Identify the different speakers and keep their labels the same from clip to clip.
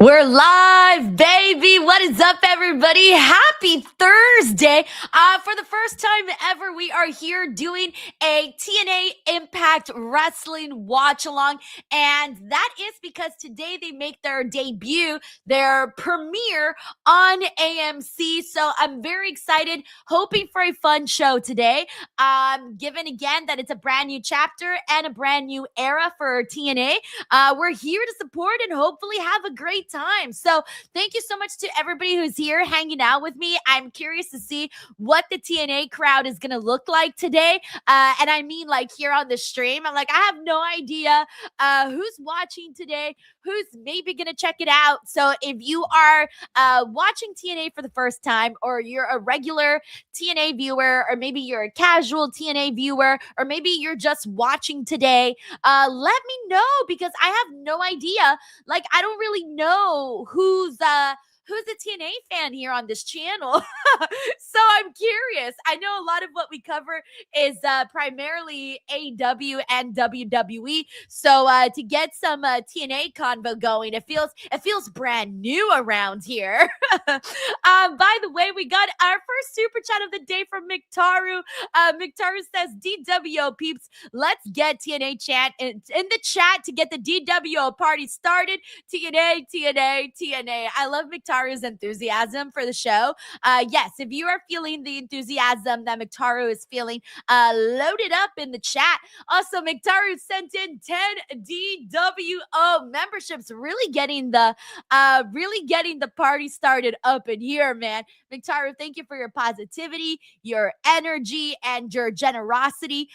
Speaker 1: We're live, baby. What is up, everybody? Happy Thursday. For the first time ever, we are here doing a TNA Impact Wrestling watch along. And that is because today they make their debut, their premiere on AMC. So I'm very excited, hoping for a fun show today. Given again that it's a brand new chapter and a brand new era for TNA, we're here to support and hopefully have a great time. So thank you so much to everybody who's here hanging out with me. I'm curious to see what the TNA crowd is going to look like today. And I mean, like here on the stream, I'm like, I have no idea who's watching today, who's maybe going to check it out. So if you are watching TNA for the first time, or you're a regular TNA viewer, or maybe you're a casual TNA viewer, or maybe you're just watching today, let me know, because I have no idea. Like, I don't really know who's a TNA fan here on this channel. So I'm curious. I know a lot of what we cover is primarily AEW and WWE. So to get some TNA convo going, it feels brand new around here. By the way, we got our first super chat of the day from McTaru. McTaru says, DWO peeps, let's get TNA chat in the chat to get the DWO party started. TNA, TNA, TNA. I love McTaru's enthusiasm for the show. Yes, if you are feeling the enthusiasm that McTaru is feeling, load it up in the chat. Also, McTaru sent in 10 DWO memberships, really getting the party started up in here, man. McTaru, thank you for your positivity, your energy, and your generosity.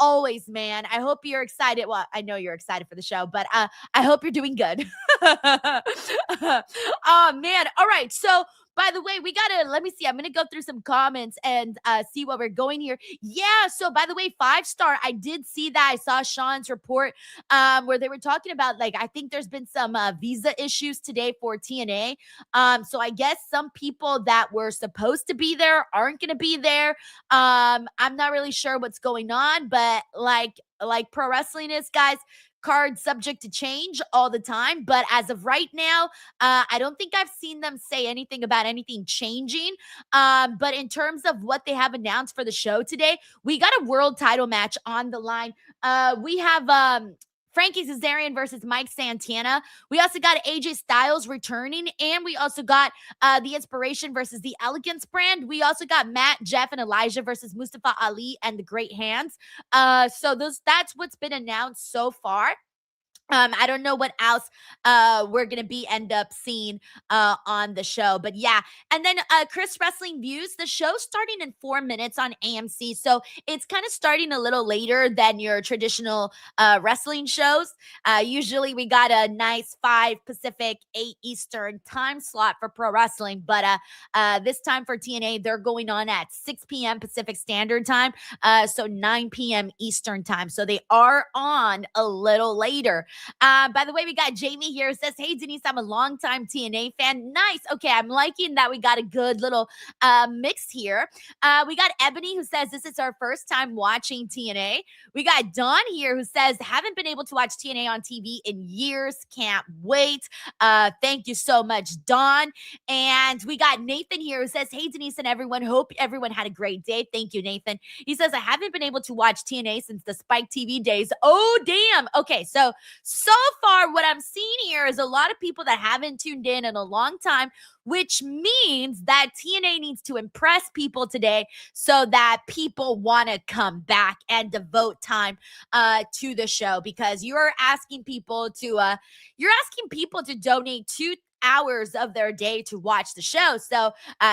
Speaker 1: Always, man. I hope you're excited. Well, I know you're excited for the show, but I hope you're doing good. Oh, man. All right. So, by the way, let me see. I'm going to go through some comments and see what we're going here. Yeah. So, by the way, 5-star, I did see that. I saw Sean's report where they were talking about, like, I think there's been some visa issues today for TNA. So I guess some people that were supposed to be there aren't going to be there. I'm not really sure what's going on, but like pro wrestling is, guys, cards subject to change all the time. But as of right now, I don't think I've seen them say anything about anything changing. But in terms of what they have announced for the show today, we got a world title match on the line. We have Frankie Kazarian versus Mike Santana. We also got AJ Styles returning, and we also got the Inspiration versus the Elegance brand. We also got Matt, Jeff, and Elijah versus Mustafa Ali and the Great Hands. So that's what's been announced so far. I don't know what else we're gonna end up seeing on the show, but yeah. And then Chris Wrestling Views, the show's starting in 4 minutes on AMC, so it's kind of starting a little later than your traditional wrestling shows. Usually we got a nice 5 Pacific, 8 Eastern time slot for pro wrestling, but this time for TNA, they're going on at 6 p.m. Pacific Standard Time, so 9 p.m. Eastern Time, so they are on a little later. By the way, we got Jamie here who says, hey, Denise, I'm a longtime TNA fan. Nice. Okay, I'm liking that we got a good little mix here. We got Ebony who says, this is our first time watching TNA. We got Dawn here who says, haven't been able to watch TNA on TV in years. Can't wait. Thank you so much, Dawn. And we got Nathan here who says, hey, Denise and everyone, hope everyone had a great day. Thank you, Nathan. He says, I haven't been able to watch TNA since the Spike TV days. Oh, damn. Okay, so far, what I'm seeing here is a lot of people that haven't tuned in a long time, which means that TNA needs to impress people today so that people want to come back and devote time to the show, because you're asking people to donate 2 hours of their day to watch the show. So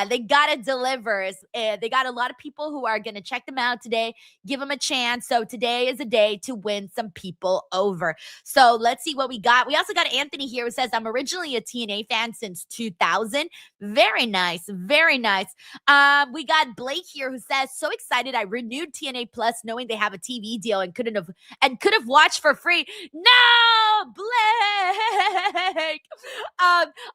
Speaker 1: they gotta deliver. They got a lot of people who are gonna check them out today, give them a chance. So today is a day to win some people over. So let's see what we got. We also got Anthony here who says, I'm originally a TNA fan since 2000. Very nice. Very nice. We got Blake here who says, so excited. I renewed TNA Plus knowing they have a TV deal and could have watched for free. No, Blake.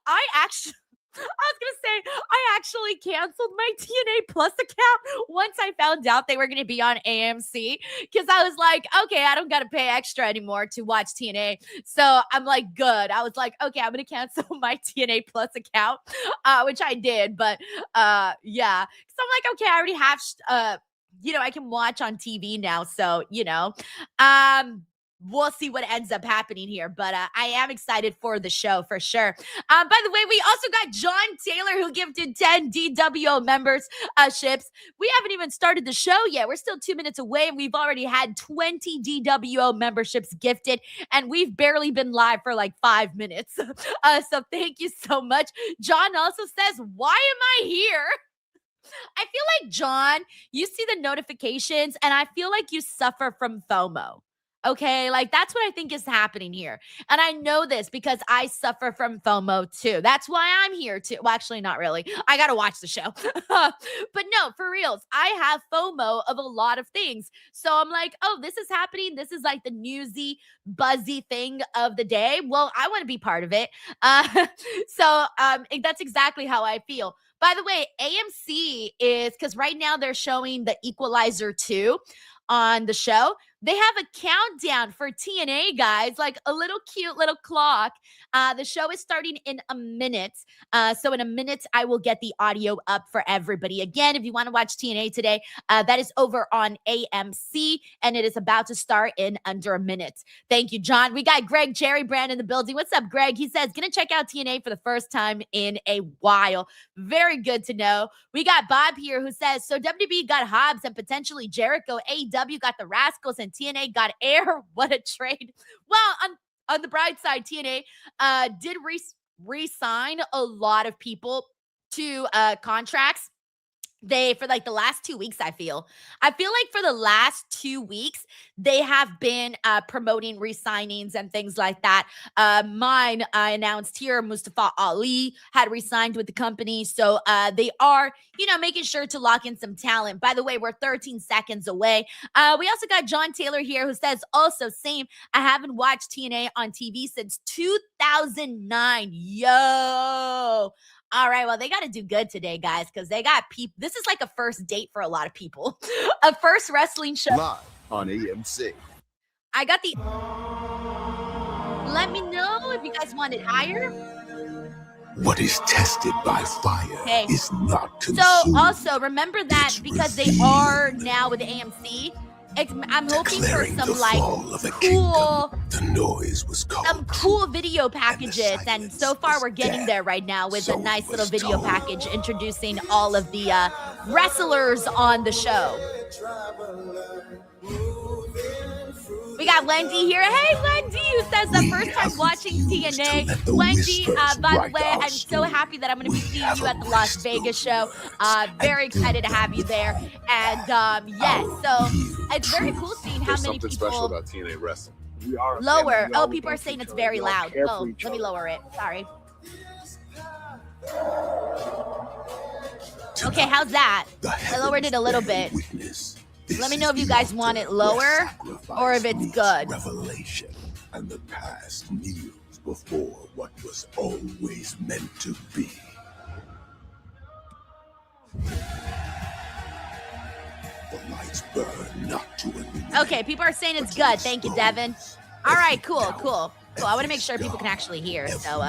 Speaker 1: I actually was gonna say I actually canceled my TNA Plus account once I found out they were gonna be on AMC because I was like, okay, I don't gotta pay extra anymore to watch TNA. So I'm like, good. I was like, okay, I'm gonna cancel my TNA Plus account, which I did. But yeah, so I'm like, okay, I already have I can watch on TV now. So, we'll see what ends up happening here, but I am excited for the show for sure. By the way, we also got John Taylor who gifted 10 DWO members ships. We haven't even started the show yet. We're still 2 minutes away, and we've already had 20 DWO memberships gifted, and we've barely been live for like 5 minutes. So thank you so much. John also says, "Why am I here?" I feel like, John, you see the notifications, and I feel like you suffer from FOMO. Okay, like that's what I think is happening here. And I know this because I suffer from FOMO too. That's why I'm here too. Well, actually, not really. I got to watch the show. But no, for reals, I have FOMO of a lot of things. So I'm like, oh, this is happening. This is like the newsy, buzzy thing of the day. Well, I want to be part of it. That's exactly how I feel. By the way, AMC is because right now they're showing the Equalizer 2 on the show. They have a countdown for TNA, guys, like a little cute little clock. The show is starting in a minute. So in a minute, I will get the audio up for everybody. Again, if you want to watch TNA today, that is over on AMC, and it is about to start in under a minute. Thank you, John. We got Greg Cherry Brand in the building. What's up, Greg? He says, gonna check out TNA for the first time in a while. Very good to know. We got Bob here who says, so WWE got Hobbs and potentially Jericho. AEW got the Rascals and TNA got Air. What a trade. Well, on the bright side, TNA did re-sign a lot of people to contracts. For like the last 2 weeks, I feel like for the last 2 weeks, they have been promoting re-signings and things like that. Mine, I announced here, Mustafa Ali had re-signed with the company. So they are, making sure to lock in some talent. By the way, we're 13 seconds away. We also got John Taylor here who says also same. I haven't watched TNA on TV since 2009. Yo. All right, well, they got to do good today, guys, because they got people. This is like a first date for a lot of people. A first wrestling show.
Speaker 2: Live on AMC.
Speaker 1: I got the... Let me know if you guys want it higher.
Speaker 2: What is tested by fire is not consumed.
Speaker 1: So also, remember that because they are now with AMC, I'm hoping for some cool video packages, and so far we're getting there right now with a nice little video package introducing all of the wrestlers on the show. We got Wendy here. Hey, Wendy, who says the first time watching TNA. Wendy, by the way, I'm so happy that I'm going to be seeing you at the Las Vegas show. Very excited to have you there. And yes, so it's very cool seeing how many people
Speaker 3: special about TNA Wrestling.
Speaker 1: Lower. Oh, people are saying it's very loud. Oh, let me lower it. Sorry. Okay, how's that? I lowered it a little bit. Let me know if you guys want it lower or if it's good.
Speaker 2: Revelation and the past kneels before what was always meant to be. The lights burn not to illuminate.
Speaker 1: Okay, people are saying it's good. Thank you, Devin. All right, cool. I want to make sure people can actually hear, so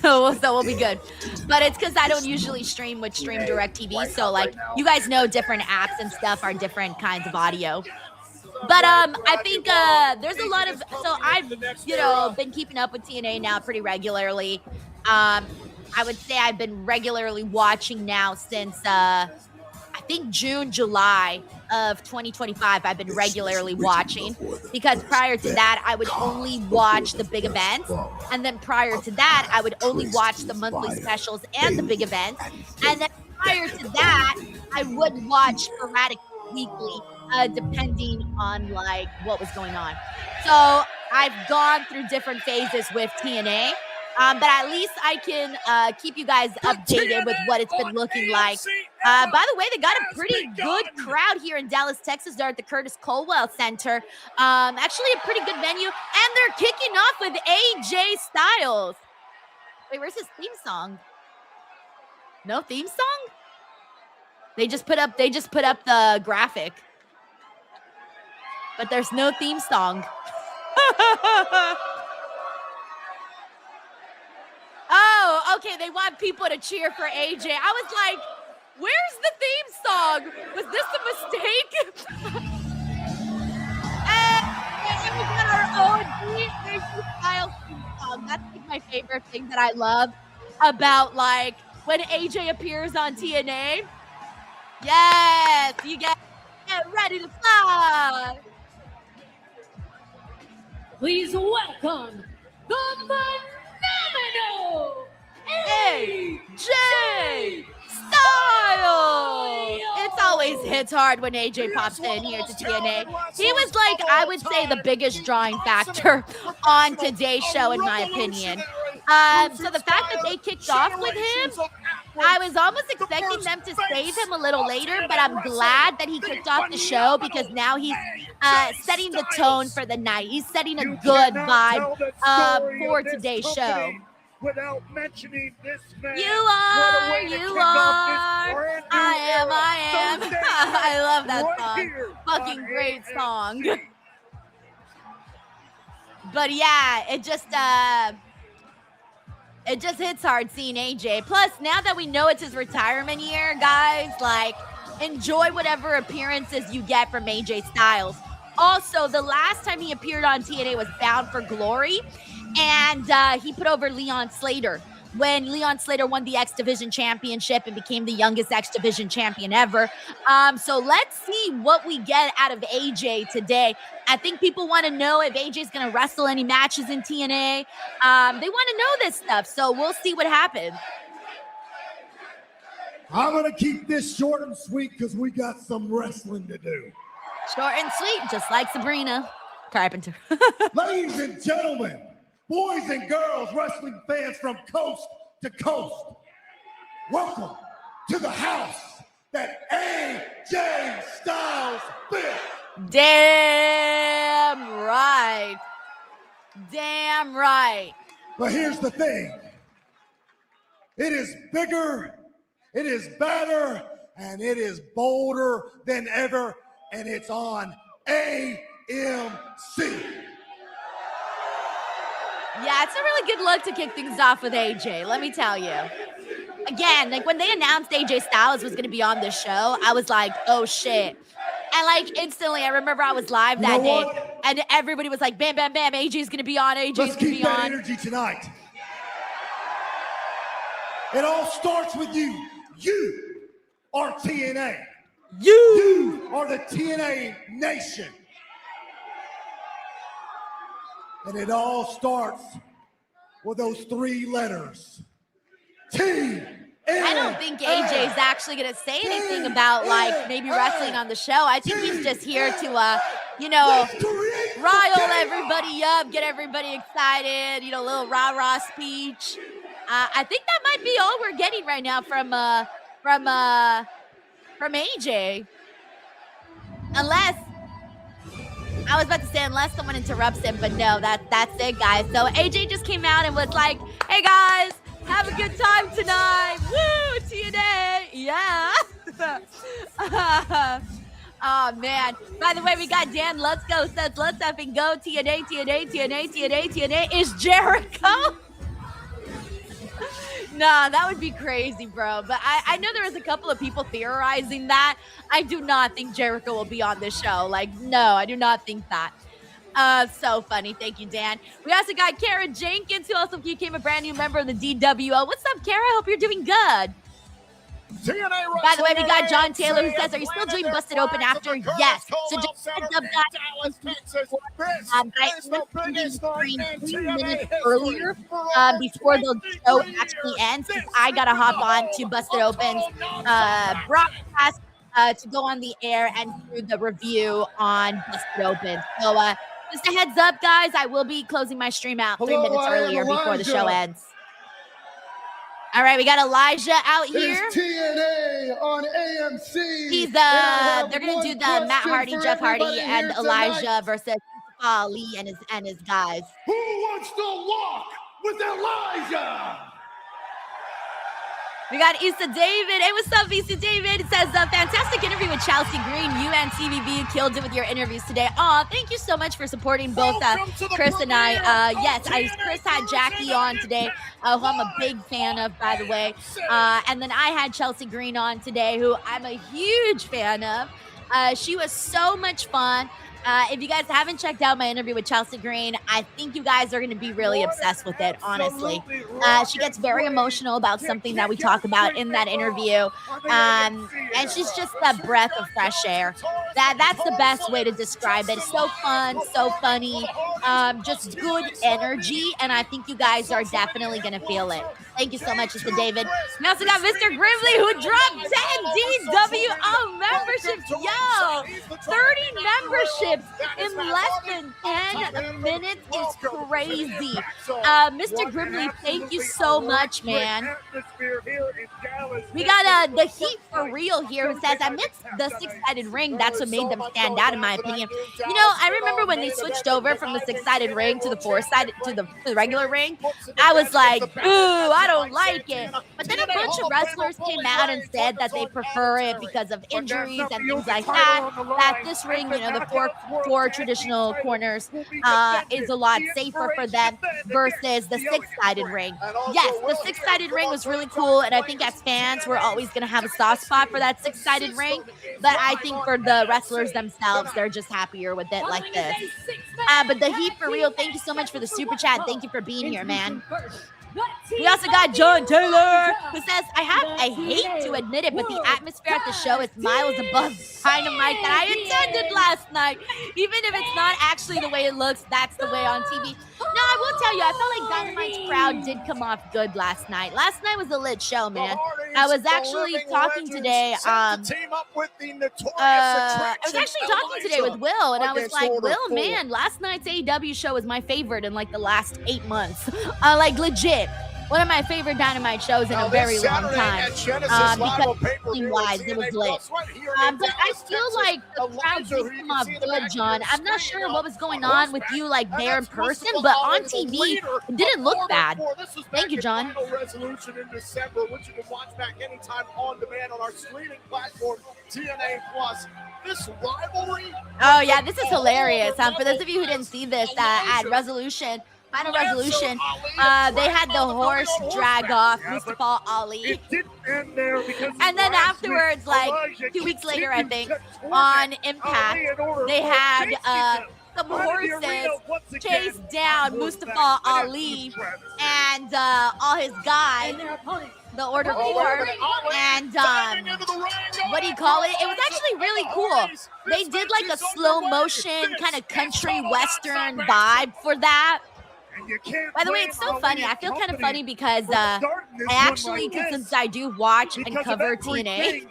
Speaker 1: we'll be good. But it's because I don't usually stream with Stream Direct TV, so like you guys know, different apps and stuff are different kinds of audio. But I think there's a lot of, so I've been keeping up with TNA now pretty regularly. I would say I've been regularly watching now since I think June, July of 2025, I've been regularly watching, because prior to that, I would only watch the big events. And then prior to that, I would only watch the monthly specials and the big events. And then prior to that, I would watch sporadic weekly, depending on like what was going on. So I've gone through different phases with TNA. But at least I can keep you guys updated with what it's been looking like. By the way, they got a pretty good crowd here in Dallas, Texas. They're at the Curtis Colwell Center. Actually a pretty good venue. And they're kicking off with AJ Styles. Wait, where's his theme song? No theme song? They just put up the graphic. But there's no theme song. Oh, okay. They want people to cheer for AJ. I was like, where's the theme song? Was this a mistake? And we got our own AJ style theme song. That's like my favorite thing that I love about like when AJ appears on TNA. Yes, you get ready to fly.
Speaker 3: Please welcome the phenomenal
Speaker 1: AJ Styles. It's always hits hard when AJ pops in here to TNA. He was like, I would say, the biggest drawing factor on today's show, in my opinion. So the fact that they kicked off with him, I was almost expecting them to save him a little later, but I'm glad that he kicked off the show because now he's setting the tone for the night. He's setting a good vibe for today's show.
Speaker 4: Without mentioning this man.
Speaker 1: You are. I am. I love that song. Fucking great song. But yeah, it just hits hard seeing AJ. Plus, now that we know it's his retirement year, guys, like, enjoy whatever appearances you get from AJ Styles. Also, the last time he appeared on TNA was Bound for Glory, and he put over Leon Slater when Leon Slater won the X Division Championship and became the youngest X Division champion ever. So let's see what we get out of AJ today. I think people want to know if AJ's going to wrestle any matches in TNA. They want to know this stuff, so we'll see what happens.
Speaker 2: I'm going to keep this short and sweet because we got some wrestling to do.
Speaker 1: Short and sweet, just like Sabrina Carpenter.
Speaker 2: Ladies and gentlemen, boys and girls, wrestling fans from coast to coast, welcome to the house that AJ Styles built.
Speaker 1: Damn right. Damn right.
Speaker 2: But here's the thing. It is bigger, it is better, and it is bolder than ever, and it's on AMC.
Speaker 1: Yeah, it's a really good look to kick things off with AJ, let me tell you. Again, like when they announced AJ Styles was going to be on this show, I was like, oh shit. And like instantly, I remember I was live that day, and everybody was like, bam, bam, bam, AJ's going to be on, AJ's going to be on.
Speaker 2: Let's keep that energy tonight. It all starts with you. You are TNA. You are the TNA Nation. And it all starts with those three letters. T.
Speaker 1: I don't think AJ's actually going to say anything about like maybe wrestling on the show. I think he's just here to, rile everybody up, get everybody excited, a little rah-rah speech. I think that might be all we're getting right now from AJ. Unless someone interrupts him, but no, that's it, guys. So AJ just came out and was like, hey guys, have a good time tonight. Woo, TNA. Yeah. Oh, man. By the way, we got Dan Let's Go says, let's effing go. TNA is Jericho. Nah, that would be crazy, bro. But I know there was a couple of people theorizing that. I do not think Jericho will be on this show. Like, no, I do not think that. So funny. Thank you, Dan. We also got Kara Jenkins, who also became a brand new member of the DWO. What's up, Kara? Hope you're doing good. By the way, we got John Taylor who says, are you still doing Busted Open after? Yes. So just heads up, guys. I was screen 3 minutes earlier before the show actually ends because I got to hop on to Busted Open's broadcast to go on the air and do the review on Busted Open. So just a heads up, guys, I will be closing my stream out 3 minutes earlier before the show ends. All right, we got Elijah out here.
Speaker 2: It's TNA on AMC.
Speaker 1: He's they're gonna do the Matt Hardy, Jeff Hardy, and Elijah versus Ali and his guys.
Speaker 2: Who wants to walk with Elijah?
Speaker 1: We got Issa David. Hey, what's up, Issa David? It says, fantastic interview with Chelsea Green. You and TVB killed it with your interviews today. Aw, thank you so much for supporting both Chris and I. Yes, Chris had Jackie on today, who I'm a big fan of, by the way. And then I had Chelsea Green on today, who I'm a huge fan of. She was so much fun. If you guys haven't checked out my interview with Chelsea Green, I think you guys are going to be really obsessed with it, honestly. She gets very emotional about something that we talk about in that interview. And she's just a breath of fresh air. That's the best way to describe it. So fun, so funny, just good energy. And I think you guys are definitely going to feel it. Thank you so much, Mr. David. We also got Mr. Grimley, who dropped 10 DWO memberships. Yo, 30 memberships in less than 10 minutes is crazy. Mr. Grimley, thank you so much, man. We got the Heat for Real here, who says, I missed the six-sided ring. That's what made them stand out, in my opinion. You know, I remember when they switched over from the six-sided ring to the four-sided, to the regular ring. I was like, boo, I don't like it. But then a bunch of wrestlers came out and said that they prefer it because of injuries and things like that. That this ring, you know, the four traditional corners, is a lot safer for them versus the six-sided ring. Yes, the six-sided ring was really cool, and I think as fans, we're always going to have a soft spot for that six-sided ring. But I think for the wrestlers themselves, they're just happier with it like this. But the Heat for Real, thank you so much for the super chat. Thank you for being here, man. We also got John Taylor, who says, I hate to admit it, but the atmosphere at the show is miles above Dynamite that I attended last night. Even if it's not actually the way it looks, that's the way on TV. No, I will tell you, I felt like Dynamite's crowd did come off good last night. Last night was a lit show, man. I was actually talking today. I was actually talking today with Will, and I was like, Will, man, last night's AEW show was my favorite in like the last 8 months. Like legit. One of my favorite Dynamite shows in a very long time. Because team-wise, it was lit. But I feel like the crowd did come off good, John. I'm not sure what was going on with you, like, there in person, but on TV, it didn't look bad. Thank you, John.
Speaker 4: Resolution in December, which you can watch back anytime on demand on our streaming platform, TNA Plus. This rivalry.
Speaker 1: Oh, yeah, this is hilarious. For those of you who didn't see this at Resolution, Final Resolution, they had the horse drag off Mustafa Ali. And then afterwards, like 2 weeks later, I think, on Impact, they had some horses chase down Mustafa Ali and all his guys, the Order 4, and what do you call it? It was actually really cool. They did like a slow motion kind of country western vibe for that. By the way, it's so funny. I feel kind of funny because I actually, since I do watch and cover TNA,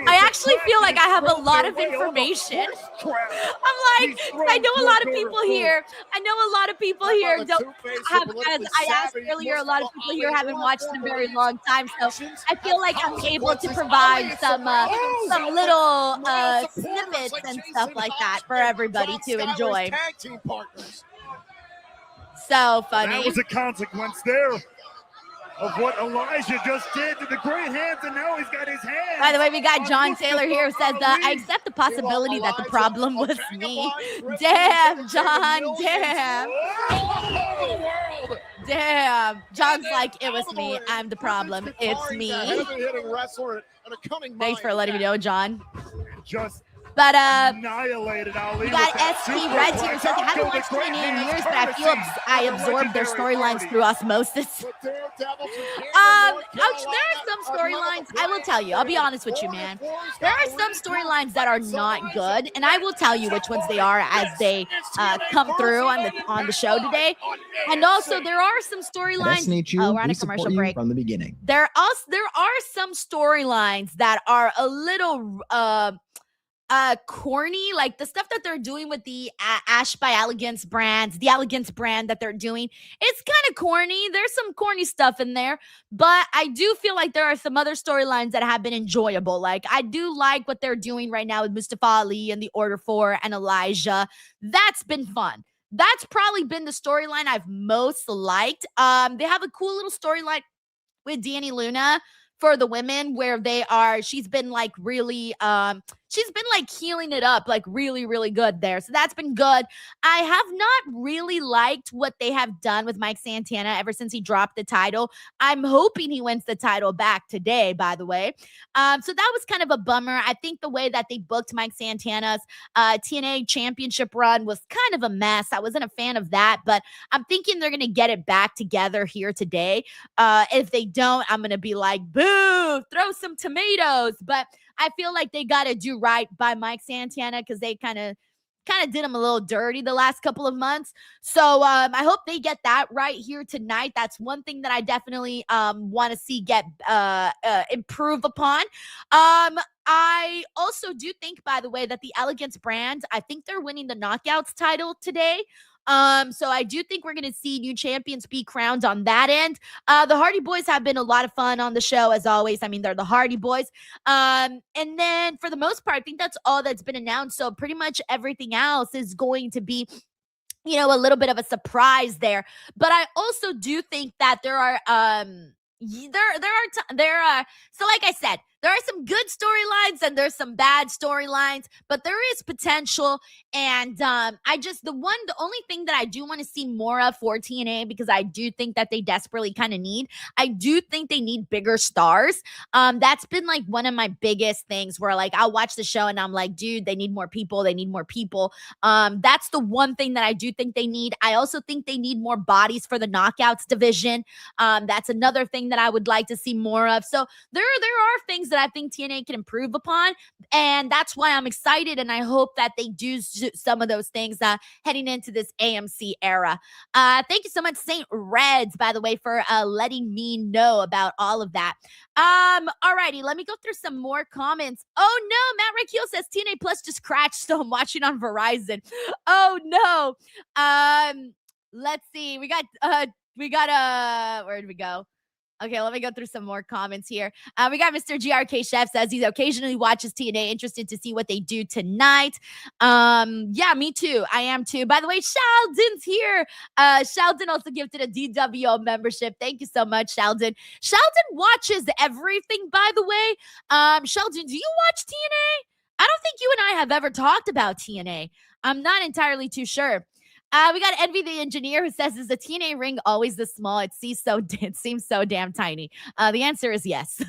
Speaker 1: I actually feel like I have a lot of information. I'm like, I know a lot of people here. I know a lot of people here don't have, as I asked earlier, a lot of people here haven't watched in a very long time. So I feel like I'm able to provide some little snippets and stuff like that for everybody to enjoy. So funny.
Speaker 4: That was a consequence there of what Elijah just did to the great hands, and now he's got his hands.
Speaker 1: By the way, we got John Taylor here who says, I accept the possibility that the problem was me. Damn, John, damn. Damn. John's like, it was me. I'm the problem. It's me. Thanks for letting me know, John. But
Speaker 4: annihilated Ali.
Speaker 1: We got SP Reds here who says, I haven't watched TNA in years, but I feel I absorbed their storylines through osmosis. There are some storylines, I will tell you, I'll be honest with you, man. There are some storylines that are not good, and I will tell you which ones they are as they come through on the show today. And also, there are some storylines. We're on a commercial break.
Speaker 5: From the beginning.
Speaker 1: There are some storylines that are a little corny, like the stuff that they're doing with the Ash by Elegance brands, the Elegance brand that they're doing. It's kind of corny. There's some corny stuff in there, but I do feel like there are some other storylines that have been enjoyable. Like I do like what they're doing right now with Mustafa Ali and the Order 4 and Elijah. That's been fun. That's probably been the storyline I've most liked. They have a cool little storyline with Danny Luna for the women where she's been like really, she's been like healing it up like really, really good there. So that's been good. I have not really liked what they have done with Mike Santana ever since he dropped the title. I'm hoping he wins the title back today, by the way. So that was kind of a bummer. I think the way that they booked Mike Santana's TNA championship run was kind of a mess. I wasn't a fan of that, but I'm thinking they're going to get it back together here today. If they don't, I'm going to be like, boo, throw some tomatoes. But I feel like they got to do right by Mike Santana because they kind of did him a little dirty the last couple of months. So I hope they get that right here tonight. That's one thing that I definitely want to see get improve upon. I also do think, by the way, that the Elegance brand, I think they're winning the Knockouts title today. So I do think we're going to see new champions be crowned on that end. The Hardy Boys have been a lot of fun on the show, as always. I mean, they're the Hardy Boys. And then for the most part, I think that's all that's been announced. So pretty much everything else is going to be, you know, a little bit of a surprise there. But I also do think that there are, so like I said, there are some good storylines and there's some bad storylines, but there is potential. And the only thing that I do want to see more of for TNA, because I do think that they desperately kind of I do think they need bigger stars. That's been like one of my biggest things where like I'll watch the show and I'm like, dude, they need more people. They need more people. That's the one thing that I do think they need. I also think they need more bodies for the Knockouts division. That's another thing that I would like to see more of. So there are things that I think TNA can improve upon, and that's why I'm excited, and I hope that they do some of those things heading into this AMC era. Thank you so much, Saint Reds, by the way, for letting me know about all of that. Alrighty, let me go through some more comments. Oh no, Matt Rakil says TNA Plus just crashed, so I'm watching on Verizon. Oh no. Let's see. We got where did we go? Okay, let me go through some more comments here. We got Mr. GRK Chef says he occasionally watches TNA, interested to see what they do tonight. Yeah, me too. I am too. By the way, Sheldon's here. Sheldon also gifted a DWO membership. Thank you so much, Sheldon. Sheldon watches everything, by the way. Sheldon, do you watch TNA? I don't think you and I have ever talked about TNA. I'm not entirely too sure. We got Envy the Engineer who says, is the TNA ring always this small? It seems so damn tiny. The answer is yes.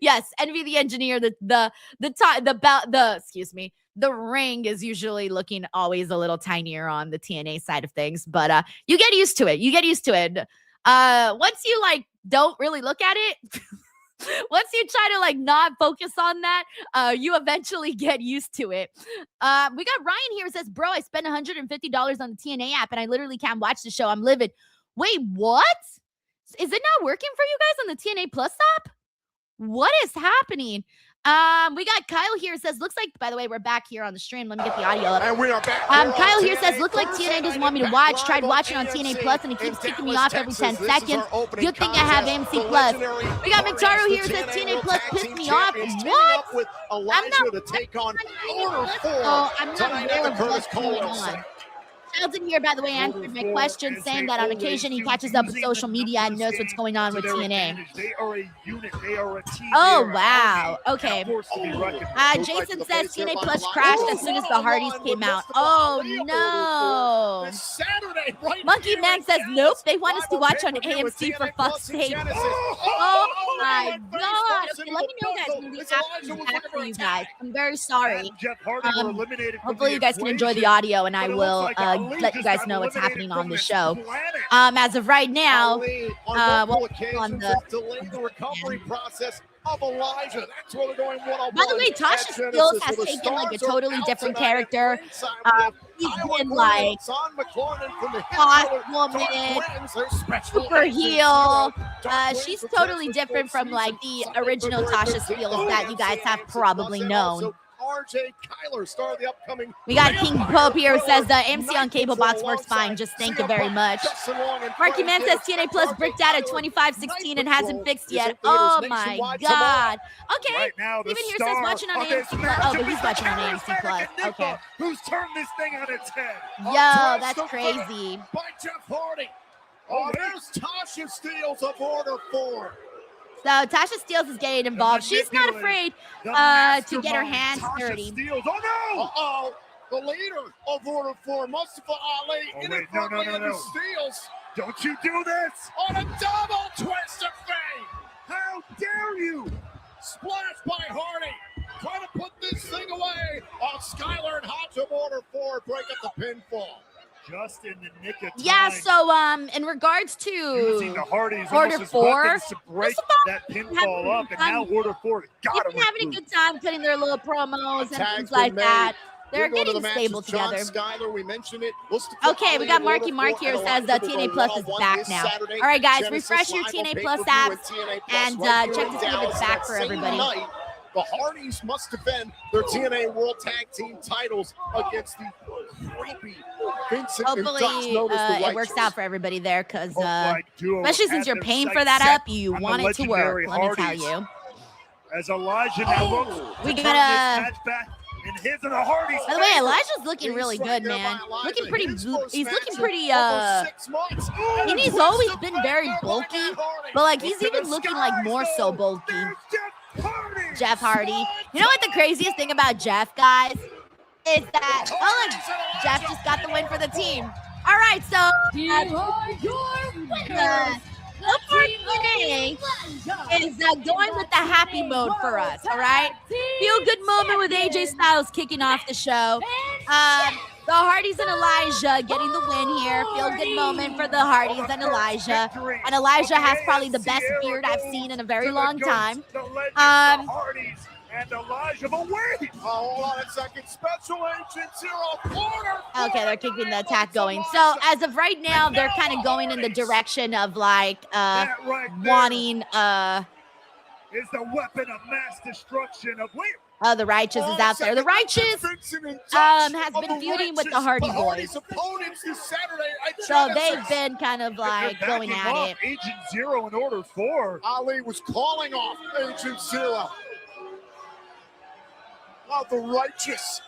Speaker 1: Yes, Envy the Engineer, the ring is usually looking always a little tinier on the TNA side of things, but you get used to it. Once you like don't really look at it, once you try to like not focus on that, you eventually get used to it. We got Ryan here who says, bro, I spent $150 on the TNA app and I literally can't watch the show. I'm livid. Wait, what? Is it not working for you guys on the TNA Plus app? What is happening? We got Kyle here says, looks like, by the way, we're back here on the stream. Let me get the audio up.
Speaker 4: And we are back.
Speaker 1: Kyle here says, look like TNA doesn't want me to watch. Tried watching on TNA Plus and it keeps kicking me off every 10 seconds. Good thing I have MC Plus. We got McTaro here says TNA Plus pissed me off. What? I'm not aware of what's going on. Sheldon here, by the way, answered my question, saying that on occasion he catches up with social media and knows what's going on with TNA.
Speaker 2: They are a unit. They are a team.
Speaker 1: Oh, wow. Okay. Jason says TNA Plus crashed as soon as the Hardys came out. Oh, no. Monkey Man says, nope, they want us to watch on AMC for fuck's sake. Oh, my God. Okay, let me know, guys, when these happen back for you guys. I'm very sorry. Hopefully you guys can enjoy the audio, and I will let you guys know what's happening on the show. As of right now, on the recovery process of Elijah. That's where they're going one-on-one. By the way, Tasha Steele has taken like a totally different character. He's been like hot woman, super heel. She's totally different from like the original Tasha Steele that you guys have probably known. RJ Kyler, star of the upcoming. We got King Pope here who says the MC on cable box works fine. Just thank you very much. Marky Man says TNA Plus bricked out at 2516 and hasn't fixed yet. Oh my God. Okay. Steven here says watching on AMC Plus. Oh, but he's watching on AMC Plus. Okay.
Speaker 2: Who's turned this thing on its head?
Speaker 1: Yo, that's crazy.
Speaker 2: By Jeff Hardy. Oh, there's Tasha Steele's of Order 4.
Speaker 1: So Tasha Steelz is getting involved. She's not afraid to get her hands dirty.
Speaker 2: Steelz. Oh no!
Speaker 4: Uh-oh. The leader of Order 4, Mustafa Ali, inadvertently into Steelz.
Speaker 2: Don't you do this!
Speaker 4: On a double twist of fate!
Speaker 2: How dare you!
Speaker 4: Splash by Hardy. Trying to put this thing away on Skylar and Hodge of Order 4. Break up the pinfall.
Speaker 2: Just in the nick of time.
Speaker 1: Yeah, so in regards to
Speaker 2: using the Hardys
Speaker 1: Order
Speaker 2: almost as
Speaker 1: 4,
Speaker 2: weapons to break that pinfall up, and now Order 4 got
Speaker 1: they've been having a good time cutting their little promos and things like that. They're getting stable together.
Speaker 4: Skylar, we mentioned it.
Speaker 1: Okay, we got Marky Mark here who says TNA Plus is back now. All right, guys, refresh your TNA Plus apps and check to see if it's back for everybody.
Speaker 4: The Hardys must defend their TNA World Tag Team titles against the creepy Vincent and Dutch,
Speaker 1: hopefully
Speaker 4: known as the
Speaker 1: it works out for everybody there, because
Speaker 2: duo
Speaker 1: especially since you're
Speaker 2: at the
Speaker 1: paying
Speaker 2: site
Speaker 1: for that
Speaker 2: set
Speaker 1: up, you
Speaker 2: on the
Speaker 1: want it to work.
Speaker 2: legendary
Speaker 1: Let me tell
Speaker 2: Hardys.
Speaker 1: you.
Speaker 2: As Elijah now looks
Speaker 1: We
Speaker 2: to
Speaker 1: gotta-
Speaker 2: turn this match back in his and the Hardys'
Speaker 1: By the way,
Speaker 2: favor.
Speaker 1: Elijah's looking really good, man. Looking pretty. He's looking pretty. And he's
Speaker 4: He's
Speaker 1: always been very bulky, but like he's even looking like more so bulky.
Speaker 2: There's
Speaker 1: Jeff Hardy. You know what the craziest thing about Jeff, guys, is that look, Jeff just got the win for the team. All right, so
Speaker 3: Here are your winners.
Speaker 1: TNA is going with the happy mode for us. All right, feel good moment with AJ Styles kicking off the show. The Hardys and Elijah getting the win here. Feel good moment for the Hardys and Elijah. And Elijah has probably the best beard I've seen in a very long time.
Speaker 2: Hardys and Elijah, but wait!
Speaker 4: Hold on a second. Special Agent Zero Porter.
Speaker 1: Okay, they're keeping the attack going. So as of right now, they're kind of going in the direction of like
Speaker 2: That right there
Speaker 1: wanting
Speaker 2: is the weapon of mass destruction of
Speaker 1: the Righteous is out there. The Righteous has been feuding with the Hardy Boys.
Speaker 4: Opponents this Saturday at
Speaker 1: So
Speaker 4: Genesis.
Speaker 1: they've been kind of like
Speaker 2: They're
Speaker 1: going
Speaker 2: backing
Speaker 1: at
Speaker 2: up
Speaker 1: it.
Speaker 2: Agent Zero in Order 4.
Speaker 4: Ali was calling off Agent Zero. Oh, the Righteous.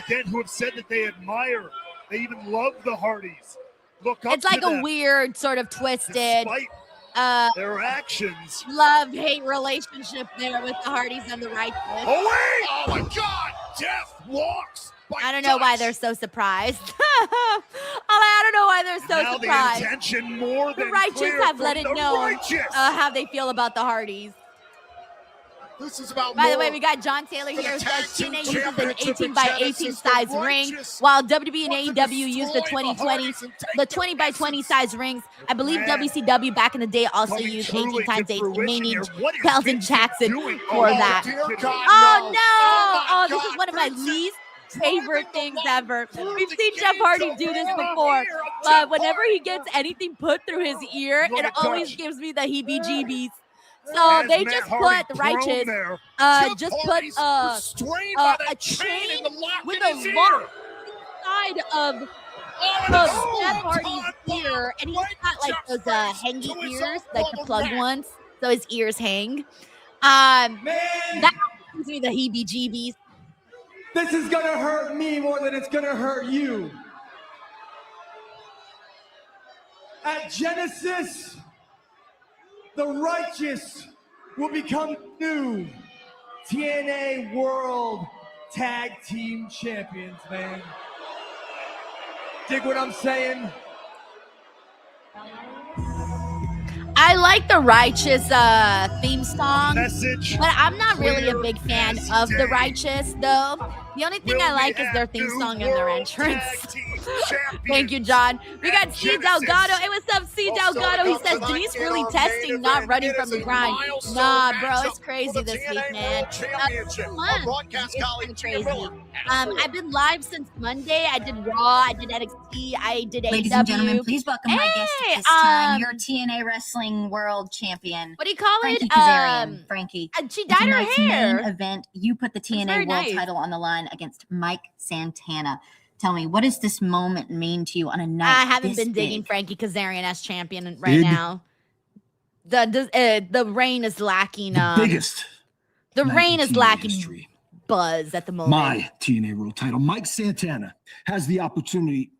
Speaker 2: Again, who have said that they admire, they even love the Hardys. Look up
Speaker 1: It's like
Speaker 2: to
Speaker 1: a
Speaker 2: them
Speaker 1: weird sort of twisted
Speaker 2: despite their actions.
Speaker 1: love-hate relationship there with the Hardys and the Righteous.
Speaker 2: Oh, wait!
Speaker 4: Oh my God! Jeff walks.
Speaker 1: I don't know why they're so surprised. I don't know why they're so
Speaker 2: Now
Speaker 1: surprised.
Speaker 2: the intention more
Speaker 1: The
Speaker 2: than
Speaker 1: Righteous
Speaker 2: clear
Speaker 1: have
Speaker 2: from
Speaker 1: let it
Speaker 2: the
Speaker 1: know
Speaker 2: Righteous.
Speaker 1: how they feel about the Hardys.
Speaker 4: This is about
Speaker 1: By the
Speaker 4: more.
Speaker 1: way, we got John Taylor
Speaker 4: For the
Speaker 1: here who
Speaker 4: tag
Speaker 1: says
Speaker 4: team
Speaker 1: TNA uses an
Speaker 4: championship
Speaker 1: 18
Speaker 4: in
Speaker 1: by
Speaker 4: Genesis,
Speaker 1: 18
Speaker 4: the
Speaker 1: size ring,
Speaker 4: Righteous
Speaker 1: while WWE and
Speaker 4: want to
Speaker 1: AEW use the
Speaker 4: destroy the
Speaker 1: 2020,
Speaker 4: Hardys and take
Speaker 1: the
Speaker 4: the
Speaker 1: 20 by 20
Speaker 4: essence.
Speaker 1: size rings. I believe
Speaker 2: Man.
Speaker 1: WCW back in the day also
Speaker 2: Coming
Speaker 1: used
Speaker 2: truly
Speaker 1: 18 times
Speaker 2: to
Speaker 1: 18.
Speaker 2: fruition
Speaker 1: May need
Speaker 2: here. What is
Speaker 1: Kelvin
Speaker 2: Vince
Speaker 1: Jackson
Speaker 2: doing?
Speaker 1: for
Speaker 2: Oh,
Speaker 1: that.
Speaker 4: Dear God,
Speaker 1: Oh
Speaker 4: no.
Speaker 1: no!
Speaker 4: Oh, my
Speaker 1: This is
Speaker 4: God,
Speaker 1: one of my
Speaker 4: Vincent.
Speaker 1: least
Speaker 4: Driving
Speaker 1: favorite
Speaker 4: the
Speaker 1: things
Speaker 4: line
Speaker 1: ever.
Speaker 4: through
Speaker 1: We've
Speaker 4: the
Speaker 1: seen Jeff
Speaker 4: cage
Speaker 1: Hardy
Speaker 4: of
Speaker 1: do this
Speaker 4: Raw
Speaker 1: before,
Speaker 4: here of
Speaker 1: but
Speaker 4: Jeff
Speaker 1: whenever he
Speaker 4: Hardy.
Speaker 1: gets anything put through his ear,
Speaker 2: Look
Speaker 1: it
Speaker 2: at
Speaker 1: always
Speaker 2: touch.
Speaker 1: gives me the heebie-jeebies. So
Speaker 2: As
Speaker 1: they
Speaker 2: Matt
Speaker 1: just
Speaker 2: Hardy
Speaker 1: put the
Speaker 2: thrown
Speaker 1: Righteous,
Speaker 2: there.
Speaker 4: Jeff
Speaker 1: just put
Speaker 4: Hardy's restrained by
Speaker 1: a
Speaker 4: that
Speaker 1: chain
Speaker 4: in the lock
Speaker 1: with
Speaker 4: in his
Speaker 1: a
Speaker 4: ear.
Speaker 1: lock side of
Speaker 4: Oh,
Speaker 1: Jeff
Speaker 4: oh,
Speaker 1: Hardy's ear, and he's got like those hangy
Speaker 4: to his
Speaker 1: ears,
Speaker 4: own
Speaker 1: like the plug
Speaker 4: mat.
Speaker 1: ones, so his ears hang.
Speaker 5: Man,
Speaker 1: That gives me the heebie-jeebies.
Speaker 5: this is gonna hurt me more than it's gonna hurt you. At Genesis, the Righteous will become new TNA World Tag Team Champions, man. Dig what I'm saying?
Speaker 1: I like the Righteous theme song,
Speaker 2: Message.
Speaker 1: but I'm not really a
Speaker 2: clear
Speaker 1: big fan
Speaker 2: as
Speaker 1: of the
Speaker 2: day.
Speaker 1: Righteous, though. The only thing
Speaker 2: Will
Speaker 1: I
Speaker 2: we
Speaker 1: like is their
Speaker 2: have
Speaker 1: theme
Speaker 2: new
Speaker 1: song and their
Speaker 2: World
Speaker 1: entrance.
Speaker 2: Tag Team Champions
Speaker 1: Thank you, John. We got
Speaker 2: at
Speaker 1: C.
Speaker 2: Genesis.
Speaker 1: Delgado. Hey, what's up, C.
Speaker 4: Also,
Speaker 1: Delgado? He
Speaker 4: up
Speaker 1: says
Speaker 4: tonight
Speaker 1: Denise
Speaker 4: in
Speaker 1: really
Speaker 4: our
Speaker 1: testing,
Speaker 4: main
Speaker 1: not
Speaker 4: event,
Speaker 1: running
Speaker 4: it
Speaker 1: from
Speaker 4: is
Speaker 1: the
Speaker 4: a
Speaker 1: grind.
Speaker 4: milestone
Speaker 1: Nah, bro,
Speaker 4: matchup
Speaker 1: it's crazy
Speaker 4: for the
Speaker 1: this
Speaker 4: TNA
Speaker 1: week, man.
Speaker 4: World Championship.
Speaker 1: Come
Speaker 4: Our
Speaker 1: on.
Speaker 4: broadcast
Speaker 1: It's
Speaker 4: colleague,
Speaker 1: kinda
Speaker 4: Tina
Speaker 1: crazy.
Speaker 4: Miller.
Speaker 1: I've been live since Monday. I did Raw, I did NXT, I did
Speaker 6: Ladies
Speaker 1: AEW.
Speaker 6: and gentlemen, please welcome my guest
Speaker 1: Hey,
Speaker 6: at this time, your TNA Wrestling World Champion,
Speaker 1: What do you call
Speaker 6: Frankie
Speaker 1: it?
Speaker 6: Kazarian. Frankie,
Speaker 1: She
Speaker 6: in
Speaker 1: dyed her
Speaker 6: tonight's
Speaker 1: hair.
Speaker 6: main event, you put the TNA
Speaker 1: very
Speaker 6: World
Speaker 1: nice.
Speaker 6: title on the line against Mike Santana. Tell me, what does this moment mean to you on a night
Speaker 1: I haven't
Speaker 6: this
Speaker 1: been digging
Speaker 6: big?
Speaker 1: Frankie Kazarian as champion right now. The reign is lacking.
Speaker 7: Biggest
Speaker 1: The
Speaker 7: night
Speaker 1: reign
Speaker 7: in
Speaker 1: is
Speaker 7: TNA
Speaker 1: lacking
Speaker 7: history.
Speaker 1: buzz at the moment.
Speaker 7: My TNA World title. Mike Santana has the opportunity.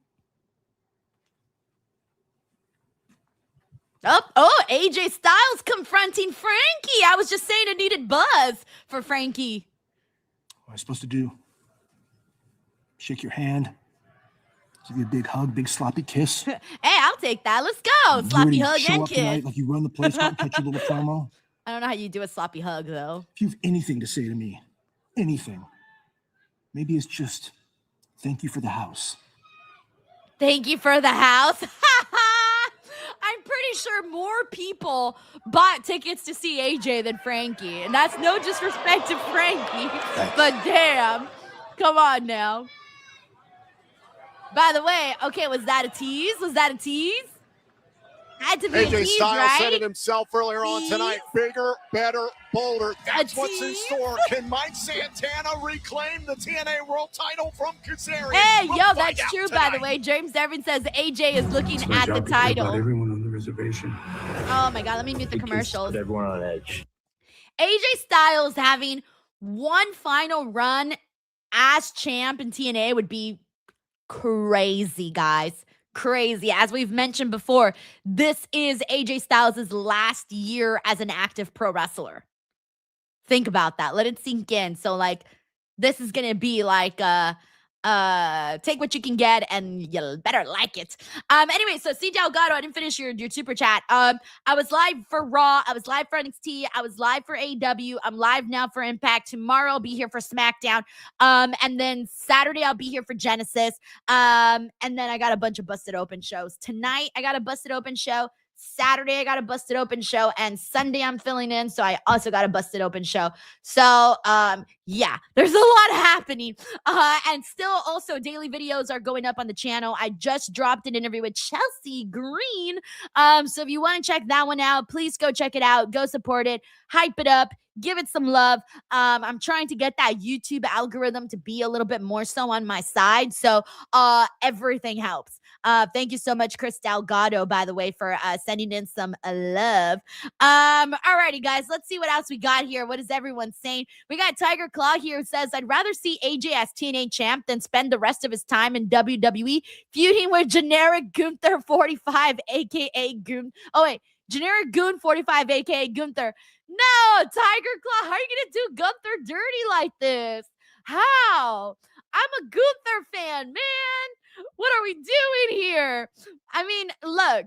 Speaker 1: Oh, AJ Styles confronting Frankie. I was just saying it needed buzz for Frankie.
Speaker 7: What am I supposed to do? Shake your hand? Give you a big hug, big sloppy kiss?
Speaker 1: Hey, I'll take that. Let's go.
Speaker 7: You
Speaker 1: Sloppy
Speaker 7: ready to
Speaker 1: hug
Speaker 7: show
Speaker 1: and
Speaker 7: up tonight
Speaker 1: kiss.
Speaker 7: like you run the place, go out and catch your little promo?
Speaker 1: I don't know how you do a sloppy hug, though.
Speaker 7: If you have anything to say to me, anything, maybe it's just thank you for the house.
Speaker 1: Thank you for the house. I'm pretty sure more people bought tickets to see AJ than Frankie. And that's no disrespect to Frankie, but damn. Come on now. By the way, okay, was that a tease? Was that a tease? Had to be a
Speaker 4: AJ
Speaker 1: tease,
Speaker 4: Styles said
Speaker 1: right?
Speaker 4: it himself earlier on tonight. Bigger, better, bolder. That's what's in
Speaker 1: tease?
Speaker 4: store. Can Mike Santana reclaim the TNA World title from Kazarian?
Speaker 1: Hey,
Speaker 4: We'll
Speaker 1: yo,
Speaker 4: find
Speaker 1: that's
Speaker 4: out
Speaker 1: true,
Speaker 4: tonight.
Speaker 1: by the way. James Devin says AJ is looking
Speaker 8: It's my
Speaker 1: at the
Speaker 8: job to care about
Speaker 1: title.
Speaker 8: everyone on the reservation.
Speaker 1: Oh my God, let me mute the
Speaker 8: Because
Speaker 1: commercials.
Speaker 8: put everyone on edge.
Speaker 1: AJ Styles having one final run as champ in TNA would be crazy, guys. Crazy. As we've mentioned before, this is AJ Styles' last year as an active pro wrestler. Think about that. Let it sink in. So, like, this is gonna be like take what you can get and you better like it. Anyway, so C Delgado, I didn't finish your super chat. I was live for Raw, I was live for NXT, I was live for AEW, I'm live now for Impact. Tomorrow I'll be here for SmackDown. And then Saturday I'll be here for Genesis. And then I got a bunch of busted open shows. Tonight I got a busted open show. Saturday, I got a busted open show, and Sunday I'm filling in, so I also got a busted open show. So, yeah, there's a lot happening. And still also daily videos are going up on the channel. I just dropped an interview with Chelsea Green. So if you want to check that one out, please go check it out. Go support it. Hype it up. Give it some love. I'm trying to get that YouTube algorithm to be a little bit more so on my side. So everything helps. Thank you so much, Chris Delgado, by the way, for sending in some love. Alrighty, guys, let's see what else we got here. What is everyone saying? We got Tiger Claw here who says, I'd rather see AJ as TNA champ than spend the rest of his time in WWE feuding with generic Gunther 45, aka Goon. Oh, wait, generic Goon 45, aka Gunther. No, Tiger Claw, how are you gonna do Gunther dirty like this? How? I'm a Gunther fan, man. What are we doing here? I mean, look,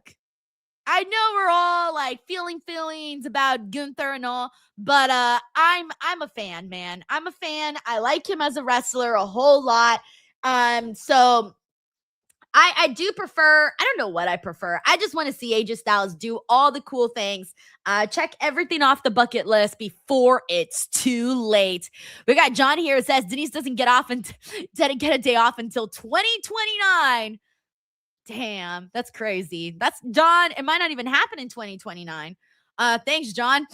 Speaker 1: I know we're all like feeling feelings about Gunther and all, but I'm a fan, man. I'm a fan. I like him as a wrestler a whole lot. So I do prefer, I don't know what I prefer. I just want to see AJ Styles do all the cool things. Check everything off the bucket list before it's too late. We got John here who says Denise doesn't get a day off until 2029. Damn, that's crazy. That's John. It might not even happen in 2029. Thanks, John.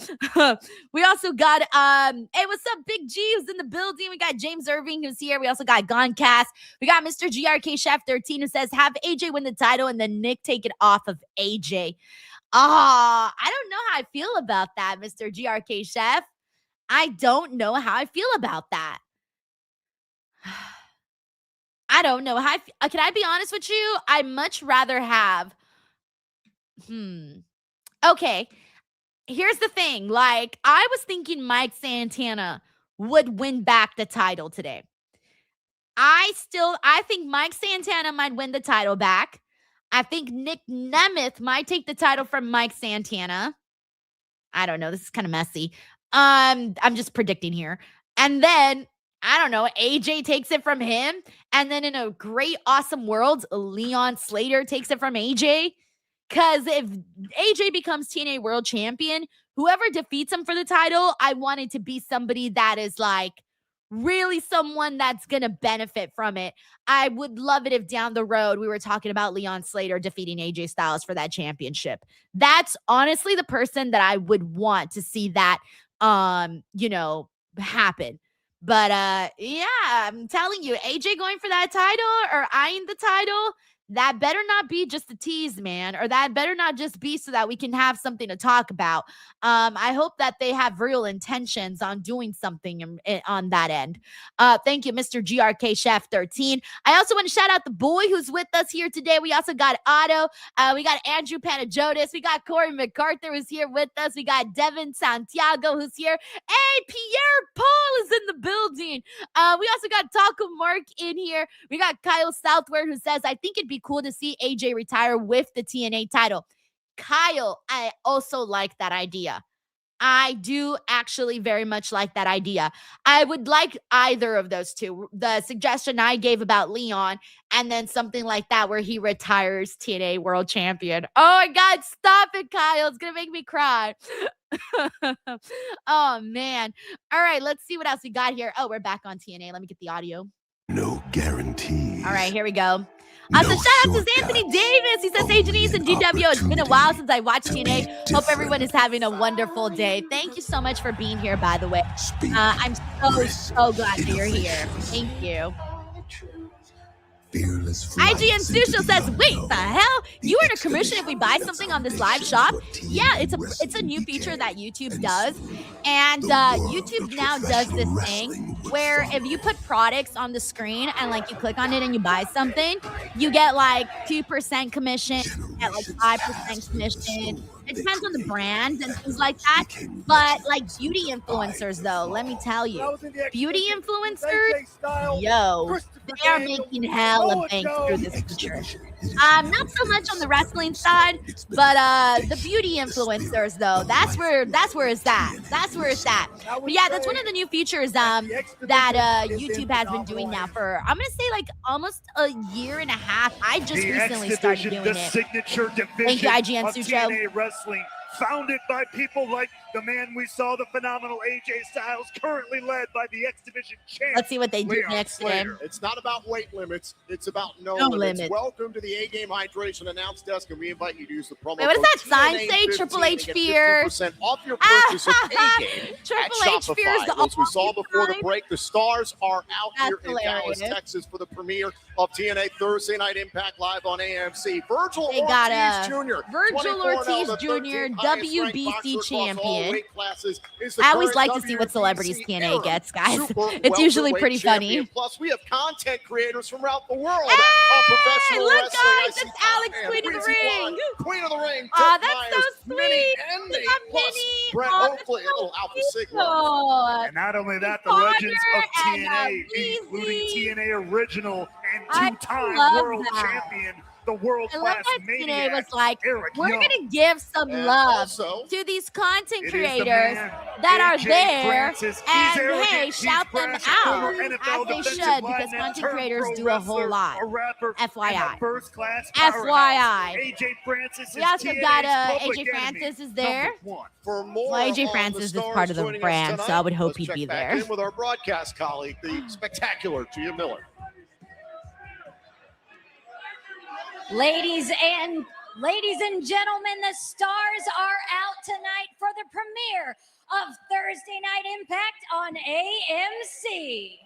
Speaker 1: We also got hey, what's up, Big G, who's in the building? We got James Irving, who's here. We also got Goncast. We got Mr. GRK Chef 13, who says have AJ win the title and then Nick take it off of AJ. I don't know how I feel about that, Mr. GRK Chef. I don't know how I feel about that. I don't know how can I be honest with you? I much rather have okay. Here's the thing. Like, I was thinking Mike Santana would win back the title today. I think Mike Santana might win the title back. I think Nick Nemeth might take the title from Mike Santana. I don't know. This is kind of messy. I'm just predicting here. And then, I don't know, AJ takes it from him. And then in a great, awesome world, Leon Slater takes it from AJ. Because if AJ becomes TNA World Champion, whoever defeats him for the title, I want it to be somebody that is like really someone that's going to benefit from it. I would love it if down the road we were talking about Leon Slater defeating AJ Styles for that championship. That's honestly the person that I would want to see that, happen. But yeah, I'm telling you, AJ going for that title or eyeing the title, that better not be just a tease, man, or that better not just be so that we can have something to talk about. I hope that they have real intentions on doing something on that end. Thank you, Mr. GRK Chef 13. I also want to shout out the boy who's with us here today. We also got Otto. We got Andrew Panajotis. We got Corey MacArthur who's here with us. We got Devin Santiago who's here. Hey, Pierre Paul is in the building. We also got Taco Mark in here. We got Kyle Southward who says, I think it'd be cool to see AJ retire with the TNA title. Kyle, I also like that idea. I do actually very much like that idea. I would like either of those two. The suggestion I gave about Leon and then something like that where he retires TNA World Champion. Oh my God, stop it, Kyle. It's going to make me cry. Oh, man. All right, let's see what else we got here. Oh, we're back on TNA. Let me get the audio.
Speaker 2: No guarantees.
Speaker 1: All right, here we go.
Speaker 2: No
Speaker 1: So shout out to Anthony Davis. He says, hey, Denise and DW, it's been a while since I watched TNA. Hope everyone is having a wonderful day. Thank you so much for being here, by the way. I'm so glad that you're here. Thank you. IGN Sushil says, wait, the hell? You earn a commission if we buy something on this live shop? Yeah, it's a new feature that YouTube does. And YouTube now does this thing where if you put products on the screen and like you click on it and you buy something, you get like 2% commission, you get like 5% commission. It depends on the brand and things like that. But like beauty influencers, though, let me tell you, beauty influencers, yo, they are making hell of bank through this feature. Not so much on the wrestling side, but the beauty influencers, though, that's where it's at. That's where it's at. But yeah, that's one of the new features that YouTube has been doing now for, I'm gonna say, like almost a year and a half. I just recently started doing it.
Speaker 4: Signature division.
Speaker 1: Thank you, IGN
Speaker 4: of
Speaker 1: Sucho.
Speaker 4: TNA Wrestling, founded by people like the man we saw, the phenomenal AJ Styles, currently led by the X Division champ.
Speaker 1: Let's see what they do
Speaker 4: Leon
Speaker 1: next
Speaker 4: Slater.
Speaker 1: game.
Speaker 4: It's not about weight limits, it's about no
Speaker 1: limits.
Speaker 4: Welcome to the A-Game Hydration Announce Desk, and we invite you to use the promo
Speaker 1: Wait, what does that
Speaker 4: code
Speaker 1: sign
Speaker 4: TNA15
Speaker 1: say? Triple H
Speaker 4: to get
Speaker 1: Fear.
Speaker 4: 15% off your purchase of A-Game
Speaker 1: Triple
Speaker 4: at
Speaker 1: H Fear is
Speaker 4: Shopify.
Speaker 1: the
Speaker 4: As we saw before the
Speaker 1: all-time
Speaker 4: break, the stars are out
Speaker 1: That's
Speaker 4: here in Dallas,
Speaker 1: hilarious.
Speaker 4: Texas for the premiere of TNA Thursday Night Impact live on AMC. Virgil
Speaker 1: They got
Speaker 4: Ortiz Jr.
Speaker 1: Virgil
Speaker 4: 24
Speaker 1: Ortiz
Speaker 4: the
Speaker 1: Jr.,
Speaker 4: 13th highest ranked
Speaker 1: WBC
Speaker 4: boxer across all
Speaker 1: champion.
Speaker 4: weight classes, is the
Speaker 1: I always
Speaker 4: current
Speaker 1: like to see what
Speaker 4: WBC
Speaker 1: celebrities TNA
Speaker 4: era
Speaker 1: gets, guys.
Speaker 4: super
Speaker 1: It's usually
Speaker 4: welterweight
Speaker 1: pretty
Speaker 4: champion.
Speaker 1: funny.
Speaker 4: Plus, we have content creators from throughout the world
Speaker 1: Hey,
Speaker 4: of professional
Speaker 1: look,
Speaker 4: wrestling. I
Speaker 1: guys,
Speaker 4: see
Speaker 1: it's Alex,
Speaker 4: Hotman,
Speaker 1: Queen of the
Speaker 4: Breezy
Speaker 1: Ring.
Speaker 4: Blonde, Queen of the Ring.
Speaker 1: Aw,
Speaker 4: Ted
Speaker 1: that's so
Speaker 4: Myers, Minnie,
Speaker 1: sweet.
Speaker 4: and
Speaker 1: We
Speaker 4: Nate,
Speaker 1: got
Speaker 4: plus
Speaker 1: Minnie.
Speaker 4: Brett
Speaker 1: Aw,
Speaker 4: Oakley, a
Speaker 1: that's so
Speaker 4: little Alpha
Speaker 1: cute.
Speaker 4: Sigma. And not only that, the
Speaker 1: Connor
Speaker 4: legends of
Speaker 1: and,
Speaker 4: TNA,
Speaker 1: Weezy.
Speaker 4: including TNA original
Speaker 1: I
Speaker 4: and two-time
Speaker 1: love
Speaker 4: world
Speaker 1: that.
Speaker 4: champion, the
Speaker 1: I love
Speaker 4: world-class
Speaker 1: that TNA
Speaker 4: maniac,
Speaker 1: was like,
Speaker 4: Eric
Speaker 1: we're
Speaker 4: Young.
Speaker 1: going to give some
Speaker 4: And
Speaker 1: love
Speaker 4: also,
Speaker 1: to these content
Speaker 4: it is the
Speaker 1: creators
Speaker 4: man,
Speaker 1: that are
Speaker 4: AJ
Speaker 1: there.
Speaker 4: Francis. He's
Speaker 1: And
Speaker 4: arrogant,
Speaker 1: hey,
Speaker 4: he's
Speaker 1: shout them
Speaker 4: brash,
Speaker 1: out
Speaker 4: former
Speaker 1: as
Speaker 4: NFL
Speaker 1: they
Speaker 4: defensive
Speaker 1: should, because
Speaker 4: lineman,
Speaker 1: content
Speaker 4: turned
Speaker 1: creators
Speaker 4: pro
Speaker 1: do a whole
Speaker 4: wrestler,
Speaker 1: lot.
Speaker 4: a rapper,
Speaker 1: FYI.
Speaker 4: and a first-class
Speaker 1: FYI.
Speaker 4: powerhouse. AJ Francis
Speaker 1: We
Speaker 4: is
Speaker 1: also
Speaker 4: TNA's
Speaker 1: got
Speaker 4: public
Speaker 1: AJ
Speaker 4: enemy,
Speaker 1: Francis is there.
Speaker 4: number one. For more
Speaker 1: Well, AJ
Speaker 4: on
Speaker 1: Francis
Speaker 4: the
Speaker 1: is
Speaker 4: stars
Speaker 1: part of the
Speaker 4: joining us
Speaker 1: brand, so
Speaker 4: tonight,
Speaker 1: I would hope
Speaker 4: let's
Speaker 1: he'd
Speaker 4: check
Speaker 1: be
Speaker 4: back
Speaker 1: there.
Speaker 4: in with our broadcast colleague, the spectacular Gia Miller.
Speaker 3: Ladies and gentlemen, the stars are out tonight for the premiere of Thursday Night Impact on AMC.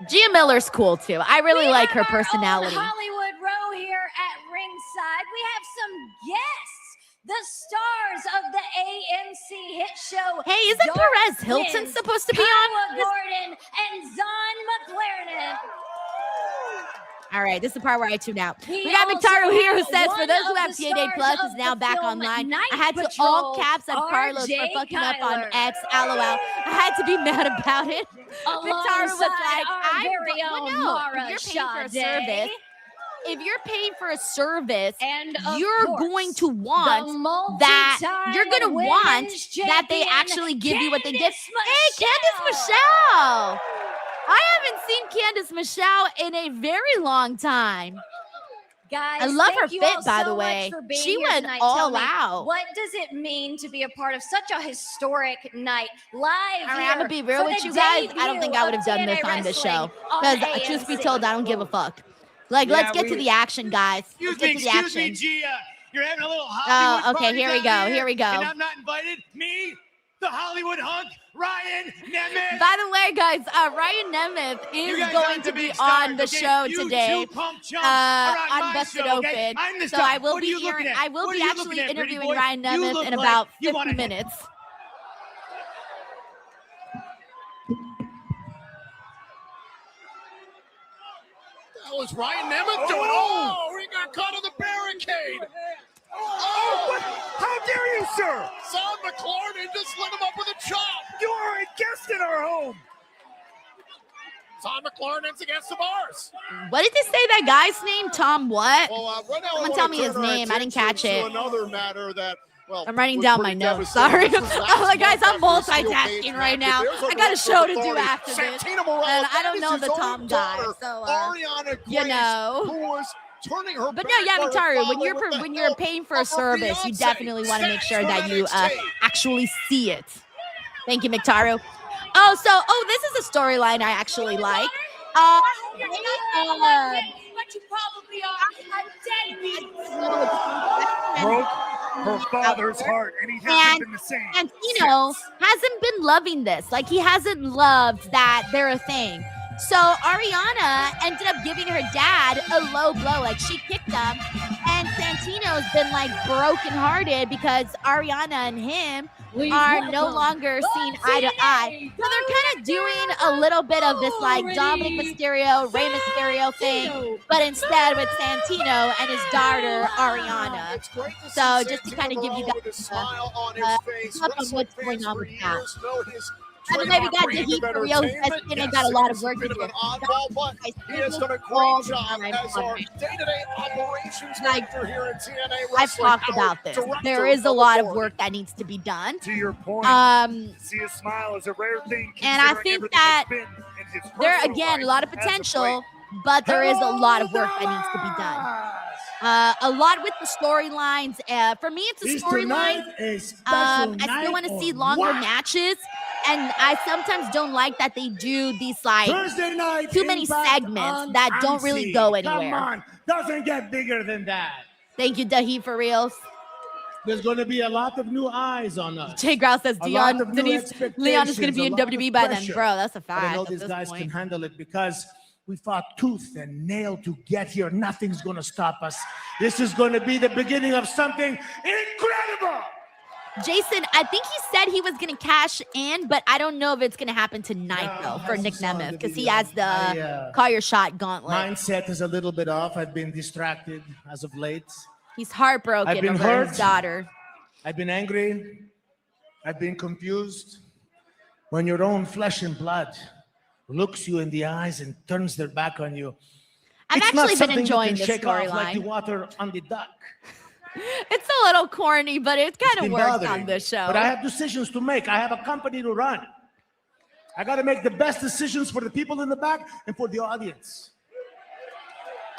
Speaker 1: Gia Miller's cool too. I really
Speaker 3: We
Speaker 1: like
Speaker 3: have
Speaker 1: her
Speaker 3: our own
Speaker 1: personality.
Speaker 3: Hollywood row here at ringside. We have some guests, the stars of the AMC hit show.
Speaker 1: Hey, isn't
Speaker 3: Dark
Speaker 1: Perez Hilton
Speaker 3: Twins,
Speaker 1: supposed to be
Speaker 3: Kyle
Speaker 1: on this?
Speaker 3: Gordon and Zon McLaren.
Speaker 1: All right, this is the part where I tune out.
Speaker 3: We
Speaker 1: We got
Speaker 3: also
Speaker 1: Victorio here who
Speaker 3: have
Speaker 1: says, for
Speaker 3: one
Speaker 1: those who
Speaker 3: of
Speaker 1: have
Speaker 3: the
Speaker 1: TNA Plus
Speaker 3: stars
Speaker 1: is now
Speaker 3: of the
Speaker 1: back
Speaker 3: film
Speaker 1: online.
Speaker 3: Night
Speaker 1: I had to
Speaker 3: Patrol,
Speaker 1: all caps on Carlos for
Speaker 3: RJ
Speaker 1: fucking up on
Speaker 3: Kyler.
Speaker 1: X. LOL. I had to be mad about it. Victoria was like,
Speaker 3: our very own Mara
Speaker 1: if you're paying for a
Speaker 3: Sade.
Speaker 1: service, if you're paying for a service,
Speaker 3: And of
Speaker 1: you're
Speaker 3: course,
Speaker 1: going to want
Speaker 3: the
Speaker 1: that you're going to
Speaker 3: multi-time
Speaker 1: want
Speaker 3: women's
Speaker 1: that they
Speaker 3: champion,
Speaker 1: actually give you what they give.
Speaker 3: Candice
Speaker 1: Hey, Candice Michelle. I haven't seen Candice Michelle in a very long time.
Speaker 3: Guys,
Speaker 1: I love
Speaker 3: thank
Speaker 1: her
Speaker 3: you
Speaker 1: fit,
Speaker 3: all
Speaker 1: by
Speaker 3: so
Speaker 1: the
Speaker 3: much
Speaker 1: way.
Speaker 3: for being
Speaker 1: She
Speaker 3: here
Speaker 1: went
Speaker 3: tonight.
Speaker 1: all
Speaker 3: Tell me,
Speaker 1: out.
Speaker 3: what does it mean to be a part of such a historic night live
Speaker 1: All right,
Speaker 3: here
Speaker 1: I'm gonna be real
Speaker 3: for
Speaker 1: with
Speaker 3: the
Speaker 1: you guys. I don't
Speaker 3: debut
Speaker 1: think I would
Speaker 3: of
Speaker 1: have done this
Speaker 3: TNA
Speaker 1: on this
Speaker 3: Wrestling
Speaker 1: show.
Speaker 3: on
Speaker 1: Because truth be
Speaker 3: AMC.
Speaker 1: told, I don't give a fuck. Like,
Speaker 5: Yeah,
Speaker 1: let's get to
Speaker 5: we-
Speaker 1: the action, guys. Let's get to the
Speaker 5: Excuse me,
Speaker 1: action.
Speaker 5: Gia. You're having a little
Speaker 1: Oh,
Speaker 5: Hollywood
Speaker 1: okay,
Speaker 5: party
Speaker 1: here we
Speaker 5: down
Speaker 1: go, here we go.
Speaker 5: And I'm not invited? Me? the Hollywood hunk, Ryan Nemeth.
Speaker 1: By the way, guys, Ryan Nemeth
Speaker 5: You
Speaker 1: is
Speaker 5: guys
Speaker 1: going
Speaker 5: aren't
Speaker 1: to
Speaker 5: the
Speaker 1: be
Speaker 5: big stars,
Speaker 1: on the
Speaker 5: okay?
Speaker 1: show
Speaker 5: You
Speaker 1: today
Speaker 5: two punk chumps are
Speaker 1: on
Speaker 5: my
Speaker 1: Busted
Speaker 5: show,
Speaker 1: Open.
Speaker 5: okay? I'm the
Speaker 1: So
Speaker 5: star.
Speaker 1: I will
Speaker 5: What are
Speaker 1: be
Speaker 5: you
Speaker 1: here.
Speaker 5: looking at?
Speaker 1: I will
Speaker 5: What are
Speaker 1: be
Speaker 5: you
Speaker 1: actually
Speaker 5: looking at, pretty
Speaker 1: interviewing
Speaker 5: boy?
Speaker 1: Ryan
Speaker 5: You
Speaker 1: Nemeth
Speaker 5: look
Speaker 1: in
Speaker 5: like
Speaker 1: about
Speaker 5: you
Speaker 1: 50
Speaker 5: wanna-
Speaker 1: minutes.
Speaker 4: What was Ryan Nemeth doing? Oh, he got caught on the barricade. Oh,
Speaker 5: How dare you, sir?
Speaker 4: Son McLaurin just lit him up with a chop.
Speaker 5: You are a guest in our home.
Speaker 4: Son McLaurin's against the bars.
Speaker 1: What did they say that guy's name? Tom what?
Speaker 4: Well, right now
Speaker 1: Someone
Speaker 4: I
Speaker 1: tell
Speaker 4: wanna
Speaker 1: me his
Speaker 4: turn our
Speaker 1: name. I didn't
Speaker 4: attention
Speaker 1: catch it.
Speaker 4: to another matter that, well,
Speaker 1: I'm writing
Speaker 4: was
Speaker 1: down my
Speaker 4: pretty
Speaker 1: notes.
Speaker 4: devastating.
Speaker 1: Sorry.
Speaker 4: This was last
Speaker 1: I'm like, guys, I'm
Speaker 4: month after a steel
Speaker 1: multitasking
Speaker 4: cage
Speaker 1: right
Speaker 4: match.
Speaker 1: now.
Speaker 4: There's
Speaker 1: I got a
Speaker 4: director
Speaker 1: show
Speaker 4: of
Speaker 1: to do
Speaker 4: authority,
Speaker 1: after this.
Speaker 4: Santina Morales.
Speaker 1: And I don't
Speaker 4: That
Speaker 1: know
Speaker 4: is
Speaker 1: the
Speaker 4: his
Speaker 1: Tom
Speaker 4: own
Speaker 1: guy,
Speaker 4: daughter,
Speaker 1: so,
Speaker 4: Ariana Grace,
Speaker 1: you know.
Speaker 4: who was turning her
Speaker 1: But
Speaker 4: back
Speaker 1: no, yeah,
Speaker 4: on her
Speaker 1: Mitaru, when
Speaker 4: father
Speaker 1: you're
Speaker 4: with the
Speaker 1: when you're
Speaker 4: help
Speaker 1: paying for a
Speaker 4: of her
Speaker 1: service, you
Speaker 4: fiancé.
Speaker 1: definitely want to make sure that you
Speaker 4: NXT.
Speaker 1: actually see it. Thank you, Mitaru. This is a storyline I actually like.
Speaker 3: But you probably are a deadbeat.
Speaker 5: Broke her father's heart, and he hasn't been the same.
Speaker 1: Santino hasn't been loving this. Like, he hasn't loved that they're a thing. So Ariana ended up giving her dad a low blow. Like, she kicked him, and Santino's been like brokenhearted because Ariana and him are no longer seen eye to eye. So they're kind of doing a little bit of this like Dominic Mysterio, Rey Mysterio thing, but instead with Santino and his daughter Ariana.
Speaker 4: It's great to
Speaker 1: So
Speaker 4: see
Speaker 1: just to kind of give you
Speaker 4: Santino with a
Speaker 1: guys
Speaker 4: smile on his face.
Speaker 1: up on
Speaker 4: Wrestling
Speaker 1: what's going
Speaker 4: fans
Speaker 1: on
Speaker 4: for
Speaker 1: with that.
Speaker 4: years know his
Speaker 1: By the way, we got
Speaker 4: trademark
Speaker 1: the
Speaker 4: brand
Speaker 1: heat
Speaker 4: of
Speaker 1: for real.
Speaker 4: entertainment.
Speaker 1: They
Speaker 4: Yes,
Speaker 1: got a lot of
Speaker 4: it's
Speaker 1: work
Speaker 4: bit
Speaker 1: to
Speaker 4: of
Speaker 1: do.
Speaker 4: an oddball, but he has done a great job as our day-to-day operations director here at TNA Wrestling.
Speaker 1: I've talked
Speaker 4: our
Speaker 1: about this.
Speaker 4: director
Speaker 1: There is a lot of
Speaker 4: authority.
Speaker 1: work that needs to be done.
Speaker 5: To your point, see a smile is a rare thing.
Speaker 1: And I
Speaker 5: considering
Speaker 1: think
Speaker 5: everything
Speaker 1: that
Speaker 5: that's been in his
Speaker 1: there
Speaker 5: personal
Speaker 1: again a
Speaker 5: life
Speaker 1: lot of
Speaker 5: as
Speaker 1: potential,
Speaker 5: late.
Speaker 1: but there is a lot of work that needs to be done. A lot with the storylines. For me, it's a storyline. I still want to see longer matches, and I sometimes don't like that they do these like
Speaker 2: Thursday night
Speaker 1: too many
Speaker 2: Impact
Speaker 1: segments
Speaker 2: on
Speaker 1: that don't really
Speaker 2: MC.
Speaker 1: go
Speaker 2: Come
Speaker 1: anywhere.
Speaker 2: on, doesn't get bigger than that.
Speaker 1: Thank you, Dahi, for reals.
Speaker 2: There's going to be a lot of new eyes on us.
Speaker 1: Jay Grouse says
Speaker 2: A lot of new
Speaker 1: Denise Leon is going to be in
Speaker 2: expectations, a lot
Speaker 1: WWE
Speaker 2: of
Speaker 1: by then,
Speaker 2: pressure.
Speaker 1: bro. That's a
Speaker 2: But I
Speaker 1: fact.
Speaker 2: know
Speaker 1: at
Speaker 2: these
Speaker 1: this
Speaker 2: guys
Speaker 1: point.
Speaker 2: can handle it because we fought tooth and nail to get here. Nothing's going to stop us. This is going to be the beginning of something incredible.
Speaker 1: Jason, I think he said he was going to cash in, but I don't know if it's going to happen tonight,
Speaker 2: No,
Speaker 1: though, for
Speaker 2: as
Speaker 1: Nick
Speaker 2: you saw in
Speaker 1: Nemeth,
Speaker 2: the
Speaker 1: because he
Speaker 2: video,
Speaker 1: has the
Speaker 2: I,
Speaker 1: call your shot gauntlet.
Speaker 2: Mindset is a little bit off. I've been distracted as of late.
Speaker 1: He's heartbroken
Speaker 2: I've been
Speaker 1: over his
Speaker 2: hurt.
Speaker 1: daughter.
Speaker 2: I've been angry. I've been confused. When your own flesh and blood looks you in the eyes and turns their back on you,
Speaker 1: I've
Speaker 2: it's not
Speaker 1: actually been
Speaker 2: something you
Speaker 1: enjoying
Speaker 2: can
Speaker 1: this
Speaker 2: shake off like the
Speaker 1: storyline.
Speaker 2: water on the duck.
Speaker 1: It's a little corny, but it kind of
Speaker 2: Been
Speaker 1: works
Speaker 2: bothering
Speaker 1: on
Speaker 2: me.
Speaker 1: this show.
Speaker 2: But I have decisions to make. I have a company to run. I got to make the best decisions for the people in the back and for the audience.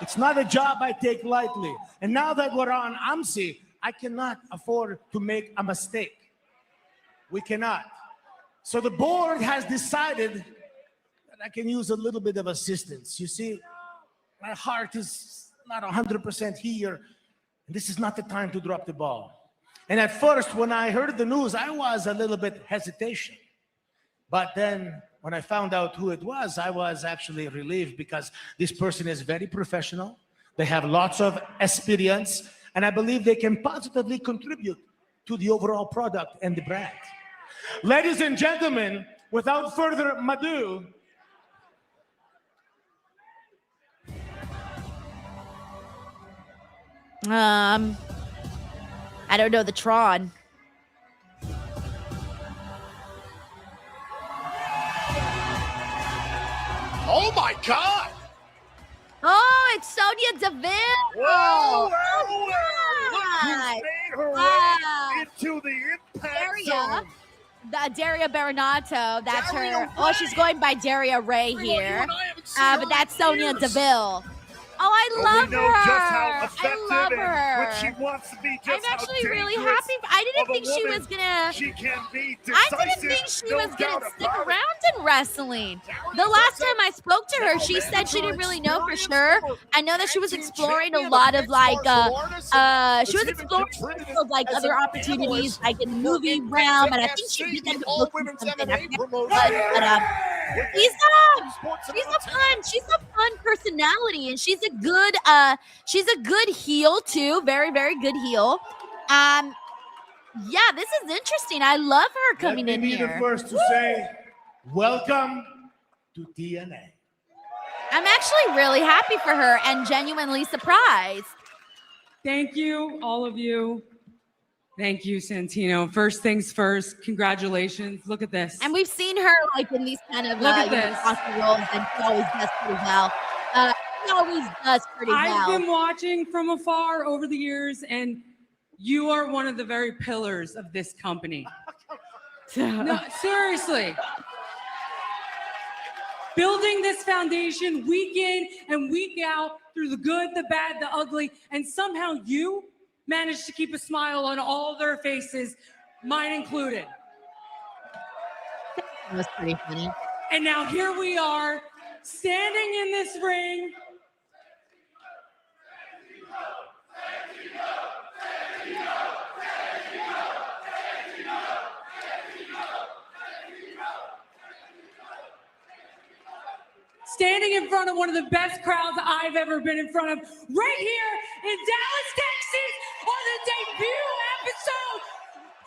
Speaker 2: It's not a job I take lightly. And now that we're on AMSI, I cannot afford to make a mistake. We cannot. So the board has decided that I can use a little bit of assistance. You see, my heart is not 100% here. And this is not the time to drop the ball. And at first, when I heard the news, I was a little bit hesitation. But then when I found out who it was, I was actually relieved because this person is very professional. They have lots of experience, and I believe they can positively contribute to the overall product and the brand. Ladies and gentlemen, without further ado,
Speaker 1: I don't know the Tron.
Speaker 4: Oh my God!
Speaker 1: Oh, it's Sonya Deville.
Speaker 5: Whoa,
Speaker 1: God.
Speaker 5: Who's made her
Speaker 1: Wow.
Speaker 5: way into the impact
Speaker 1: Daria,
Speaker 5: zone.
Speaker 1: Daria Baronato. That's
Speaker 4: Daria
Speaker 1: her. Oh, she's going by Daria Ray
Speaker 4: Everyone, you
Speaker 1: here.
Speaker 4: and I haven't seen her
Speaker 1: But
Speaker 4: in
Speaker 1: that's Sonya
Speaker 4: years.
Speaker 1: Deville. Oh, I
Speaker 4: But
Speaker 1: love
Speaker 4: we know
Speaker 1: her.
Speaker 4: just how
Speaker 1: I
Speaker 4: effective
Speaker 1: love
Speaker 4: and
Speaker 1: her.
Speaker 4: when she wants to be,
Speaker 1: I'm
Speaker 4: just how
Speaker 1: actually really
Speaker 4: dangerous
Speaker 1: happy. I didn't
Speaker 4: of a
Speaker 1: think she
Speaker 4: woman
Speaker 1: was gonna.
Speaker 4: she can be.
Speaker 1: I didn't
Speaker 4: Decisive,
Speaker 1: think she
Speaker 4: no
Speaker 1: was gonna
Speaker 4: doubt
Speaker 1: stick
Speaker 4: about it.
Speaker 1: around in wrestling. The last time I spoke to her, she said she didn't really know for sure. I know that she was exploring a lot of like she was exploring of like other opportunities like in the movie realm, and I think she did end up booking something. I forget what it was, but she's a fun personality, and she's a good heel too. Very, very good heel. Yeah, this is interesting. I love her coming in
Speaker 2: Let me be the
Speaker 1: here.
Speaker 2: first to say, welcome to TNA.
Speaker 1: I'm actually really happy for her and genuinely surprised.
Speaker 9: Thank you, all of you. Thank you, Santino. First things first, congratulations. Look at this.
Speaker 1: And we've seen her like in these kind of
Speaker 9: Look at this.
Speaker 1: awesome roles, and she always does pretty well.
Speaker 9: I've been watching from afar over the years, and you are one of the very pillars of this company. No, seriously. Building this foundation week in and week out through the good, the bad, the ugly, and somehow you managed to keep a smile on all their faces, mine included.
Speaker 1: That was pretty funny.
Speaker 9: And now here we are, standing in this ring. Standing in front of one of the best crowds I've ever been in front of, right here in Dallas, Texas, on the debut episode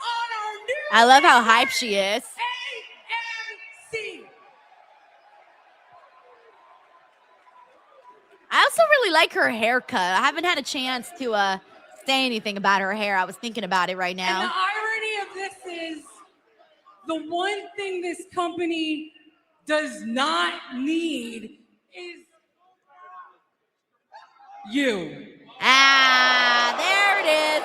Speaker 9: on our new
Speaker 1: I love how hyped she is.
Speaker 9: AMC.
Speaker 1: I also really like her haircut. I haven't had a chance to say anything about her hair. I was thinking about it right now.
Speaker 9: And the irony of this is the one thing this company does not need is you.
Speaker 1: There it is.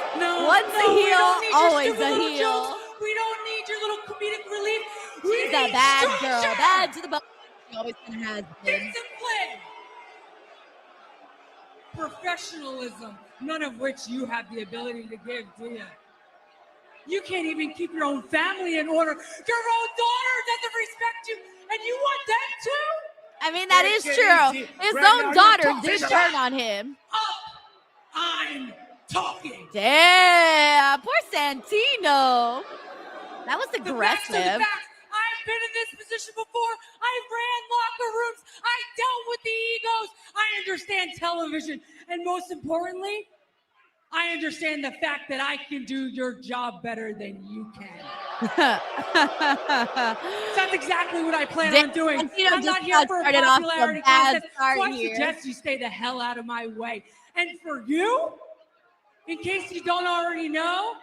Speaker 1: Once a heel, always a heel.
Speaker 9: Jokes. We don't need your little comedic relief.
Speaker 1: She's a bad girl. Bad to the bone. She always has been.
Speaker 9: Discipline. Professionalism. None of which you have the ability to give, do you? You can't even keep your own family in order. Your own daughter doesn't respect you, and you want them to?
Speaker 1: I mean, that is true. His own daughter did turn on him.
Speaker 9: I'm talking.
Speaker 1: Damn, poor Santino. That was aggressive.
Speaker 9: I've been in this position before. I ran locker rooms. I dealt with the egos. I understand television. And most importantly, I understand the fact that I can do your job better than you can. That's exactly what I plan on doing. I'm not here for a popularity contest, so I suggest you stay the hell out of my way. And for you, in case you don't already know,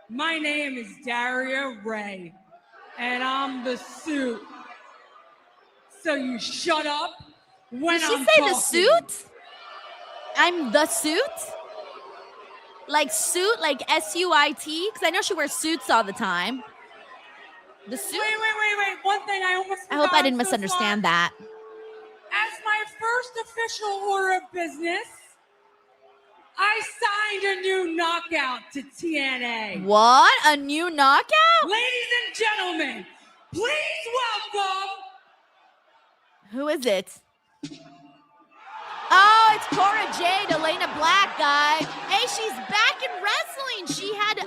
Speaker 9: my name is Daria Ray, and I'm the suit. So you shut up when I'm talking.
Speaker 1: Did she say the suit? I'm the suit? Like suit, like S-U-I-T? Because I know she wears suits all the time. The suit?
Speaker 9: Wait. One thing I almost forgot.
Speaker 1: I hope I didn't misunderstand that.
Speaker 9: As my first official order of business, I signed a new knockout to TNA.
Speaker 1: What? A new knockout?
Speaker 9: Ladies and gentlemen, please welcome.
Speaker 1: Who is it? Oh, it's Cora Jade, Elena Black, guys. Hey, she's back in wrestling. She had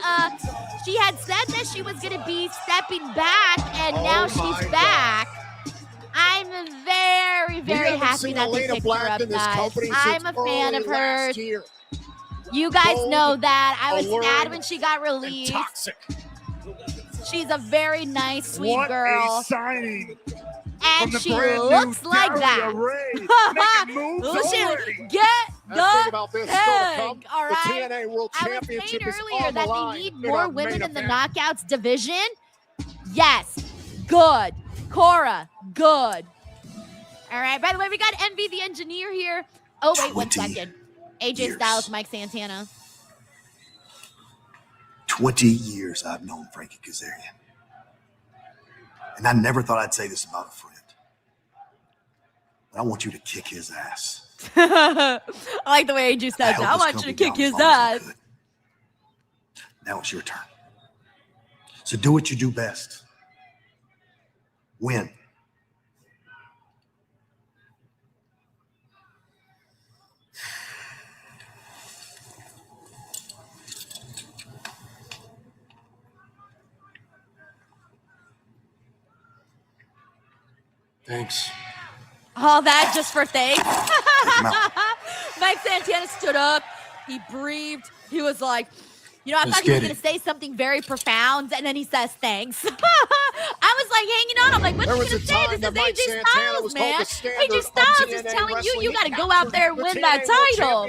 Speaker 1: said that she was gonna be stepping back, and now she's back. I'm very, very happy that they picked her up, guys. I'm a fan of hers. You guys know that. I was sad when she got released. She's a very nice, sweet girl.
Speaker 4: What a signing.
Speaker 1: And she looks like that. Get the peg. All right.
Speaker 4: The TNA World Championship
Speaker 1: I was saying earlier that they need
Speaker 4: in
Speaker 1: more
Speaker 4: our
Speaker 1: women
Speaker 4: main
Speaker 1: in the
Speaker 4: event.
Speaker 1: knockouts division. Yes. Good. Cora, good. All right. By the way, we got Envy the Engineer here. Oh, wait, 1 second. AJ Styles, Mike Santana.
Speaker 7: 20 years I've known Frankie Kazarian. And I never thought I'd say this about a friend.
Speaker 2: I want you to kick his ass.
Speaker 1: I like the way AJ says, I want you to kick his ass.
Speaker 2: Now it's your turn. So do what you do best. Win.
Speaker 8: Thanks.
Speaker 1: All that just for thanks. Mike Santana stood up. He breathed. He was like, you know, I thought he was going to say something very profound, and then he says thanks. I was like hanging on. I'm like, what's he going to say? This is AJ Styles, man. AJ Styles is telling you, you got to go out there and win that title.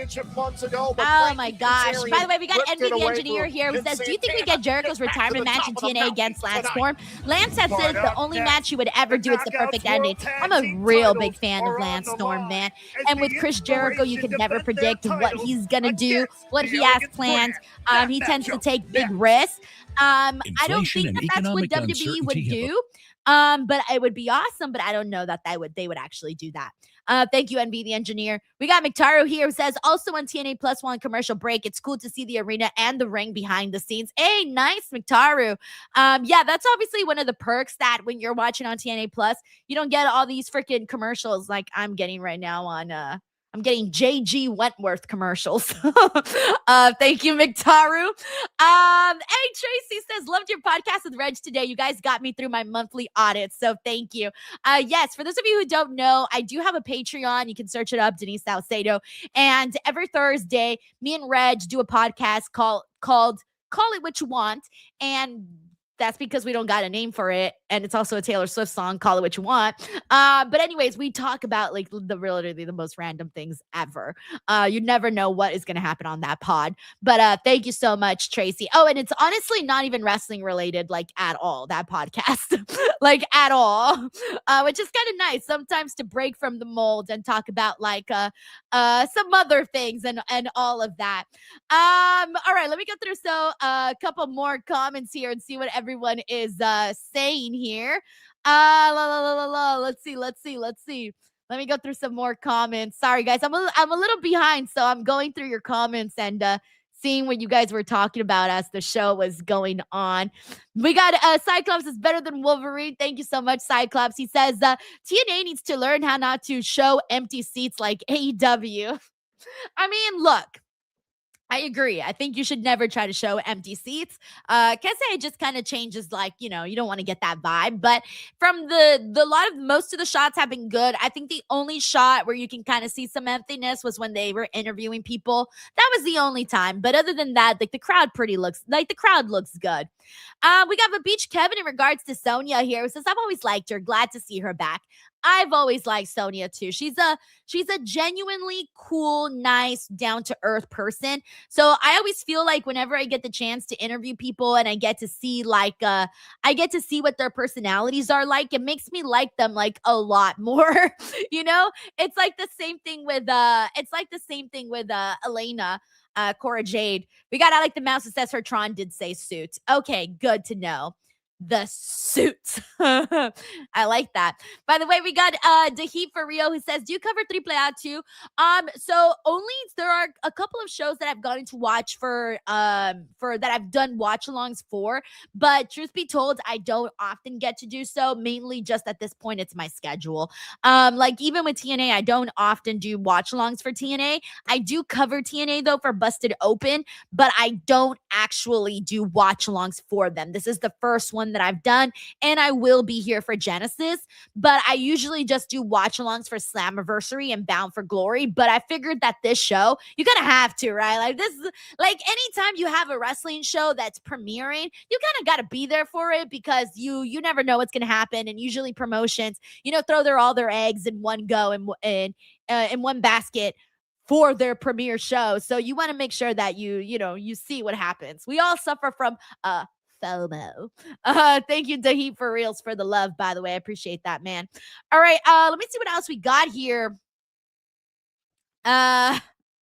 Speaker 1: Oh, my gosh. By the way, we got Envy the Engineer here who says, do you think we get Jericho's retirement match in TNA against Lance Storm? Lance says it's the only match he would ever do. It's the perfect ending. I'm a real big fan of Lance Storm, man. And with Chris Jericho, you can never predict what he's going to do, what he has planned. He tends to take big risks. I don't think that's what WWE would do. But it would be awesome. But I don't know that they would actually do that. Thank you, NB the Engineer. We got McTaro here who says, also on TNA Plus One commercial break, it's cool to see the arena and the ring behind the scenes. Hey, nice, McTaro. Yeah, that's obviously one of the perks that when you're watching on TNA Plus, you don't get all these freaking commercials like I'm getting right now on I'm getting JG Wentworth commercials. Thank you, McTaru. Hey, Tracy says, loved your podcast with Reg today. You guys got me through my monthly audit, so thank you. Yes, for those of you who don't know, I do have a Patreon. You can search it up, Denise Salcedo. And every Thursday, me and Reg do a podcast called Call It What You Want. And that's because we don't got a name for it. And it's also a Taylor Swift song, Call It What You Want. But anyways, we talk about like literally the most random things ever. You never know what is going to happen on that pod. But thank you so much, Tracy. Oh, and it's honestly not even wrestling related, like at all, that podcast, like at all, which is kind of nice sometimes to break from the mold and talk about like some other things and all of that. All right, let me go through a couple more comments here and see what everyone is saying here. Let's see. Let me go through some more comments. Sorry, guys, I'm a little behind, so I'm going through your comments and seeing what you guys were talking about as the show was going on. We got Cyclops is better than Wolverine. Thank you so much, Cyclops. He says TNA needs to learn how not to show empty seats like AEW. I mean, look. I agree. I think you should never try to show empty seats. Cause it just kind of changes, like, you know, you don't want to get that vibe. But from most of the shots have been good. I think the only shot where you can kind of see some emptiness was when they were interviewing people. That was the only time. But other than that, like the crowd looks good. We got the Beach Kevin in regards to Sonya here. Who says, I've always liked her. Glad to see her back. I've always liked Sonya too. She's a genuinely cool, nice, down-to-earth person. So I always feel like whenever I get the chance to interview people and I get to see what their personalities are like, it makes me like them like a lot more. You know, it's like the same thing with Elena. Cora Jade. We got I like the mouse that says her Tron did say suit. Okay, good to know. The suit. I like that. By the way, we got Daheep for Rio who says, do you cover 3Play too? So only there are a couple of shows that I've gotten to watch for that I've done watch-alongs for, but truth be told, I don't often get to do so, mainly just at this point it's my schedule. Like even with TNA, I don't often do watch-alongs for TNA. I do cover TNA though for Busted Open, but I don't actually do watch-alongs for them. This is the first one that I've done, and I will be here for Genesis, but I usually just do watch-alongs for Slammiversary and Bound for Glory. But I figured that this show, you kind of have to, right? Like this is like anytime you have a wrestling show that's premiering, you kind of got to be there for it because you never know what's going to happen. And usually promotions, you know, throw all their eggs in one go in one basket for their premiere show. So you want to make sure that you see what happens. We all suffer from FOMO. Thank you, Daheep, for reals, for the love, by the way. I appreciate that, man. All right, let me see what else we got here.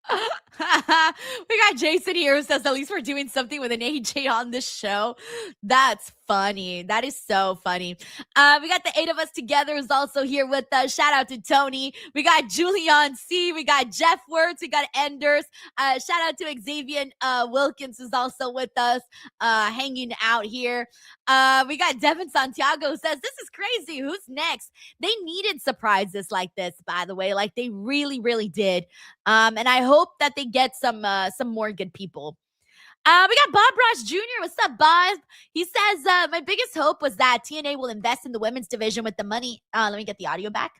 Speaker 1: We got Jason here who says at least we're doing something with an AJ on this show. That's funny. That is so funny. We got the 8 of us together is also here with us. Shout out to Tony. We got Julian C. We got Jeff Wirtz. We got Enders. Shout out to Xavier Wilkins who's also with us, hanging out here. We got Devin Santiago who says, this is crazy. Who's next? They needed surprises like this, by the way. Like they really, really did. And I hope that they get some more good people. We got Bob Ross Jr. What's up, Bob? He says, my biggest hope was that TNA will invest in the women's division with the money. Let me get the audio back.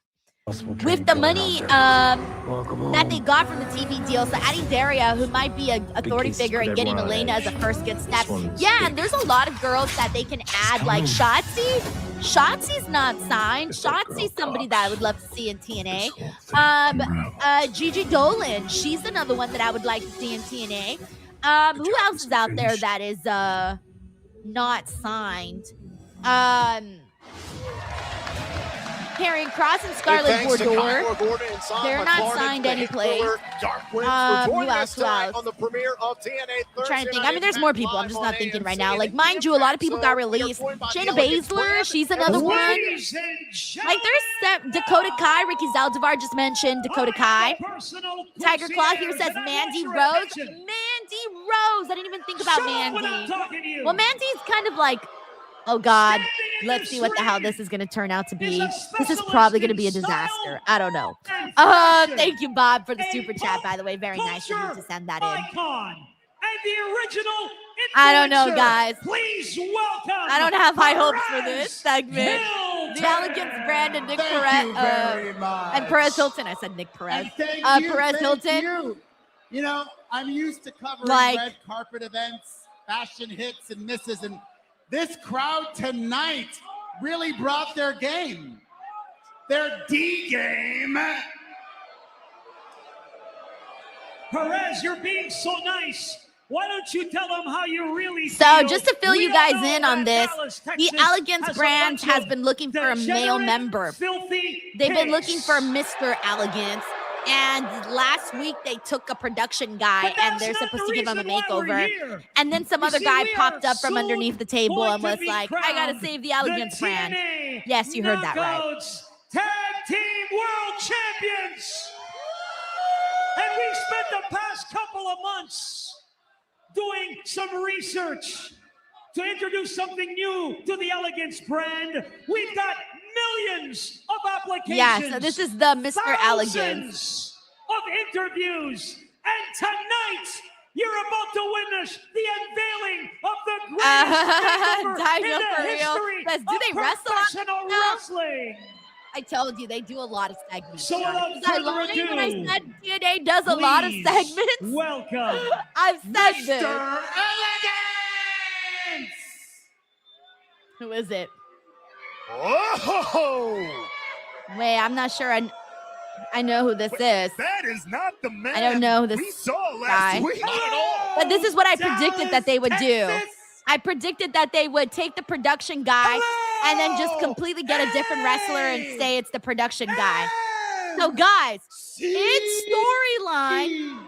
Speaker 1: With the money that they got from the TV deal. So adding Daria, who might be an authority figure, and getting Elena as a first good step. Yeah, and there's a lot of girls that they can add, like Shotzi. Shotzi's not signed. Shotzi's somebody that I would love to see in TNA. Gigi Dolan, she's another one that I would like to see in TNA. Who else is out there that is not signed? Karrion Kross and Scarlett Bordeaux. They're not signed anyplace. Who else?
Speaker 4: On the premiere of TNA
Speaker 1: I'm trying to think. I mean, there's more people. I'm just not thinking right now. Like, mind you, a lot of people got released. Shayna Baszler, she's another one. Like, there's Dakota Kai. Ricky Zaldivar just mentioned Dakota Kai. Tiger Claw here says Mandy Rose. Mandy Rose. I didn't even think about Mandy. Well, Mandy's kind of like, oh God, let's see what the hell this is going to turn out to be. This is probably going to be a disaster. I don't know. Thank you, Bob, for the super chat, by the way. Very nice of you to send that in. I don't know, guys.
Speaker 2: Please welcome.
Speaker 1: I don't have high hopes for this segment. The Elegance brand and Nick Perez. And Perez Hilton. I said Nick Perez. Perez Hilton.
Speaker 10: You know, I'm used to covering red carpet events, fashion hits and misses, and this crowd tonight really brought their game. Their D game.
Speaker 2: Perez, you're being so nice. Why don't you tell them how you really
Speaker 1: feel?
Speaker 2: So
Speaker 1: just to fill you guys in on this, the Elegance brand has been looking for a male member. They've been looking for Mr. Elegance. And last week they took a production guy and they're supposed to give him a makeover. And then some other guy popped up from underneath the table and was like, I gotta save the Elegance brand. Yes, you heard that right.
Speaker 2: Tag Team World Champions. And we spent the past couple of months doing some research to introduce something new to the Elegance brand. We've got millions of applications.
Speaker 1: Yeah, so this is the Mr. Elegance.
Speaker 2: Of interviews. And tonight, you're about to witness the unveiling of the greatest in the history of professional wrestling.
Speaker 1: I told you, they do a lot of segments.
Speaker 2: So without further ado,
Speaker 1: when I said TNA does a lot of segments,
Speaker 2: welcome.
Speaker 1: I've said this.
Speaker 10: Mr. Elegance!
Speaker 1: Who is it?
Speaker 4: Oh!
Speaker 1: Wait, I'm not sure I know who this is.
Speaker 4: That is not the man
Speaker 1: I don't know who this
Speaker 4: we saw last
Speaker 1: guy.
Speaker 4: week. Not at all.
Speaker 1: But this is what I predicted that they would do. I predicted that they would take the production guy and then just completely get a different wrestler and say it's the production guy. So guys, it's storyline.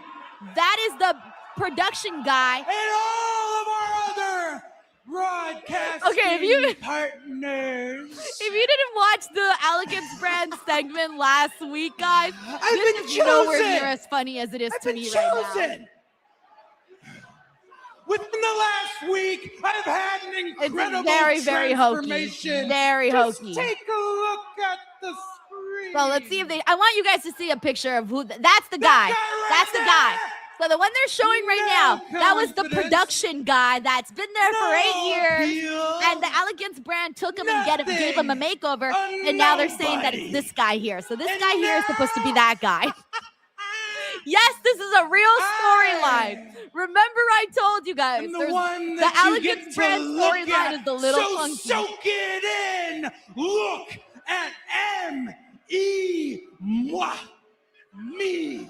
Speaker 1: That is the production guy.
Speaker 5: And all of our other broadcasting partners.
Speaker 1: If you didn't watch the Elegance brand segment last week, guys, this is nowhere near as funny as it is to me right now.
Speaker 5: Within the last week, I've had an incredible
Speaker 1: very hokey.
Speaker 5: transformation.
Speaker 1: Very hokey.
Speaker 5: Just take a look at the screen.
Speaker 1: So let's see if I want you guys to see a picture of who, that's the guy. That's the guy. So the one they're showing right now, that was the production guy that's been there for 8 years. And the Elegance brand took him and gave him a makeover. And now they're saying that it's this guy here. So this guy here is supposed to be that guy. Yes, this is a real storyline. Remember I told you guys, the Elegance brand storyline is a little funky.
Speaker 5: Soak it in. Look at M.E. Moi. Me.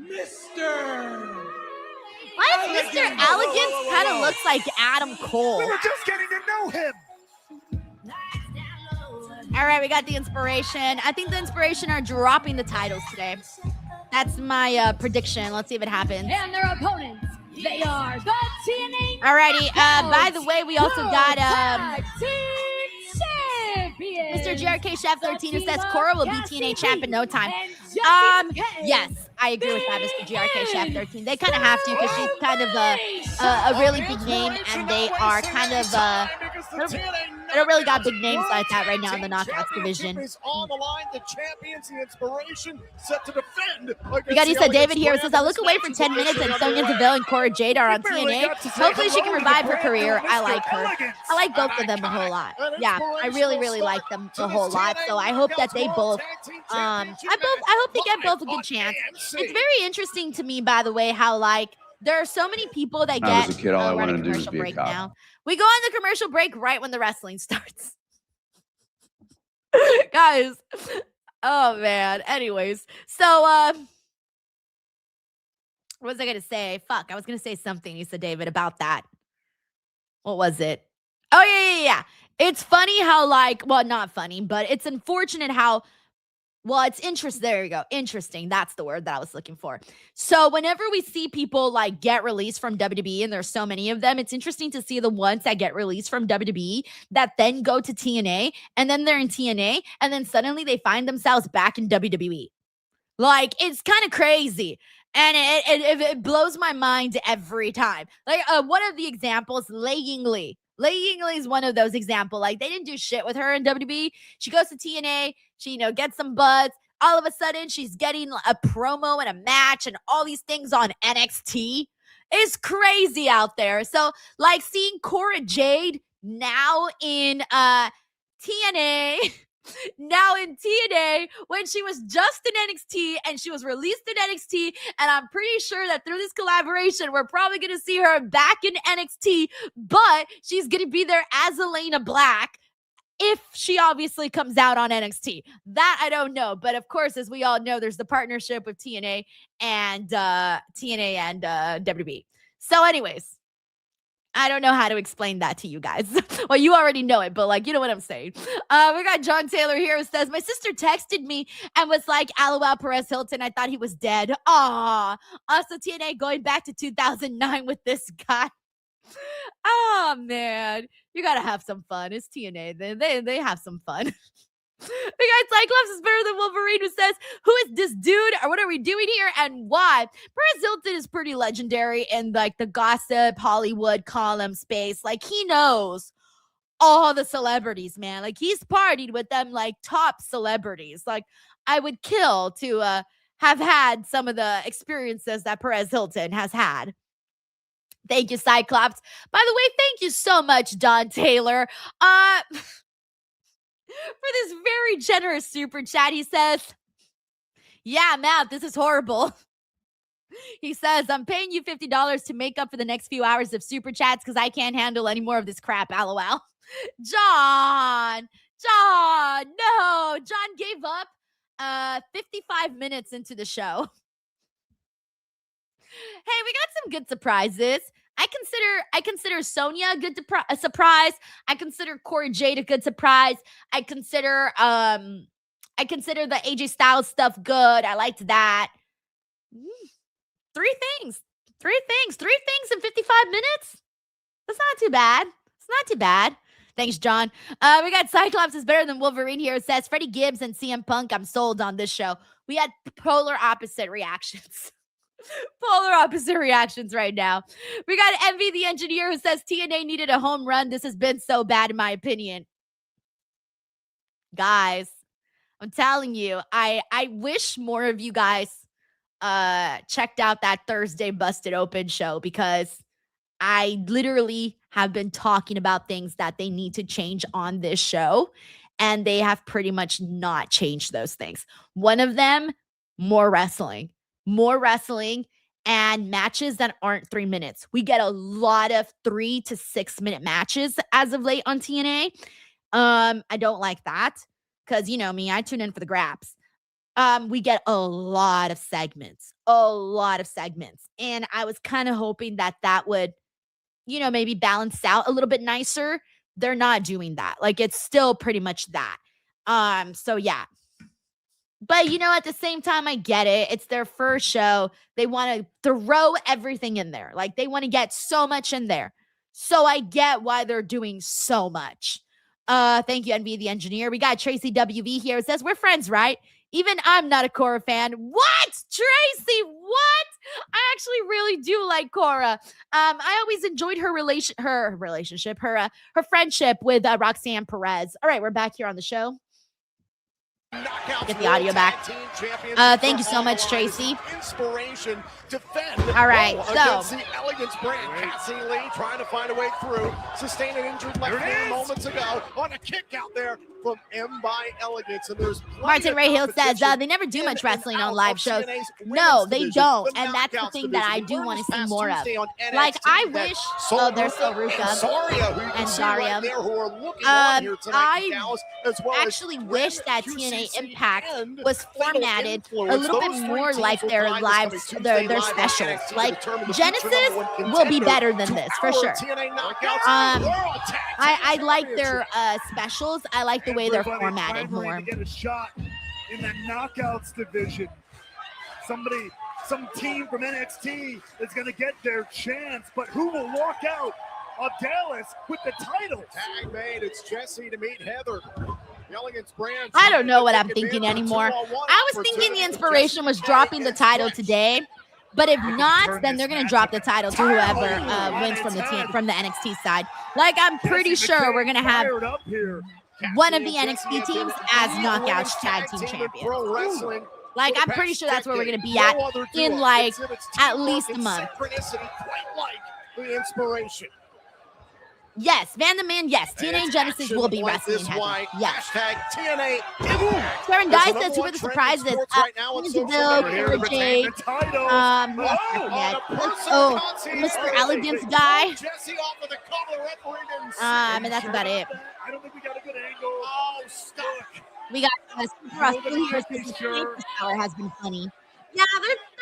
Speaker 5: Mr.
Speaker 1: Why does Mr. Elegance kind of looks like Adam Cole?
Speaker 4: We were just getting to know him.
Speaker 1: All right, we got the inspiration. I think the inspiration are dropping the titles today. That's my prediction. Let's see if it happens.
Speaker 3: And their opponents, they are the TNA.
Speaker 1: Alrighty. By the way, we also got
Speaker 3: Tag Team Champions,
Speaker 1: Mr. GRK Chef 13 who says Cora will be TNA champ in no time.
Speaker 3: and Jessie
Speaker 1: Yes, I agree with that, Mr. GRK Chef 13. They kind of have to because she's kind of a really big name, and they are kind of they don't really got big names like that right now in the knockouts division.
Speaker 4: Is on the line. The champions, the inspiration, set to defend.
Speaker 1: We got Issa David here who says, I'll look away for 10 minutes and Sonya Deville and Cora Jade are on TNA. Hopefully she can revive her career. I like her. I like both of them a whole lot. Yeah, I really, really like them a whole lot. So I hope that they both, I hope they get both a good chance. It's very interesting to me, by the way, how like there are so many people that get.
Speaker 8: As a kid, all I wanted to do was be a
Speaker 1: break
Speaker 8: cop.
Speaker 1: now. We go on the commercial break right when the wrestling starts. Guys, oh man. Anyways, so what was I gonna say? Fuck, I was gonna say something, Issa David, about that. What was it? Oh yeah. It's funny how like, well, not funny, but it's unfortunate how. Well, it's interesting. There you go. Interesting. That's the word that I was looking for. So whenever we see people like get released from WWE, and there's so many of them, it's interesting to see the ones that get released from WWE that then go to TNA, and then they're in TNA, and then suddenly they find themselves back in WWE. Like, it's kind of crazy. And it blows my mind every time. Like, one of the examples, Lei Yingli. Lei Yingli is one of those examples. Like, they didn't do shit with her in WWE. She goes to TNA. She, gets some buzz. All of a sudden, she's getting a promo and a match and all these things on NXT. It's crazy out there. So, like, seeing Cora Jade now in TNA, now in TNA, when she was just in NXT and she was released in NXT, and I'm pretty sure that through this collaboration, we're probably going to see her back in NXT, but she's going to be there as Elena Black. If she obviously comes out on NXT. That I don't know. But of course, as we all know, there's the partnership with TNA and WWE. So anyways, I don't know how to explain that to you guys. Well, you already know it, but like, you know what I'm saying. We got John Taylor here who says, my sister texted me and was like, LOL, Perez Hilton. I thought he was dead. Aw. Also, TNA going back to 2009 with this guy. Oh man, you gotta have some fun. It's TNA. They have some fun. We got Cyclops is better than Wolverine who says, who is this dude or what are we doing here and why? Perez Hilton is pretty legendary in like the gossip Hollywood column space. Like he knows all the celebrities, man. Like he's partied with them like top celebrities. Like I would kill to have had some of the experiences that Perez Hilton has had. Thank you, Cyclops. By the way, thank you so much, Don Taylor. For this very generous super chat, he says, yeah, Matt, this is horrible. He says, I'm paying you $50 to make up for the next few hours of super chats because I can't handle any more of this crap, LOL. John, no. John gave up 55 minutes into the show. Hey, we got some good surprises. I consider Sonya a good surprise. I consider Cora Jade a good surprise. I consider the AJ Styles stuff good. I liked that. Three things in 55 minutes. That's not too bad. It's not too bad. Thanks, John. We got Cyclops is better than Wolverine here. It says Freddie Gibbs and CM Punk. I'm sold on this show. We had polar opposite reactions. Polar opposite reactions right now. We got Envy the Engineer who says TNA needed a home run. This has been so bad in my opinion. Guys, I'm telling you, I wish more of you guys checked out that Thursday Busted Open show because I literally have been talking about things that they need to change on this show, and they have pretty much not changed those things. One of them, more wrestling and matches that aren't 3 minutes. We get a lot of 3 to 6 minute matches as of late on TNA. I don't like that because you know me, I tune in for the graps. We get a lot of segments, and I was kind of hoping that would, maybe balance out a little bit nicer. They're not doing that. Like it's still pretty much that. So yeah. But, you know, at the same time, I get it. It's their first show. They want to throw everything in there. Like, they want to get so much in there. So I get why they're doing so much. Thank you, Envy the Engineer. We got Tracy WV here. It says, we're friends, right? Even I'm not a Cora fan. What? Tracy, what? I actually really do like Cora. I always enjoyed her relationship, her friendship with Roxanne Perez. All right, we're back here on the show. Get the audio back. Thank you so much, Tracy.
Speaker 4: Inspiration defend.
Speaker 1: All right,
Speaker 4: against the Elegance brand. Cassie Lee trying to find a way through. Sustained an injured left hand moments ago on a kick out there from M by Elegance. And there's
Speaker 1: Martin Ray Hill says they never do much wrestling on live shows. No, they don't, and that's the thing that I do want to see more of. Like, I wish. Oh, there's Soruka and Daria. I actually wish that TNA Impact was formatted a little bit more like their their specials. Like, Genesis will be better than this for sure. I like their specials. I like the way they're formatted more.
Speaker 2: Get a shot in that knockouts division. Some team from NXT is going to get their chance, but who will walk out of Dallas with the title?
Speaker 4: Tag made. It's Jesse to meet Heather.
Speaker 1: I don't know what I'm thinking anymore. I was thinking the inspiration was dropping the title today, but if not, then they're gonna drop the title to whoever wins from the NXT side. Like, I'm pretty sure we're gonna have one of the NXT teams as Knockouts Tag Team Champions. Like, I'm pretty sure that's where we're gonna be at in like at least a month.
Speaker 4: The inspiration.
Speaker 1: Yes, Van the Man, yes. TNA Genesis will be wrestling heavy. Yes.
Speaker 4: TNA.
Speaker 1: Karen Dye says, who were the surprises? Deville, Kara Jade, Mr. Elegance guy. And that's about it.
Speaker 2: I don't think we got a good angle.
Speaker 4: Oh, stuck.
Speaker 1: We got Super Russell here. This hour has been funny. Yeah,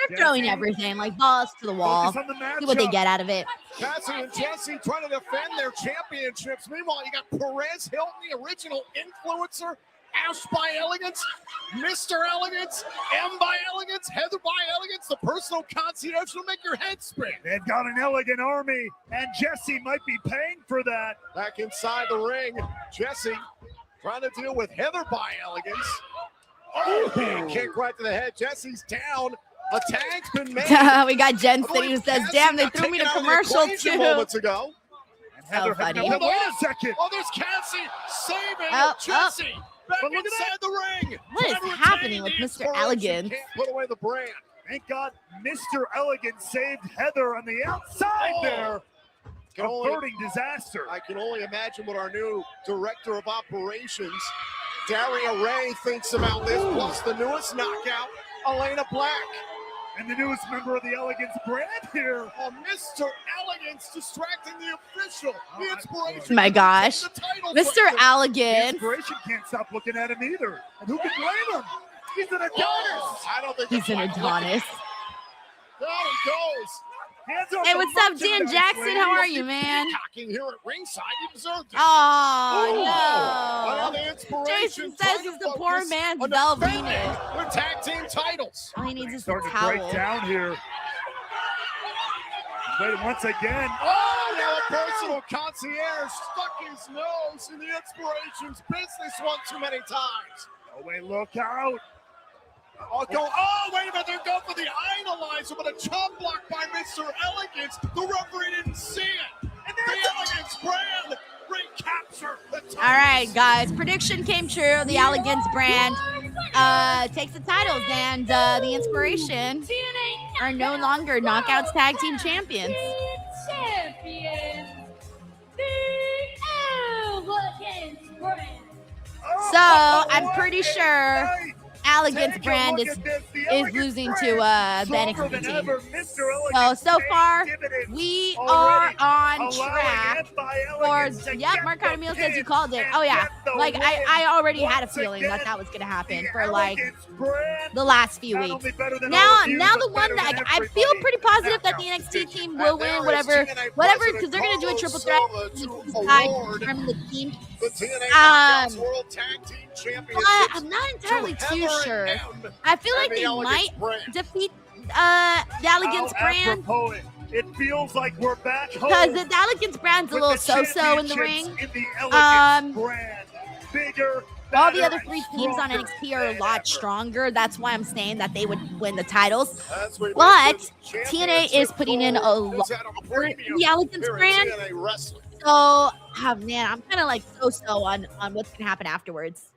Speaker 1: they're throwing everything, like balls to the wall. See what they get out of it.
Speaker 4: Cassie and Jesse trying to defend their championships. Meanwhile, you got Perez Hilton, the original influencer, Ash by Elegance, Mr. Elegance, M by Elegance, Heather by Elegance, the personal concierge will make your head spin.
Speaker 2: They've got an elegant army, and Jesse might be paying for that.
Speaker 4: Back inside the ring, Jesse trying to deal with Heather by Elegance. Oh, kick right to the head. Jesse's down. A tag's been made.
Speaker 1: We got Jen City who says, damn, they threw me to commercial too.
Speaker 4: Moments ago.
Speaker 1: So funny.
Speaker 2: Wait a second.
Speaker 4: Oh, there's Cassie saving Jesse. Back inside the ring.
Speaker 1: What is happening with Mr. Elegance?
Speaker 4: Can't put away the brand.
Speaker 2: Thank God Mr. Elegance saved Heather on the outside there. Averting disaster.
Speaker 4: I can only imagine what our new director of operations, Daria Ray, thinks about this, plus the newest knockout, Elena Black.
Speaker 2: And the newest member of the Elegance brand here.
Speaker 4: Oh, Mr. Elegance distracting the official. The inspiration.
Speaker 1: My gosh. Mr. Elegance.
Speaker 2: The inspiration can't stop looking at him either. And who can blame him? He's an Adonis.
Speaker 4: I don't think
Speaker 1: he's an Adonis.
Speaker 4: There he goes.
Speaker 1: Hey, what's up, Dan Jackson? How are you, man?
Speaker 4: Here at ringside, he deserved it.
Speaker 1: Oh, no. Jason says he's the poor man's Velveeta.
Speaker 4: Their tag team titles.
Speaker 1: All he needs is a
Speaker 2: starting
Speaker 1: towel.
Speaker 2: to break down here. Wait, once again.
Speaker 4: Oh, now a personal concierge stuck his nose in the inspiration's business one too many times.
Speaker 2: Oh, wait, look out.
Speaker 4: Oh, wait a minute, they're going for the idolizer, but a chop block by Mr. Elegance. The referee didn't see it. And the Elegance brand recapture the titles.
Speaker 1: All right, guys, prediction came true. The Elegance brand takes the titles, and the Inspiration are no longer Knockouts Tag Team Champions. So I'm pretty sure Elegance brand is losing to the NXT team. So far, we are on track for, Mark Cartamil says you called it. Oh yeah, like I already had a feeling that was going to happen for like the last few weeks. Now the one that I feel pretty positive that the NXT team will win, whatever, because they're going to do a triple threat. Determine the team.
Speaker 4: The TNA World Tag Team Championships.
Speaker 1: I'm not entirely too sure. I feel like they might defeat the Elegance brand.
Speaker 2: Apropos, it feels like we're back home.
Speaker 1: Because the Elegance brand's a little so-so in the ring.
Speaker 2: In the Elegance brand. Bigger,
Speaker 1: all the other 3 teams on NXT are a lot stronger. That's why I'm saying that they would win the titles. But TNA is putting in a lot for the Elegance brand. So, man, I'm kind of like so-so on what's going to happen afterwards.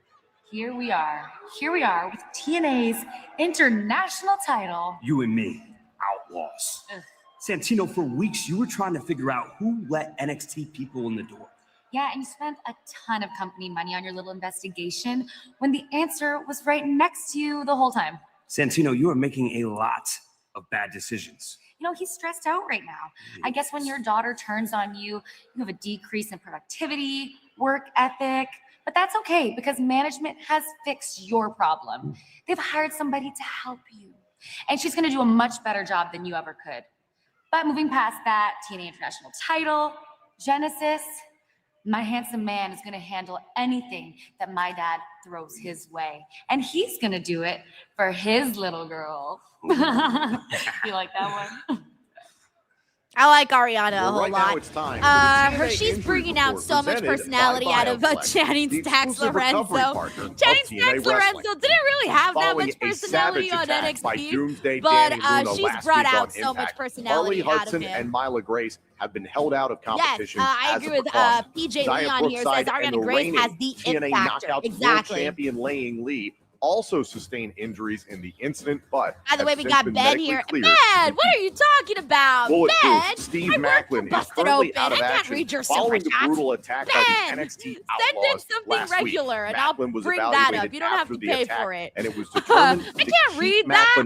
Speaker 11: Here we are with TNA's international title.
Speaker 12: You and me, outlaws. Santino, for weeks, you were trying to figure out who let NXT people in the door.
Speaker 11: Yeah, and you spent a ton of company money on your little investigation when the answer was right next to you the whole time.
Speaker 12: Santino, you are making a lot of bad decisions.
Speaker 11: You know, he's stressed out right now. I guess when your daughter turns on you, you have a decrease in productivity, work ethic, but that's okay because management has fixed your problem. They've hired somebody to help you, and she's gonna do a much better job than you ever could. But moving past that, TNA International title, Genesis, my handsome man is gonna handle anything that my dad throws his way, and he's gonna do it for his little girl. You like that one?
Speaker 1: I like Ariana a whole
Speaker 4: Right
Speaker 1: lot.
Speaker 4: now it's time
Speaker 1: She's bringing out so much personality out of Channing Stacks Lorenzo. Channing Stacks Lorenzo didn't really have that much personality on NXT, but she's brought out so much personality out of him.
Speaker 4: And Myla Grace have been held out of competition.
Speaker 1: Yes, I agree with PJ Leon here. Says Ariana Grace has the it factor. Exactly.
Speaker 4: Champion Laying Lee also sustained injuries in the incident, but
Speaker 1: by the way, we got Ben here. Ben, what are you talking about? Ben,
Speaker 4: Steve Macklin is currently out of action following the brutal attack by the NXT Outlaws
Speaker 1: something regular, and I'll bring that up. You don't have to pay for it.
Speaker 4: And it was determined
Speaker 1: I can't read that.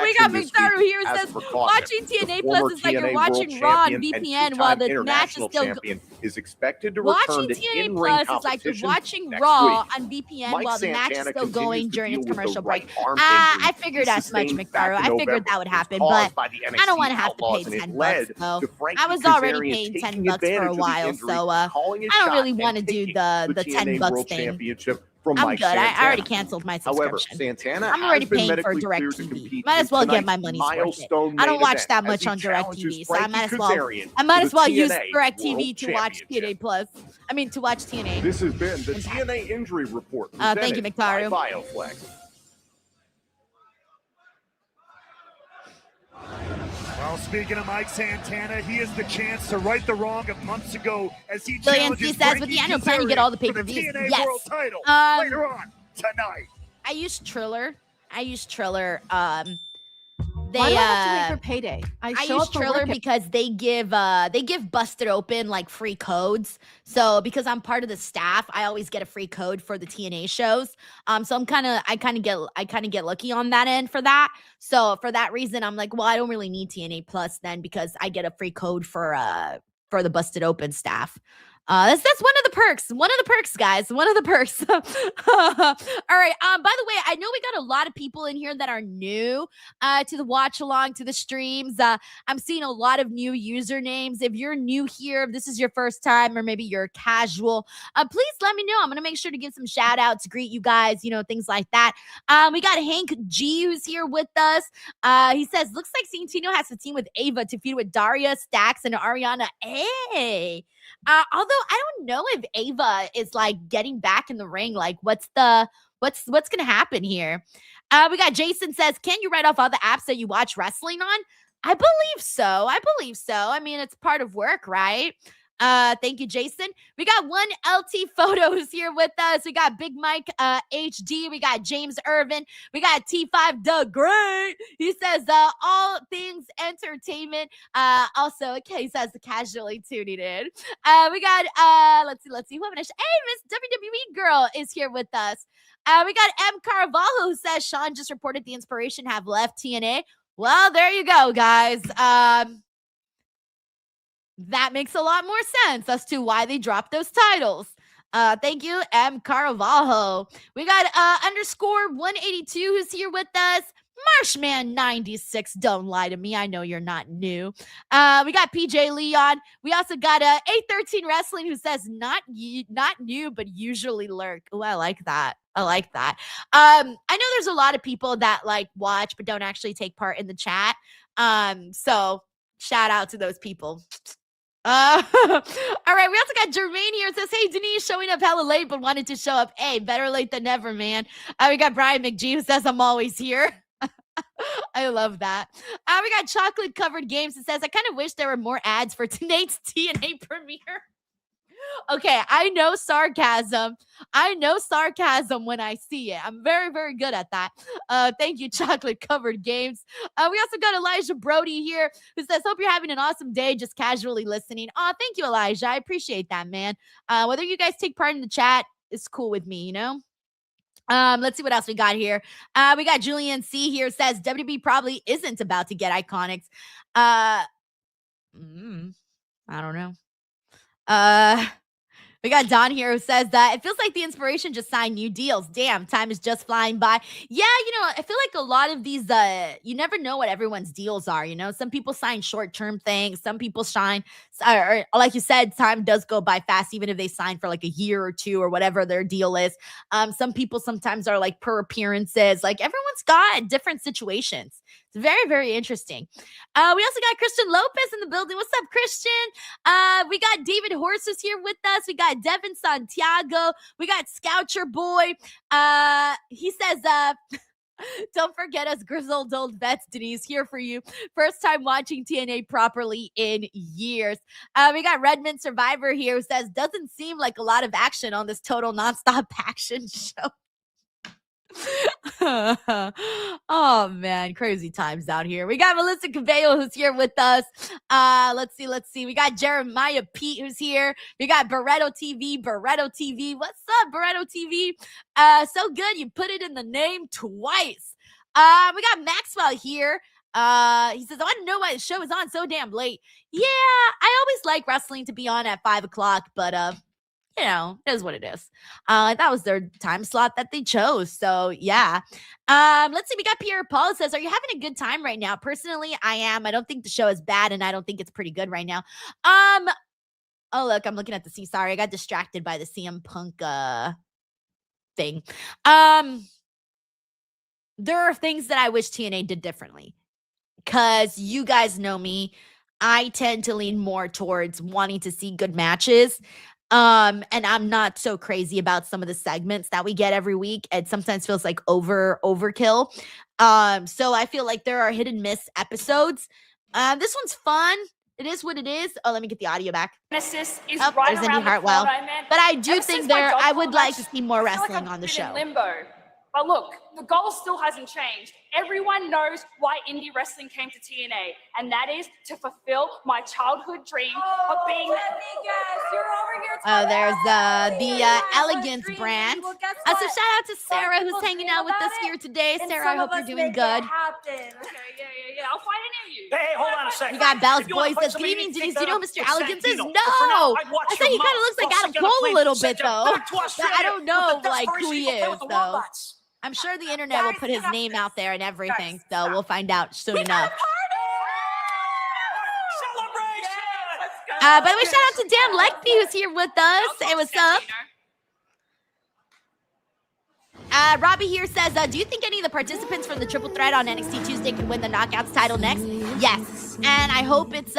Speaker 1: We got McDarrow here who says watching TNA Plus is like you're watching Raw on VPN while the match is still going.
Speaker 4: Is expected to return to
Speaker 1: TNA Plus is like you're watching Raw on VPN while the match is still going during its commercial break. I figured as much, McDarrow. I figured that would happen, but I don't want to have to pay $10. So I was already paying $10 for a while, so I don't really want to do the $10 thing. I'm good. I already canceled my subscription.
Speaker 4: However, Santana
Speaker 1: I'm already paying for DirecTV. Might as well get my money's worth it. I don't watch that much on DirecTV, so I might as well use DirecTV to watch TNA Plus. I mean, to watch TNA.
Speaker 4: This has been the TNA Injury Report.
Speaker 1: Thank you, McTaru.
Speaker 4: BioFlex.
Speaker 2: Well, speaking of Mike Santana, he has the chance to right the wrong of months ago as he
Speaker 1: Billion
Speaker 2: challenges
Speaker 1: says, with the annual plan, you get all the pay-per-views.
Speaker 2: TNA
Speaker 1: Yes.
Speaker 2: World title later on tonight.
Speaker 1: I use Triller.
Speaker 13: Why do I have to wait for payday?
Speaker 1: I use Triller because they give Busted Open like free codes. So because I'm part of the staff, I always get a free code for the TNA shows. So I kind of get lucky on that end for that. So for that reason, I'm like, well, I don't really need TNA Plus then because I get a free code for the Busted Open staff. That's one of the perks. One of the perks, guys. One of the perks. All right. By the way, I know we got a lot of people in here that are new to the watch along, to the streams. I'm seeing a lot of new usernames. If you're new here, if this is your first time, or maybe you're casual, please let me know. I'm gonna make sure to give some shout outs, greet you guys, things like that. We got Hank G who's here with us. He says, looks like Santino has to team with Ava to feud with Daria, Stax, and Ariana. Hey. Although I don't know if Ava is like getting back in the ring. Like, what's gonna happen here? We got Jason says, can you write off all the apps that you watch wrestling on? I believe so. I mean, it's part of work, right? Thank you, Jason. We got one LT Photos here with us. We got Big Mike HD. We got James Irvin. We got T5 Doug Great. He says all things entertainment. Also, okay, he says casually tuning in. We got let's see. Who am I? Hey, Miss WWE Girl is here with us. We got M Carvalho who says Sean just reported the Inspiration have left TNA. Well, there you go, guys. That makes a lot more sense as to why they dropped those titles. Thank you, M. Carvalho. We got _182 who's here with us. Marshman96, don't lie to me. I know you're not new. We got PJ Leon. We also got A13 Wrestling, who says not new, but usually lurk. Oh, I like that. I like that. I know there's a lot of people that like watch but don't actually take part in the chat. So shout out to those people. All right, we also got Jermaine here. It says, hey, Denise, showing up hella late, but wanted to show up. Hey, better late than never, man. We got Brian McGee, who says, I'm always here. I love that. We got Chocolate Covered Games. It says, I kind of wish there were more ads for tonight's TNA premiere. Okay, I know sarcasm. I know sarcasm when I see it. I'm very, very good at that. Thank you, Chocolate Covered Games. We also got Elijah Brody here, who says, hope you're having an awesome day, just casually listening. Oh, thank you, Elijah. I appreciate that, man. Whether you guys take part in the chat is cool with me, you know? Let's see what else we got here. We got Julian C here, says WB probably isn't about to get Iconics. I don't know. We got Don here who says that it feels like the Inspiration just signed new deals. Damn, time is just flying by. Yeah, you know, I feel like a lot of these, you never know what everyone's deals are, you know? Some people sign short-term things. Some people sign, or like you said, time does go by fast, even if they sign for like a year or two or whatever their deal is. Some people sometimes are like per appearances. Like everyone's got different situations. It's very, very interesting. We also got Christian Lopez in the building. What's up, Christian? We got David Horses here with us. We got Devin Santiago. We got Scoucher Boy. He says, don't forget us grizzled old vets, Denise, here for you. First time watching TNA properly in years. We got Redmond Survivor here who says, doesn't seem like a lot of action on this total nonstop action show. Oh man, crazy times out here. We got Melissa Cabello who's here with us. Let's see. We got Jeremiah Pete who's here. We got Barretto TV. What's up, Barretto TV? So good you put it in the name twice. We got Maxwell here. He says, I want to know why the show is on so damn late. Yeah, I always like wrestling to be on at 5 o'clock, but you know, it is what it is. That was their time slot that they chose. So yeah. Let's see. We got Pierre Paul says, are you having a good time right now? Personally, I am. I don't think the show is bad, and I don't think it's pretty good right now. Oh look, I'm looking at the C. Sorry, I got distracted by the CM Punk thing. There are things that I wish TNA did differently. Cause you guys know me. I tend to lean more towards wanting to see good matches. And I'm not so crazy about some of the segments that we get every week. It sometimes feels like overkill. So I feel like there are hit and miss episodes. This one's fun. It is what it is. Oh, let me get the audio back.
Speaker 14: Genesis is right
Speaker 1: there's Indy
Speaker 14: around the
Speaker 1: Hartwell.
Speaker 14: corner, man.
Speaker 1: But I do
Speaker 14: Ever
Speaker 1: think
Speaker 14: since my
Speaker 1: I
Speaker 14: dog
Speaker 1: would
Speaker 14: called
Speaker 1: like
Speaker 14: match,
Speaker 1: to see more
Speaker 14: I feel like
Speaker 1: wrestling
Speaker 14: I've
Speaker 1: on the
Speaker 14: been
Speaker 1: show.
Speaker 14: in limbo. But look, the goal still hasn't changed. Everyone knows why indie wrestling came to TNA, and that is to fulfill my childhood dream of being.
Speaker 15: Let me guess, you're over here.
Speaker 1: Oh, there's the Elegance brand. So shout out to Sarah who's hanging out with us here today. Sarah, I hope you're doing good.
Speaker 14: Okay, yeah. I'll find it near you.
Speaker 16: Hey, hold on a second.
Speaker 1: We got Bell's
Speaker 16: If you wanna
Speaker 1: Boys
Speaker 16: fight
Speaker 1: says, good
Speaker 16: somebody,
Speaker 1: evening,
Speaker 16: take
Speaker 1: Denise.
Speaker 16: that
Speaker 1: Do you know
Speaker 16: up
Speaker 1: Mr.
Speaker 16: with
Speaker 1: Elegance is?
Speaker 16: Santino.
Speaker 1: No!
Speaker 16: But for now, I'd watch
Speaker 1: I think
Speaker 16: your
Speaker 1: he kind of
Speaker 16: mouth.
Speaker 1: looks like
Speaker 16: Well,
Speaker 1: Adam
Speaker 16: she's
Speaker 1: Cole a
Speaker 16: gonna
Speaker 1: little
Speaker 16: play
Speaker 1: bit, though.
Speaker 16: back to
Speaker 1: But I
Speaker 16: Australia
Speaker 1: don't
Speaker 16: with
Speaker 1: know,
Speaker 16: the
Speaker 1: like, who
Speaker 16: desperation
Speaker 1: he
Speaker 16: to play
Speaker 1: is,
Speaker 16: with the
Speaker 1: though.
Speaker 16: robots.
Speaker 1: I'm sure the internet will put his name out there and everything, so we'll find out soon enough. By the way, shout out to Dan Leckby who's here with us. Hey, what's up? Robbie here says, do you think any of the participants from the Triple Threat on NXT Tuesday could win the Knockouts title next? Yes, and I hope it's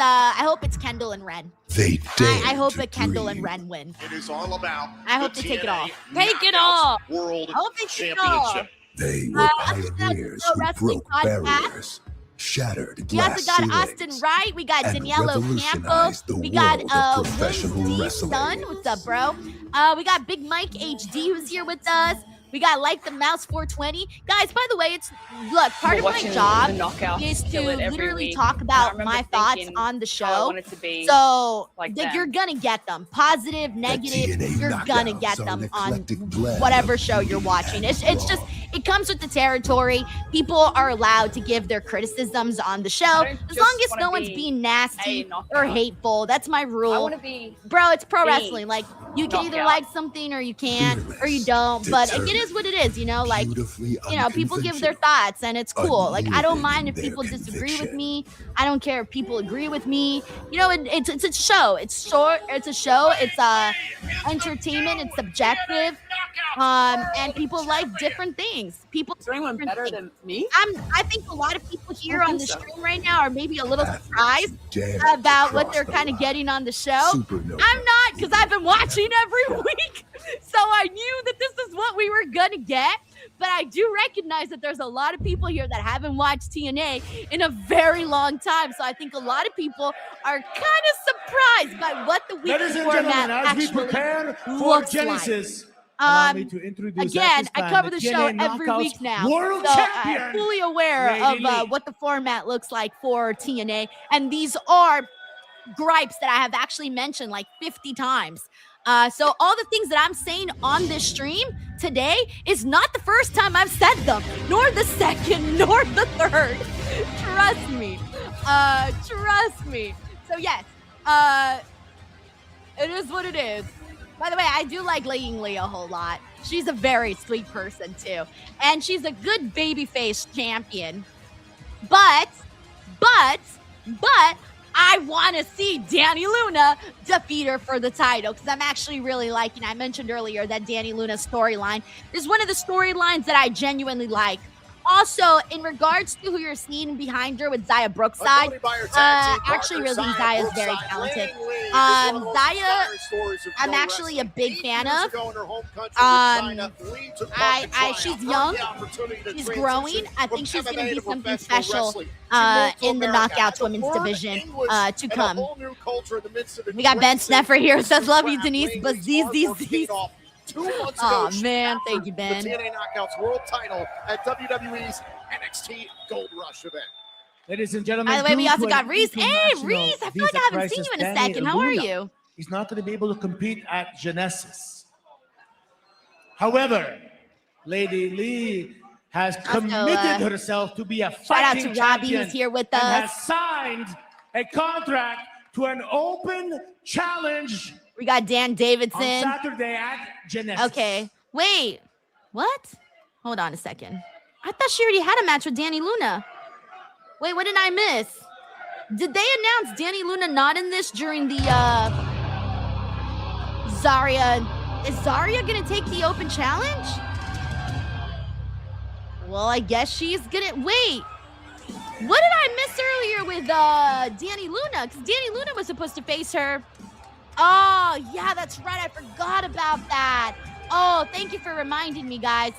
Speaker 1: Kendall and Ren. I hope that Kendall and Ren win.
Speaker 4: It is all about.
Speaker 1: I hope they take it off.
Speaker 15: Take it off.
Speaker 4: World
Speaker 1: I hope they take it off.
Speaker 4: Championship.
Speaker 17: They were pioneers who broke barriers, shattered
Speaker 1: We also
Speaker 17: glass
Speaker 1: got
Speaker 17: ceilings,
Speaker 1: Austin Wright. We got
Speaker 17: and
Speaker 1: Danielle Ocampo.
Speaker 17: revolutionized the
Speaker 1: We got
Speaker 17: world of professional
Speaker 1: Willie D.
Speaker 17: wrestling.
Speaker 1: Sun. What's up, bro? We got Big Mike HD who's here with us. We got Like the Mouse 420. Guys, by the way, part of my job is to literally talk about my thoughts on the show. So you're gonna get them. Positive, negative, you're gonna get them on whatever show you're watching. It's just it comes with the territory. People are allowed to give their criticisms on the show as long as no one's being nasty or hateful. That's my rule.
Speaker 14: I want to be
Speaker 1: Bro, it's pro wrestling. Like, you can either like something or you can't, or you don't. But it is what it is, you know? Like, you know, people give their thoughts and it's cool. Like, I don't mind if people disagree with me. I don't care if people agree with me. You know, it's a show. It's short. It's a show. It's entertainment. It's subjective. And people like different things. People
Speaker 15: Is there anyone better than me?
Speaker 1: I think a lot of people here on the stream right now are maybe a little surprised about what they're kind of getting on the show.
Speaker 17: Supernova.
Speaker 1: I'm not, because I've been watching every week. So I knew that this is what we were going to get. But I do recognize that there's a lot of people here that haven't watched TNA in a very long time. So I think a lot of people are kind of surprised by what the weekly
Speaker 2: Ladies and
Speaker 1: format
Speaker 2: gentlemen, as we
Speaker 1: actually
Speaker 2: prepare for
Speaker 1: looks
Speaker 2: Genesis,
Speaker 1: like.
Speaker 2: allow me to introduce
Speaker 1: Again,
Speaker 2: at this
Speaker 1: I
Speaker 2: time
Speaker 1: cover the show
Speaker 2: TNA
Speaker 1: every
Speaker 2: Knockouts
Speaker 1: week now,
Speaker 2: World
Speaker 1: so
Speaker 2: Champion,
Speaker 1: I'm fully aware
Speaker 2: Lady Lee.
Speaker 1: of what the format looks like for TNA, and these are gripes that I have actually mentioned like 50 times. So all the things that I'm saying on this stream today is not the first time I've said them, nor the second, nor the third. Trust me. Trust me. So yes, it is what it is. By the way, I do like Laying Lee a whole lot. She's a very sweet person too. And she's a good babyface champion. But I want to see Dani Luna defeat her for the title because I'm actually really liking, I mentioned earlier that Dani Luna's storyline is one of the storylines that I genuinely like. Also, in regards to who you're seeing behind her with Zaya Brookside, actually really think Zaya is very talented. Zaya, I'm actually a big fan of. She's young, she's growing. I think she's going to be something special in the Knockouts women's division to come. We got Ben Sneffer here, says, love you, Denise, but these. Oh man, thank you, Ben.
Speaker 4: The TNA Knockouts World Title at WWE's NXT Gold Rush event.
Speaker 2: Ladies and gentlemen,
Speaker 1: by the way, we also got Reese. Hey, Reese, I feel like I haven't seen you in a second. How are you?
Speaker 2: He's not going to be able to compete at Genesis. However, Lady Lee has committed herself to be a fighting
Speaker 1: shout out to Robbie
Speaker 2: champion
Speaker 1: who's here with
Speaker 2: and
Speaker 1: us.
Speaker 2: has signed a contract to an open challenge.
Speaker 1: We got Dan Davidson.
Speaker 2: On Saturday at Genesis.
Speaker 1: Okay. Wait. What? Hold on a second. I thought she already had a match with Dani Luna. Wait, what did I miss? Did they announce Dani Luna not in this during the Zarya? Is Zarya gonna take the open challenge? Well, I guess she's gonna wait. What did I miss earlier with Dani Luna? Because Dani Luna was supposed to face her. Oh, yeah, that's right. I forgot about that. Oh, thank you for reminding me, guys.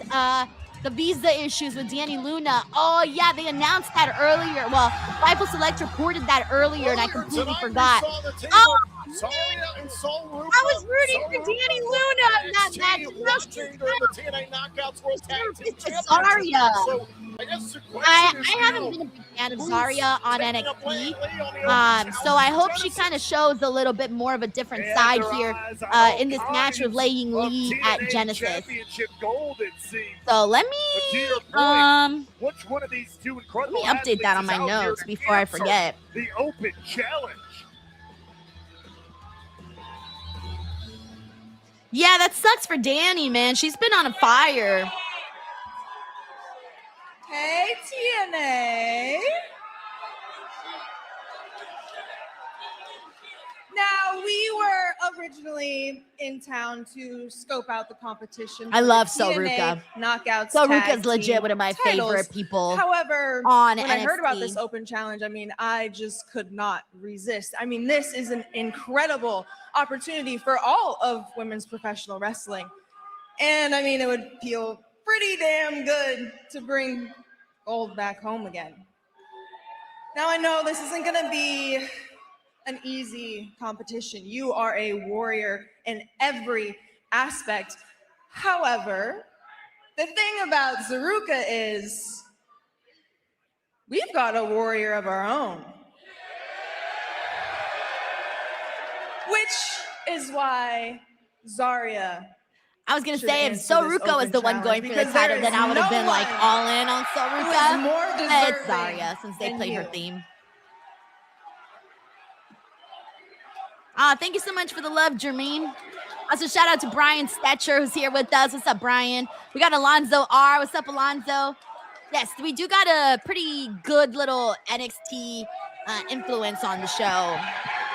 Speaker 1: The visa issues with Dani Luna. Oh, yeah, they announced that earlier. Well, Fightful Select reported that earlier, and I completely forgot. Oh, I was rooting for Dani Luna in that match.
Speaker 4: The TNA Knockouts World Tag Team
Speaker 1: Zarya.
Speaker 4: So,
Speaker 1: I haven't been a big fan of Zarya on NXT, so I hope she kind of shows a little bit more of a different side here in this match with Laying Lee at Genesis. So let me
Speaker 4: which one of these two
Speaker 1: let
Speaker 4: incredible
Speaker 1: me update that on my notes before I forget.
Speaker 4: The open challenge.
Speaker 1: Yeah, that sucks for Dani, man. She's been on a fire.
Speaker 16: Hey, TNA. Now, we were originally in town to scope out the competition.
Speaker 1: I love
Speaker 16: TNA
Speaker 1: Soruka.
Speaker 16: Knockouts.
Speaker 1: Soruka's legit one of my favorite people.
Speaker 16: However,
Speaker 1: on
Speaker 16: when
Speaker 1: NXT.
Speaker 16: I heard about this open challenge, I mean, I just could not resist. I mean, this is an incredible opportunity for all of women's professional wrestling. And I mean, it would feel pretty damn good to bring gold back home again. Now, I know this isn't going to be an easy competition. You are a warrior in every aspect. However, the thing about Zaruka is we've got a warrior of our own. Which is why Zarya
Speaker 1: I was gonna say if Soruka was the one going for the title, then I would have been like all in on Soruka. But it's Zarya since they played her theme. Thank you so much for the love, Jermaine. Also, shout out to Brian Stetcher, who's here with us. What's up, Brian? We got Alonzo R. What's up, Alonzo? Yes, we do got a pretty good little NXT influence on the show.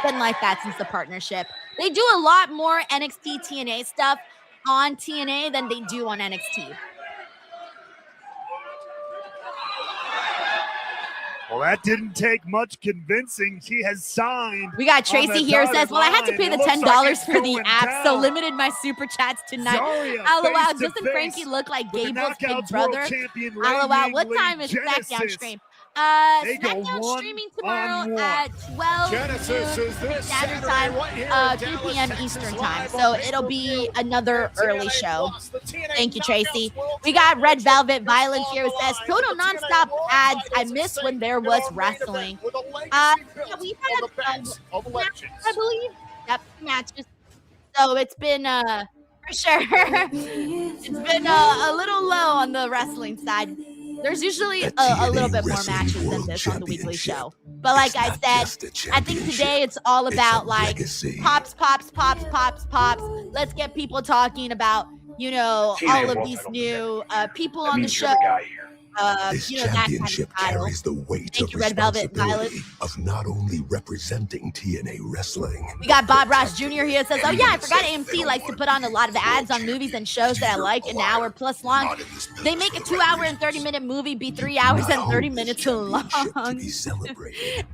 Speaker 1: Been like that since the partnership. They do a lot more NXT TNA stuff on TNA than they do on NXT.
Speaker 2: Well, that didn't take much convincing. She has signed.
Speaker 1: We got Tracy here says, well, I had to pay the $10 for the app, so limited my super chats tonight. LOL, doesn't Frankie look like Gable's big brother? LOL, what time is SmackDown stream? SmackDown streaming tomorrow at 12 Standard Time, 3 p.m. Eastern Time. So it'll be another early show. Thank you, Tracy. We got Red Velvet Violence here. It says, total nonstop ads. I miss when there was wrestling. Yeah, we've had, I believe, yep, matches. So it's been, for sure, it's been a little low on the wrestling side. There's usually a little bit more matches than this on the weekly show. But like I said, I think today it's all about like pops. Let's get people talking about, you know, all of these new people on the show.
Speaker 17: This championship carries the weight of responsibility of not only representing TNA Wrestling.
Speaker 1: We got Bob Ross Jr. here says, oh yeah, I forgot AMC likes to put on a lot of ads on movies and shows that I like an hour plus long. They make a 2-hour and 30-minute movie be 3 hours and 30 minutes long.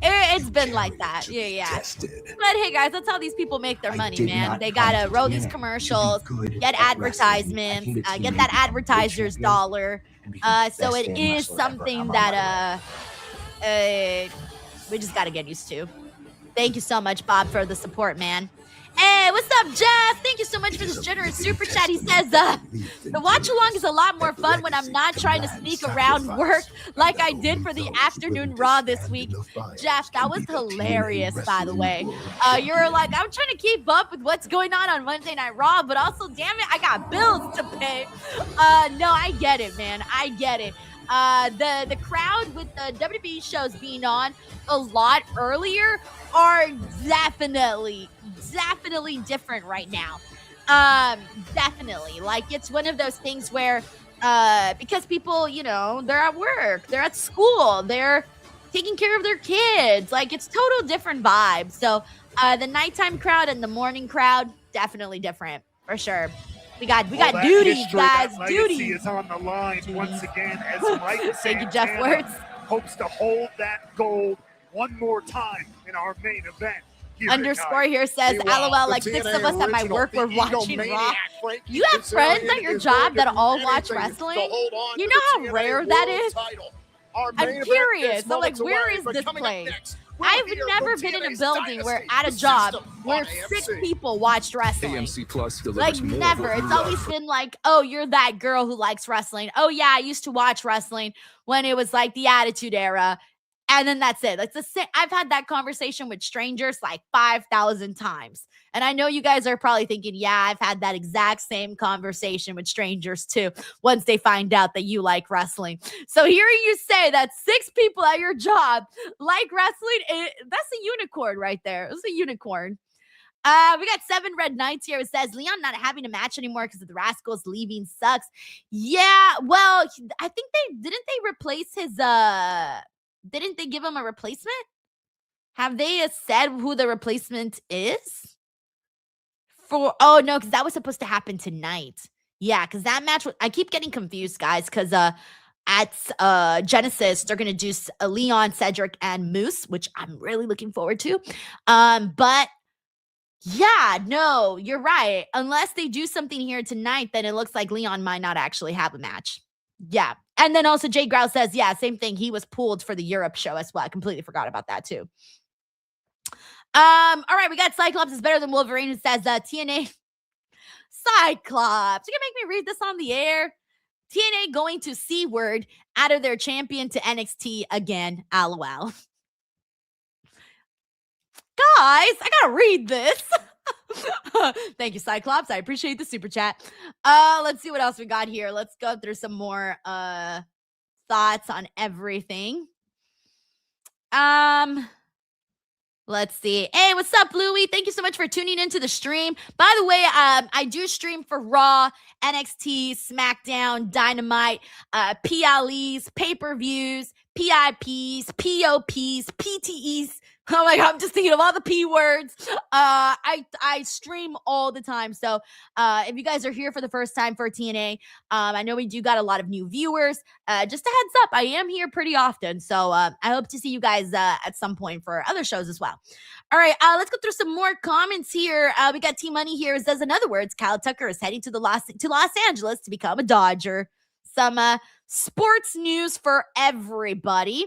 Speaker 1: It's been like that. Yeah. But hey guys, that's how these people make their money, man. They gotta roll these commercials, get advertisements, get that advertiser's dollar. So it is something that we just got to get used to. Thank you so much, Bob, for the support, man. Hey, what's up, Jeff? Thank you so much for this generous super chat. He says, the watch along is a lot more fun when I'm not trying to sneak around work like I did for the afternoon Raw this week. Jeff, that was hilarious, by the way. You're like, I'm trying to keep up with what's going on Wednesday Night Raw, but also, damn it, I got bills to pay. No, I get it, man. I get it. The crowd with the WWE shows being on a lot earlier are definitely different right now. Definitely. Like, it's one of those things where because people, you know, they're at work, they're at school, they're taking care of their kids. Like, it's total different vibes. So the nighttime crowd and the morning crowd, definitely different for sure. We got duties, guys. Duty
Speaker 2: is on the line once again as Mike
Speaker 1: Thank you, Jeff Words.
Speaker 2: hopes to hold that gold one more time in our main event.
Speaker 1: Underscore here says, LOL, like 6 of us at my work were watching Raw. You have friends at your job that all watch wrestling? You know how rare that is? I'm curious. I'm like, where is this place? I've never been in a building where at a job where 6 people watched wrestling.
Speaker 18: AMC Plus
Speaker 1: like never. It's always been like, oh, you're that girl who likes wrestling. Oh yeah, I used to watch wrestling when it was like the Attitude Era. And then that's it. That's the same. I've had that conversation with strangers like 5,000 times. And I know you guys are probably thinking, yeah, I've had that exact same conversation with strangers too, once they find out that you like wrestling. So hearing you say that 6 people at your job like wrestling, that's a unicorn right there. It's a unicorn. We got 7 Red Knights here. It says, Leon not having a match anymore because of the Rascals leaving sucks. Yeah, well, I think they replace his, didn't they give him a replacement? Have they said who the replacement is? Oh no, because that was supposed to happen tonight. Yeah, because that match, I keep getting confused, guys, because at Genesis, they're going to do Leon, Cedric, and Moose, which I'm really looking forward to. But yeah, no, you're right. Unless they do something here tonight, then it looks like Leon might not actually have a match. Yeah. And then also Jay Grouse says, yeah, same thing. He was pulled for the Europe show as well. I completely forgot about that too. All right, we got Cyclops is better than Wolverine, who says TNA Cyclops. You can make me read this on the air. TNA going to C-word out of their champion to NXT again. LOL. Guys, I gotta read this. Thank you, Cyclops. I appreciate the super chat. Let's see what else we got here. Let's go through some more thoughts on everything. Let's see. Hey, what's up, Louie? Thank you so much for tuning into the stream. By the way, I do stream for Raw, NXT, SmackDown, Dynamite, PLEs, pay-per-views, PIPs, POPs, PTEs. Oh my God, I'm just thinking of all the P words. I stream all the time. So if you guys are here for the first time for TNA, I know we do got a lot of new viewers. Just a heads up, I am here pretty often. So I hope to see you guys at some point for other shows as well. All right, let's go through some more comments here. We got T-Money here. It says, in other words, Kyle Tucker is heading to Los Angeles to become a Dodger. Some sports news for everybody.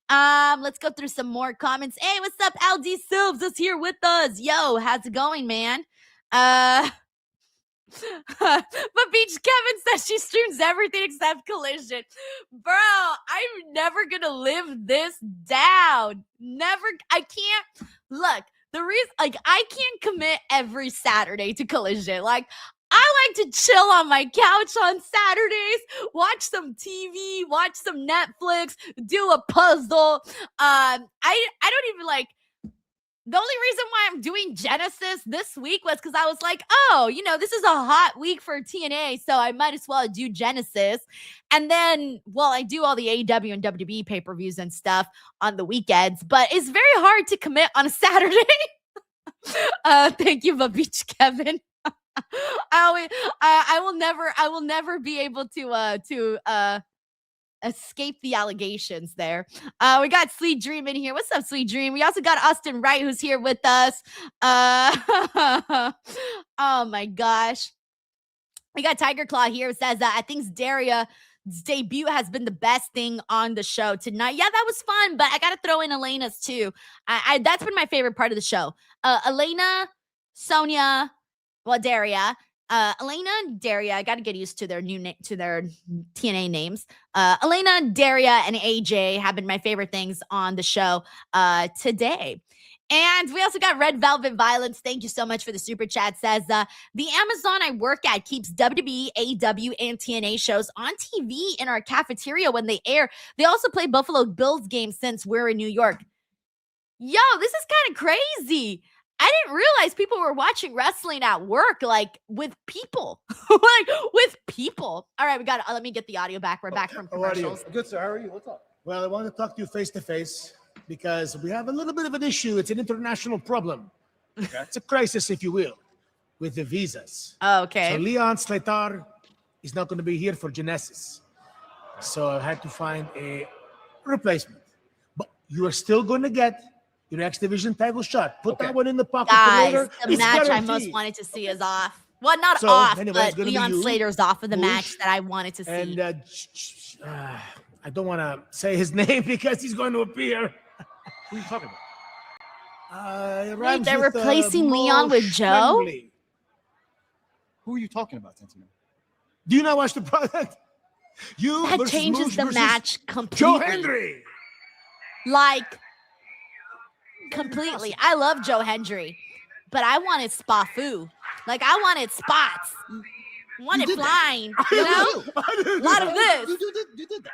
Speaker 1: Let's go through some more comments. Hey, what's up? LD Silves is here with us. Yo, how's it going, man? But Beach Kevin says she streams everything except Collision. Bro, I'm never gonna live this down. Never. I can't. Look, the reason, like, I can't commit every Saturday to Collision. Like, I like to chill on my couch on Saturdays, watch some TV, watch some Netflix, do a puzzle. I don't even like. The only reason why I'm doing Genesis this week was because I was like, oh, you know, this is a hot week for TNA, so I might as well do Genesis. And then, well, I do all the AEW and WWE pay-per-views and stuff on the weekends, but it's very hard to commit on a Saturday. Thank you, Beach Kevin. I will never be able to escape the allegations there. We got Sweet Dream in here. What's up, Sweet Dream? We also got Austin Wright, who's here with us. Oh my gosh. We got Tiger Claw here, who says that I think Daria's debut has been the best thing on the show tonight. Yeah, that was fun, but I gotta throw in Elena's too. That's been my favorite part of the show. Elena, Sonia, well, Daria, Elena and Daria, I got to get used to their to their TNA names. Elena, Daria, and AJ have been my favorite things on the show today. And we also got Red Velvet Violence. Thank you so much for the super chat. Says, the Amazon I work at keeps WWE, AEW, and TNA shows on TV in our cafeteria when they air. They also play Buffalo Bills games since we're in New York. Yo, this is kind of crazy. I didn't realize people were watching wrestling at work, like with people, like with people. All right, we got. Let me get the audio back. We're back from commercials.
Speaker 2: Good, sir. How are you? What's up? Well, I want to talk to you face to face because we have a little bit of an issue. It's an international problem. Okay. It's a crisis, if you will, with the visas.
Speaker 1: Oh, okay.
Speaker 2: So Leon Slater is not going to be here for Genesis, so I had to find a replacement. But you are still going to get your X Division title shot. Put that one in the pocket for later.
Speaker 1: The match I most wanted to see is off. Well, not off, but Leon Slater's off of the match that I wanted to see.
Speaker 2: And I don't want to say his name because he's going to appear. Who are you talking about?
Speaker 1: Wait, they're replacing Leon with Joe?
Speaker 2: Friendly. Who are you talking about, Santino? Do you not watch the product?
Speaker 1: That changes the match completely.
Speaker 2: Joe Hendry.
Speaker 1: Like, completely. I love Joe Hendry, but I wanted Spafu. Like, I wanted spots. Wanted flying. You know? A lot of this.
Speaker 2: You did that.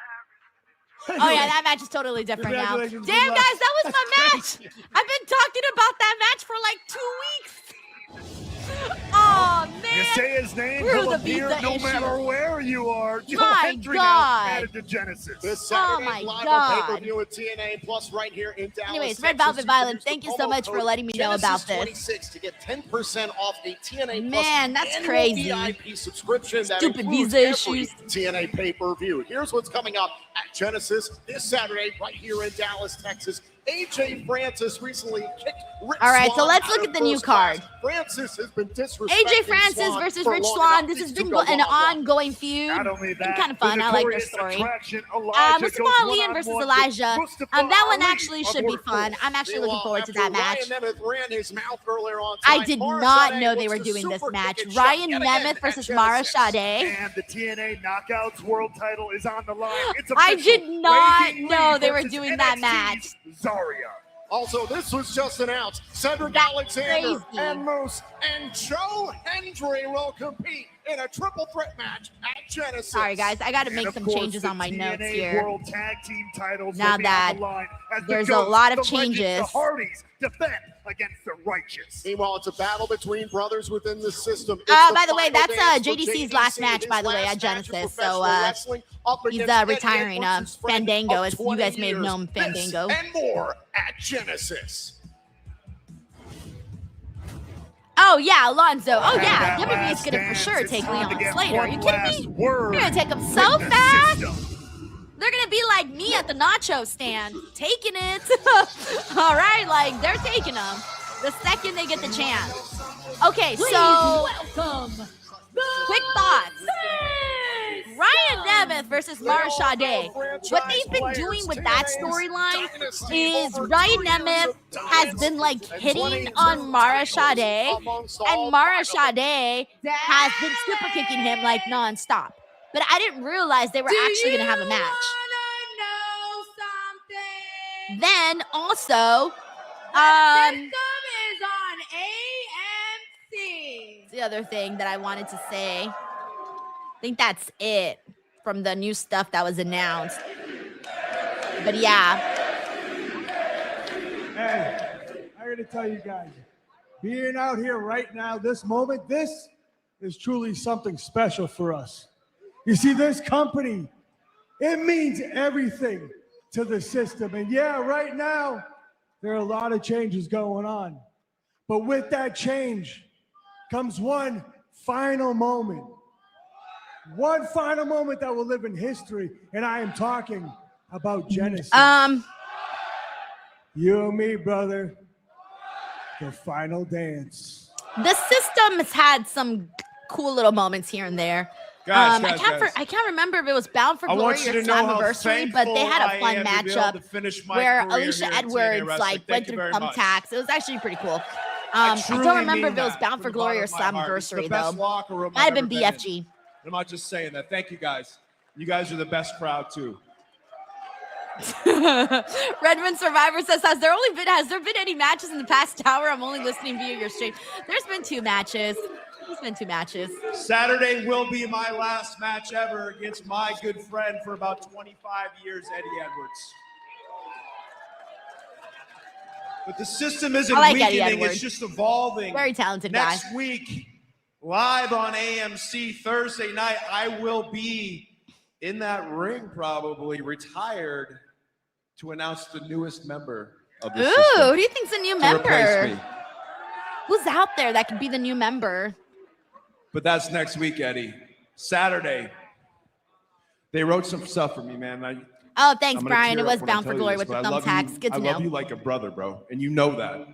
Speaker 1: Oh, yeah, that match is totally different now. Damn, guys, that was my match. I've been talking about that match for like 2 weeks. Oh, man.
Speaker 18: You say his name,
Speaker 1: Screw
Speaker 18: he'll
Speaker 1: the
Speaker 18: appear
Speaker 1: visa
Speaker 18: no
Speaker 1: issue.
Speaker 18: matter where you are. Joe
Speaker 1: My
Speaker 18: Hendry now
Speaker 1: God.
Speaker 18: added to Genesis.
Speaker 4: This Saturday,
Speaker 1: my
Speaker 4: live
Speaker 1: God.
Speaker 4: on pay-per-view at TNA Plus right here in Dallas.
Speaker 1: Anyways, Red
Speaker 4: Texas.
Speaker 1: Velvet
Speaker 4: You
Speaker 1: Violence,
Speaker 4: use
Speaker 1: thank
Speaker 4: the
Speaker 1: you so
Speaker 4: promo
Speaker 1: much for
Speaker 4: code
Speaker 1: letting me know about this.
Speaker 4: Genesis26 to get 10% off a TNA Plus
Speaker 1: Man, that's
Speaker 4: annual
Speaker 1: crazy.
Speaker 4: VIP subscription that
Speaker 1: Stupid
Speaker 4: includes
Speaker 1: visa
Speaker 4: every
Speaker 1: issues.
Speaker 4: TNA pay-per-view. Here's what's coming up at Genesis this Saturday right here in Dallas, Texas. AJ Francis recently kicked Rich
Speaker 1: All right, so
Speaker 4: Swann
Speaker 1: let's
Speaker 4: out
Speaker 1: look
Speaker 4: of
Speaker 1: at the new
Speaker 4: first class.
Speaker 1: card.
Speaker 4: Francis has been disrespecting
Speaker 1: AJ Francis
Speaker 4: Swann
Speaker 1: versus
Speaker 4: for
Speaker 1: Rich
Speaker 4: long
Speaker 1: Swann.
Speaker 4: enough.
Speaker 1: This has
Speaker 4: These
Speaker 1: been
Speaker 4: two go
Speaker 1: an
Speaker 4: one-on-one.
Speaker 1: ongoing feud.
Speaker 18: Not only
Speaker 1: It's been
Speaker 18: that,
Speaker 1: kind of fun. I like their story. Mustafa Aliyan versus Elijah. That one actually should be fun. I'm actually looking forward to that match.
Speaker 4: Ryan Nemeth ran his mouth earlier on
Speaker 1: I
Speaker 4: tonight.
Speaker 1: did
Speaker 4: Mara
Speaker 1: not
Speaker 4: Sade
Speaker 1: know they
Speaker 4: looks
Speaker 1: were
Speaker 4: to
Speaker 1: doing this
Speaker 4: super
Speaker 1: match.
Speaker 4: kick it shut
Speaker 1: Ryan
Speaker 4: yet again
Speaker 1: Nemeth
Speaker 4: at
Speaker 1: versus Mara
Speaker 4: Genesis.
Speaker 1: Sade.
Speaker 18: And the TNA Knockouts World title is on the line. It's
Speaker 1: I
Speaker 18: official.
Speaker 1: did not
Speaker 18: Wade
Speaker 1: know
Speaker 18: Lee
Speaker 1: they were
Speaker 18: versus
Speaker 1: doing that
Speaker 18: NXT's
Speaker 1: match.
Speaker 18: Zarya.
Speaker 4: Also, this was just announced. Cedric Alexander
Speaker 1: crazy.
Speaker 4: and Moose and Joe Hendry will compete in a triple threat match at Genesis.
Speaker 1: Sorry, guys. I got to
Speaker 18: And
Speaker 1: make
Speaker 18: of
Speaker 1: some
Speaker 18: course,
Speaker 1: changes
Speaker 18: the
Speaker 1: on my notes
Speaker 18: TNA
Speaker 1: here.
Speaker 18: World Tag Team titles
Speaker 1: Now
Speaker 18: will be
Speaker 1: that
Speaker 18: on the line as the
Speaker 1: there's a
Speaker 18: Ghosts,
Speaker 1: lot of
Speaker 18: the Legends,
Speaker 1: changes.
Speaker 18: the Hardys defend against the Righteous.
Speaker 4: Meanwhile, it's a battle between brothers within the system.
Speaker 1: By the way,
Speaker 4: final
Speaker 1: that's
Speaker 4: dance for
Speaker 1: JDC's last match,
Speaker 4: his
Speaker 1: by the way,
Speaker 4: last
Speaker 1: at
Speaker 4: match in
Speaker 1: Genesis. So
Speaker 4: professional wrestling, up
Speaker 1: he's
Speaker 4: against Eddie
Speaker 1: retiring.
Speaker 4: Edwards' friend
Speaker 1: Fandango,
Speaker 4: of
Speaker 1: as you
Speaker 4: 20
Speaker 1: guys may have
Speaker 4: years.
Speaker 1: known
Speaker 4: This
Speaker 1: Fandango.
Speaker 4: and more at Genesis.
Speaker 1: Oh, yeah, Alonzo. Oh,
Speaker 18: And
Speaker 1: yeah.
Speaker 18: that
Speaker 1: WWE's
Speaker 18: last
Speaker 1: going to for
Speaker 18: dance,
Speaker 1: sure
Speaker 18: it's
Speaker 1: take
Speaker 18: time to
Speaker 1: Leon
Speaker 18: get
Speaker 1: Slater. Are
Speaker 18: one
Speaker 1: you kidding
Speaker 18: last
Speaker 1: me?
Speaker 18: word
Speaker 1: You're going to take him
Speaker 18: with
Speaker 1: so
Speaker 18: the
Speaker 1: fast.
Speaker 18: system.
Speaker 1: They're going to be like me at the nacho stand, taking it. All right, like, they're taking them the second they get the chance. Okay, so
Speaker 3: welcome.
Speaker 1: quick thoughts. Ryan Nemeth versus Mara Sade. What they've been doing with that storyline is Ryan Nemeth has been like hitting on Mara Sade, and Mara Sade has been super kicking him like nonstop. But I didn't realize they were actually going to have a match. Then also,
Speaker 13: is on AMC.
Speaker 1: the other thing that I wanted to say, I think that's it from the new stuff that was announced. But yeah,
Speaker 5: Hey, I gotta tell you guys, being out here right now, this moment, this is truly something special for us. You see, this company, it means everything to the system. And yeah, right now, there are a lot of changes going on. But with that change comes one final moment. One final moment that will live in history. And I am talking about Genesis. You and me, brother. The final dance.
Speaker 1: the system has had some cool little moments here and there.
Speaker 19: Guys,
Speaker 1: I can't remember if it was Bound for
Speaker 19: I want
Speaker 1: Glory
Speaker 19: you
Speaker 1: or
Speaker 19: to know how
Speaker 1: Slammiversary, but they had a
Speaker 19: thankful I
Speaker 1: fun
Speaker 19: am to be able
Speaker 1: matchup
Speaker 19: to finish my
Speaker 1: where
Speaker 19: career
Speaker 1: Alicia
Speaker 19: here at TNA
Speaker 1: Edwards
Speaker 19: Wrestling.
Speaker 1: like
Speaker 19: Thank
Speaker 1: went
Speaker 19: you
Speaker 1: through
Speaker 19: very much.
Speaker 1: thumbtacks. It was actually pretty cool. I
Speaker 19: truly
Speaker 1: don't remember
Speaker 19: mean
Speaker 1: if it was
Speaker 19: that
Speaker 1: Bound for
Speaker 19: from the
Speaker 1: Glory or
Speaker 19: bottom of my heart. It's the
Speaker 1: Slammiversary
Speaker 19: best
Speaker 1: though.
Speaker 19: locker room
Speaker 1: Might have
Speaker 19: I've
Speaker 1: been
Speaker 19: ever
Speaker 1: BFG.
Speaker 19: I'm not just saying that. Thank you guys. You guys are the best crowd too.
Speaker 1: Redmond Survivor says, has there been any matches in the past hour? I'm only listening via your stream. There's been 2 matches.
Speaker 19: Saturday will be my last match ever against my good friend for about 25 years, Eddie Edwards. But the system isn't
Speaker 1: I like Eddie
Speaker 19: weakening,
Speaker 1: Edwards.
Speaker 19: it's just evolving.
Speaker 1: Very talented guy.
Speaker 19: Next week, live on AMC Thursday night, I will be in that ring, probably retired, to announce the newest member of the system.
Speaker 1: Ooh, who do you think's a new
Speaker 19: to
Speaker 1: member?
Speaker 19: replace me.
Speaker 1: Who's out there that could be the new member?
Speaker 19: But that's next week, Eddie. Saturday. They wrote some stuff for me, man.
Speaker 1: Oh, thanks,
Speaker 19: I'm gonna
Speaker 1: Brian.
Speaker 19: tear
Speaker 1: It
Speaker 19: up
Speaker 1: was
Speaker 19: when I
Speaker 1: Bound for
Speaker 19: tell you
Speaker 1: Glory
Speaker 19: this,
Speaker 1: with the
Speaker 19: but I love you-
Speaker 1: thumbtacks. Good to know.
Speaker 19: I love you like a brother, bro, and you know that.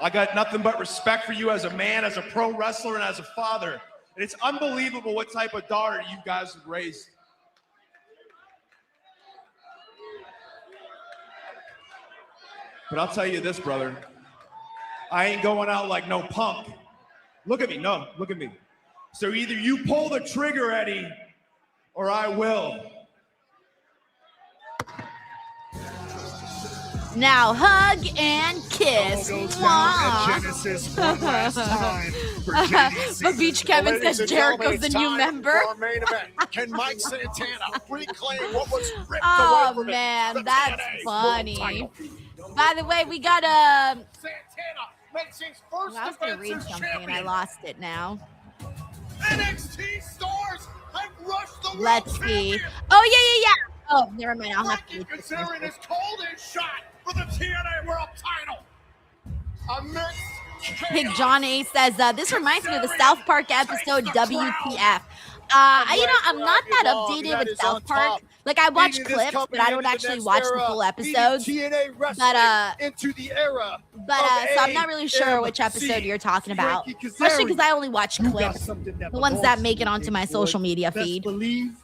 Speaker 19: I got nothing but respect for you as a man, as a pro wrestler, and as a father. And it's unbelievable what type of daughter you guys have raised. But I'll tell you this, brother. I ain't going out like no punk. Look at me. No, look at me. So either you pull the trigger, Eddie, or I will.
Speaker 1: Now hug and kiss. Mwah.
Speaker 18: Genesis one last time for JDC.
Speaker 1: But Beach Kevin
Speaker 4: Ladies
Speaker 1: says
Speaker 4: and
Speaker 1: Jericho's
Speaker 4: gentlemen,
Speaker 1: the
Speaker 4: it's
Speaker 1: new
Speaker 4: time
Speaker 1: member.
Speaker 4: for our main event. Can Mike Santana reclaim what was ripped
Speaker 1: Oh
Speaker 4: away from him?
Speaker 1: man,
Speaker 4: The
Speaker 1: that's
Speaker 4: TNA
Speaker 1: funny.
Speaker 4: World Title.
Speaker 1: By the way, we got
Speaker 4: Santana makes his first
Speaker 1: I was gonna read
Speaker 4: defense as
Speaker 1: something and I
Speaker 4: champion.
Speaker 1: lost it now.
Speaker 4: NXT stars have rushed the
Speaker 1: Let's
Speaker 4: world
Speaker 1: see.
Speaker 4: champion.
Speaker 1: Oh yeah. Oh, never mind. I'll have to read this
Speaker 4: Considering
Speaker 1: first.
Speaker 4: his cold-in shot for the TNA World Title. Amidst
Speaker 1: Big John A says, this reminds me of the South Park episode WTF. I'm not that updated with South Park. Like, I watch clips, but I don't actually watch the full episodes. But
Speaker 4: into the era
Speaker 1: so I'm not really sure which episode you're talking about. Especially because I only watch clips, the ones that make it onto my social media feed.
Speaker 18: Believe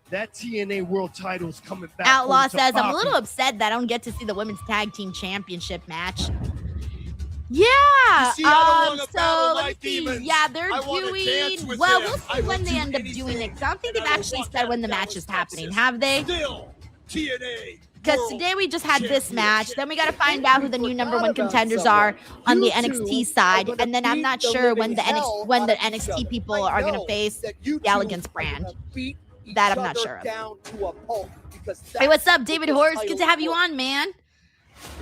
Speaker 18: that TNA World Title's coming back.
Speaker 1: Outlaw
Speaker 18: home to
Speaker 1: says, I'm a
Speaker 18: Bobby.
Speaker 1: little upset that I don't get to see the Women's Tag Team Championship match. Yeah.
Speaker 4: see, I don't wanna battle
Speaker 1: So
Speaker 4: my
Speaker 1: let me see.
Speaker 4: demons.
Speaker 1: Yeah, they're
Speaker 4: I wanna dance
Speaker 1: doing.
Speaker 4: with
Speaker 1: Well,
Speaker 4: them.
Speaker 1: we'll
Speaker 4: I
Speaker 1: see
Speaker 4: will
Speaker 1: when they
Speaker 4: do
Speaker 1: end up
Speaker 4: anything,
Speaker 1: doing it. 'Cause I don't think
Speaker 4: and
Speaker 1: they've
Speaker 4: I will
Speaker 1: actually
Speaker 4: walk
Speaker 1: said
Speaker 4: out
Speaker 1: when the
Speaker 4: of
Speaker 1: match is
Speaker 4: Dallas,
Speaker 1: happening,
Speaker 4: Texas.
Speaker 1: have they?
Speaker 4: Still, TNA
Speaker 1: because today we just had this match. Then we got to find out who the new #1 contenders are on the NXT side, and then I'm not sure when the NXT people are going to face the Elegance brand. That I'm not sure of. Hey, what's up, David Horst? Good to have you on, man.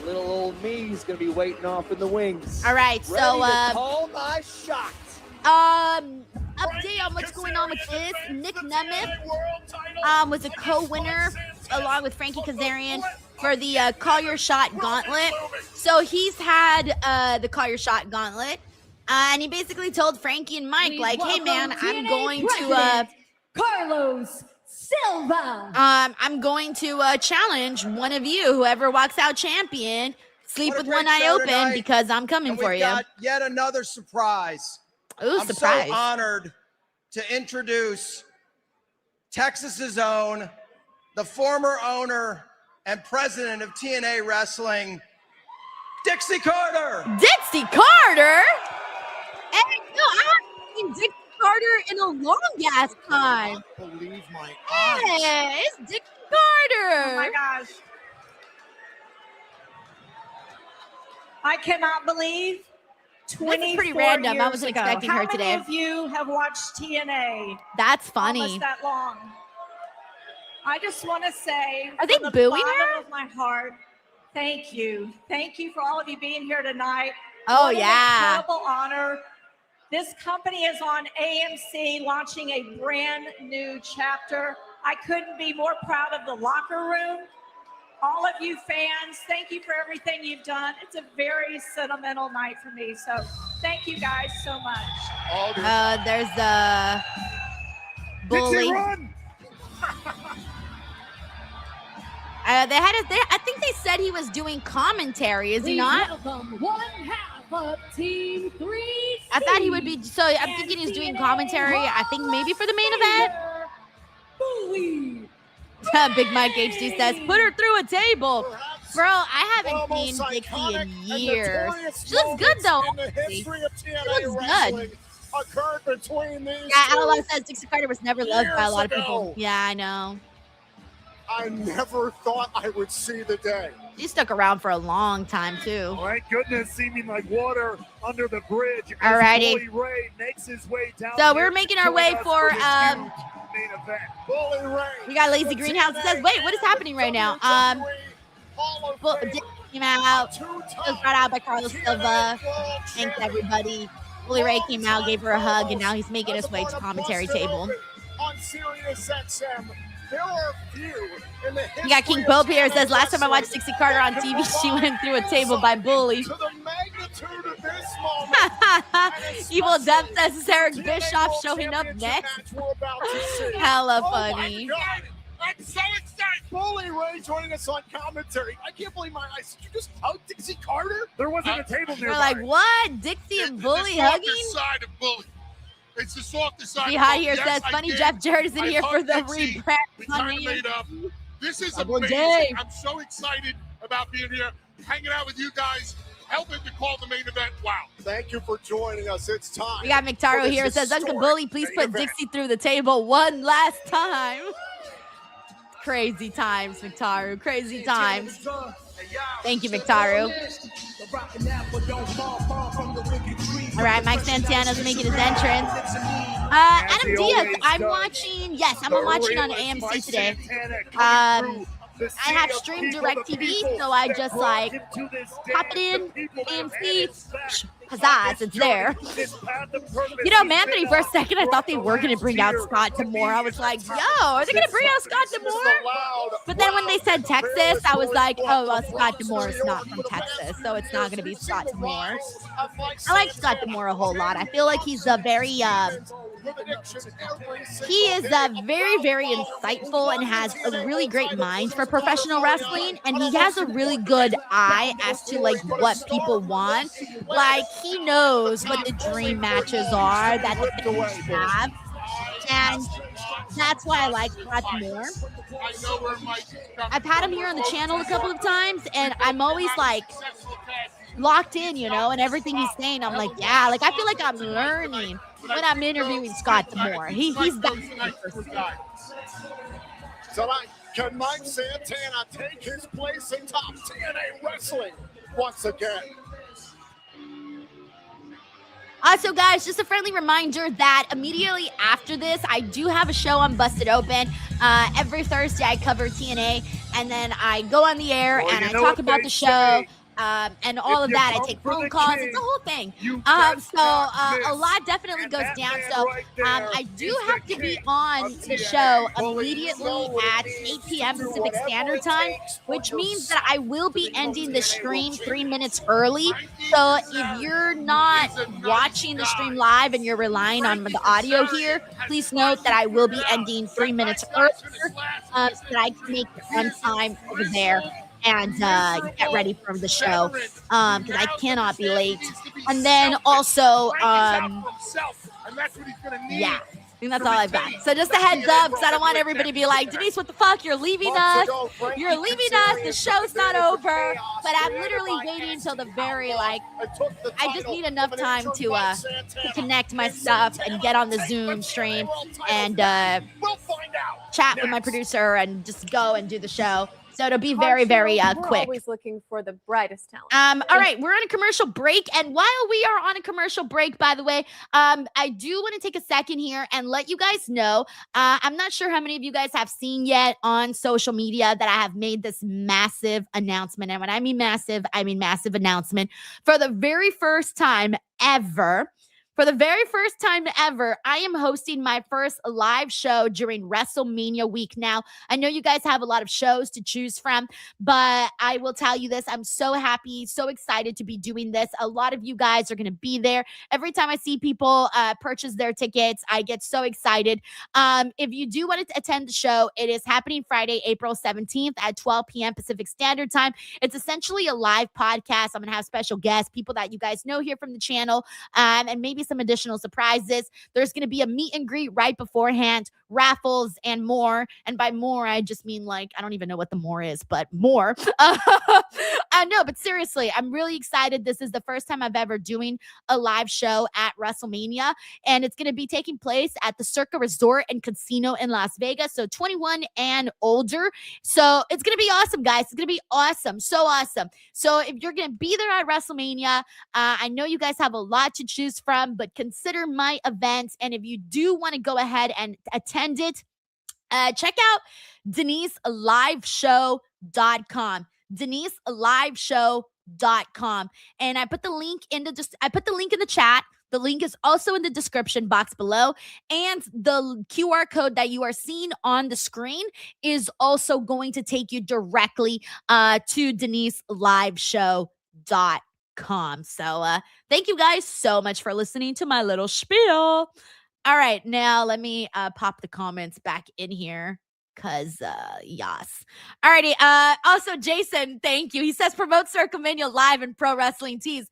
Speaker 20: Little old me is going to be waiting off in the wings.
Speaker 1: All right, so
Speaker 20: call my shot.
Speaker 1: Update on what's going on with this. Nick Nemeth was a co-winner along with Frankie Kazarian for the Call Your Shot Gauntlet. So he's had the Call Your Shot Gauntlet, and he basically told Frankie and Mike, like, hey man, I'm going to
Speaker 3: Carlos Silva.
Speaker 1: I'm going to challenge one of you, whoever walks out champion, sleep with one eye open because I'm coming for you.
Speaker 21: Got yet another surprise.
Speaker 1: Ooh,
Speaker 21: I'm
Speaker 1: surprise.
Speaker 21: so honored to introduce Texas's own, the former owner and president of TNA Wrestling, Dixie Carter.
Speaker 1: Dixie Carter? Hey, no, I haven't seen Dixie Carter in a long ass time.
Speaker 21: I can't believe my
Speaker 1: Hey, it's Dixie Carter.
Speaker 22: Oh my gosh. I cannot believe 24
Speaker 1: This is pretty random. I
Speaker 22: years
Speaker 1: wasn't
Speaker 22: ago.
Speaker 1: expecting her today.
Speaker 22: How many of you have watched TNA?
Speaker 1: That's funny.
Speaker 22: Almost that long. I just want to say,
Speaker 1: are they
Speaker 22: from the
Speaker 1: booing
Speaker 22: bottom
Speaker 1: her?
Speaker 22: of my heart, thank you. Thank you for all of you being here tonight.
Speaker 1: Oh,
Speaker 22: What an
Speaker 1: yeah.
Speaker 22: incredible honor. This company is on AMC launching a brand new chapter. I couldn't be more proud of the locker room. All of you fans, thank you for everything you've done. It's a very sentimental night for me. So thank you guys so much.
Speaker 1: There's a bully. I think they said he was doing commentary. Is he not?
Speaker 3: Welcome one half of Team 3.
Speaker 1: I thought he would be. So I'm thinking he's doing commentary. I think maybe for the main event.
Speaker 3: Bully.
Speaker 1: Big Mike HD says, put her through a table. Bro, I haven't seen Dixie in years. She looks good, though. She looks good.
Speaker 4: Occurred between these
Speaker 1: Yeah, Outlaw says Dixie Carter was never loved by a lot of people. Yeah, I know.
Speaker 4: I never thought I would see the day.
Speaker 1: She stuck around for a long time, too.
Speaker 18: Thank goodness, seeming like water under the bridge.
Speaker 1: Alrighty.
Speaker 18: Bully Ray makes his way down.
Speaker 1: So we're making our way for
Speaker 18: main event.
Speaker 4: Bully Ray.
Speaker 1: we got Lazy Greenhouse that says, wait, what is happening right now? Dixie came out. She was brought out by Carlos Silva. Thanks, everybody. Bully Ray came out, gave her a hug, and now he's making his way to commentary table.
Speaker 4: On Sirius XM, there are few in the
Speaker 1: You got King Pope here. Says, last time I watched Dixie Carter on TV, she went through a table by Bully.
Speaker 4: to the magnitude of this moment.
Speaker 1: Evil Death says, is Eric Bischoff showing up next? Hella funny.
Speaker 4: I'm so excited. Bully Ray joining us on commentary. I can't believe my eyes. Did you just hug Dixie Carter?
Speaker 18: There wasn't a table nearby.
Speaker 1: We're like, what? Dixie and Bully hugging?
Speaker 4: Side of Bully. It's the softest side.
Speaker 1: Behind here says, funny Jeff Jarrett is in here for the rebrand.
Speaker 4: We kind of made up. This is
Speaker 1: Double
Speaker 4: amazing.
Speaker 1: J.
Speaker 4: I'm so excited about being here, hanging out with you guys, helping to call the main event. Wow. Thank you for joining us. It's time.
Speaker 1: We got McTaro here. Says, Uncle Bully, please put Dixie through the table one last time. Crazy times, McTaru. Crazy times. Thank you, McTaru. All right, Mike Santana's making his entrance. Adam Diaz, I'm watching. Yes, I'm watching on AMC today. I have streamed DirecTV, so I just like pop it in, AMC, pizzazz, it's there. You know, Manthony, for a second, I thought they were going to bring out Scott D'Amore. I was like, yo, are they going to bring out Scott D'Amore? But then when they said Texas, I was like, oh, well, Scott D'Amore is not from Texas, so it's not going to be Scott D'Amore. I like Scott D'Amore a whole lot. I feel like he's a very, he is very, very insightful and has a really great mind for professional wrestling, and he has a really good eye as to like what people want. Like, he knows what the dream matches are that the fans have, and that's why I like Scott D'Amore. I've had him here on the channel a couple of times, and I'm always like locked in, you know, and everything he's saying, I'm like, yeah, like I feel like I'm learning when I'm interviewing Scott D'Amore. He's that.
Speaker 4: Tonight, can Mike Santana take his place atop TNA Wrestling once again?
Speaker 1: Also, guys, just a friendly reminder that immediately after this, I do have a show on Busted Open. Every Thursday, I cover TNA, and then I go on the air and I talk about the show. And all of that. I take phone calls. It's a whole thing. A lot definitely goes down. So I do have to be on the show immediately at 8 p.m. Pacific Standard Time, which means that I will be ending the stream 3 minutes early. So if you're not watching the stream live and you're relying on the audio here, please note that I will be ending 3 minutes earlier so that I can make it on time over there and get ready for the show because I cannot be late. And then also, yeah, I think that's all I've got. So just a heads up, because I don't want everybody to be like, Denise, what the fuck? You're leaving us. You're leaving us. The show's not over. But I'm literally waiting until the very, I just need enough time to connect my stuff and get on the Zoom stream and chat with my producer and just go and do the show. So it'll be very, very quick.
Speaker 13: We're always looking for the brightest talent.
Speaker 1: All right, we're on a commercial break. And while we are on a commercial break, by the way, I do want to take a second here and let you guys know, I'm not sure how many of you guys have seen yet on social media that I have made this massive announcement. And when I mean massive announcement. For the very first time ever, I am hosting my first live show during WrestleMania week. Now, I know you guys have a lot of shows to choose from, but I will tell you this. I'm so happy, so excited to be doing this. A lot of you guys are going to be there. Every time I see people purchase their tickets, I get so excited. If you do want to attend the show, it is happening Friday, April 17th at 12 p.m. Pacific Standard Time. It's essentially a live podcast. I'm going to have special guests, people that you guys know here from the channel, and maybe some additional surprises. There's going to be a meet and greet right beforehand, raffles, and more. And by more, I just mean I don't even know what the more is, but more. No, but seriously, I'm really excited. This is the first time I've ever doing a live show at WrestleMania, and it's going to be taking place at the Circa Resort and Casino in Las Vegas, so 21 and older. So it's going to be awesome, guys. It's going to be awesome. So awesome. So if you're going to be there at WrestleMania, I know you guys have a lot to choose from, but consider my event. And if you do want to go ahead and attend it, check out DeniseLiveshow.com. DeniseLiveshow.com. And I put the link in the chat. The link is also in the description box below. And the QR code that you are seeing on the screen is also going to take you directly to DeniseLiveshow.com. So thank you guys so much for listening to my little spiel. All right, now let me pop the comments back in here because yas. Alrighty, also Jason, thank you. He says promote Circumania live in Pro Wrestling Tees.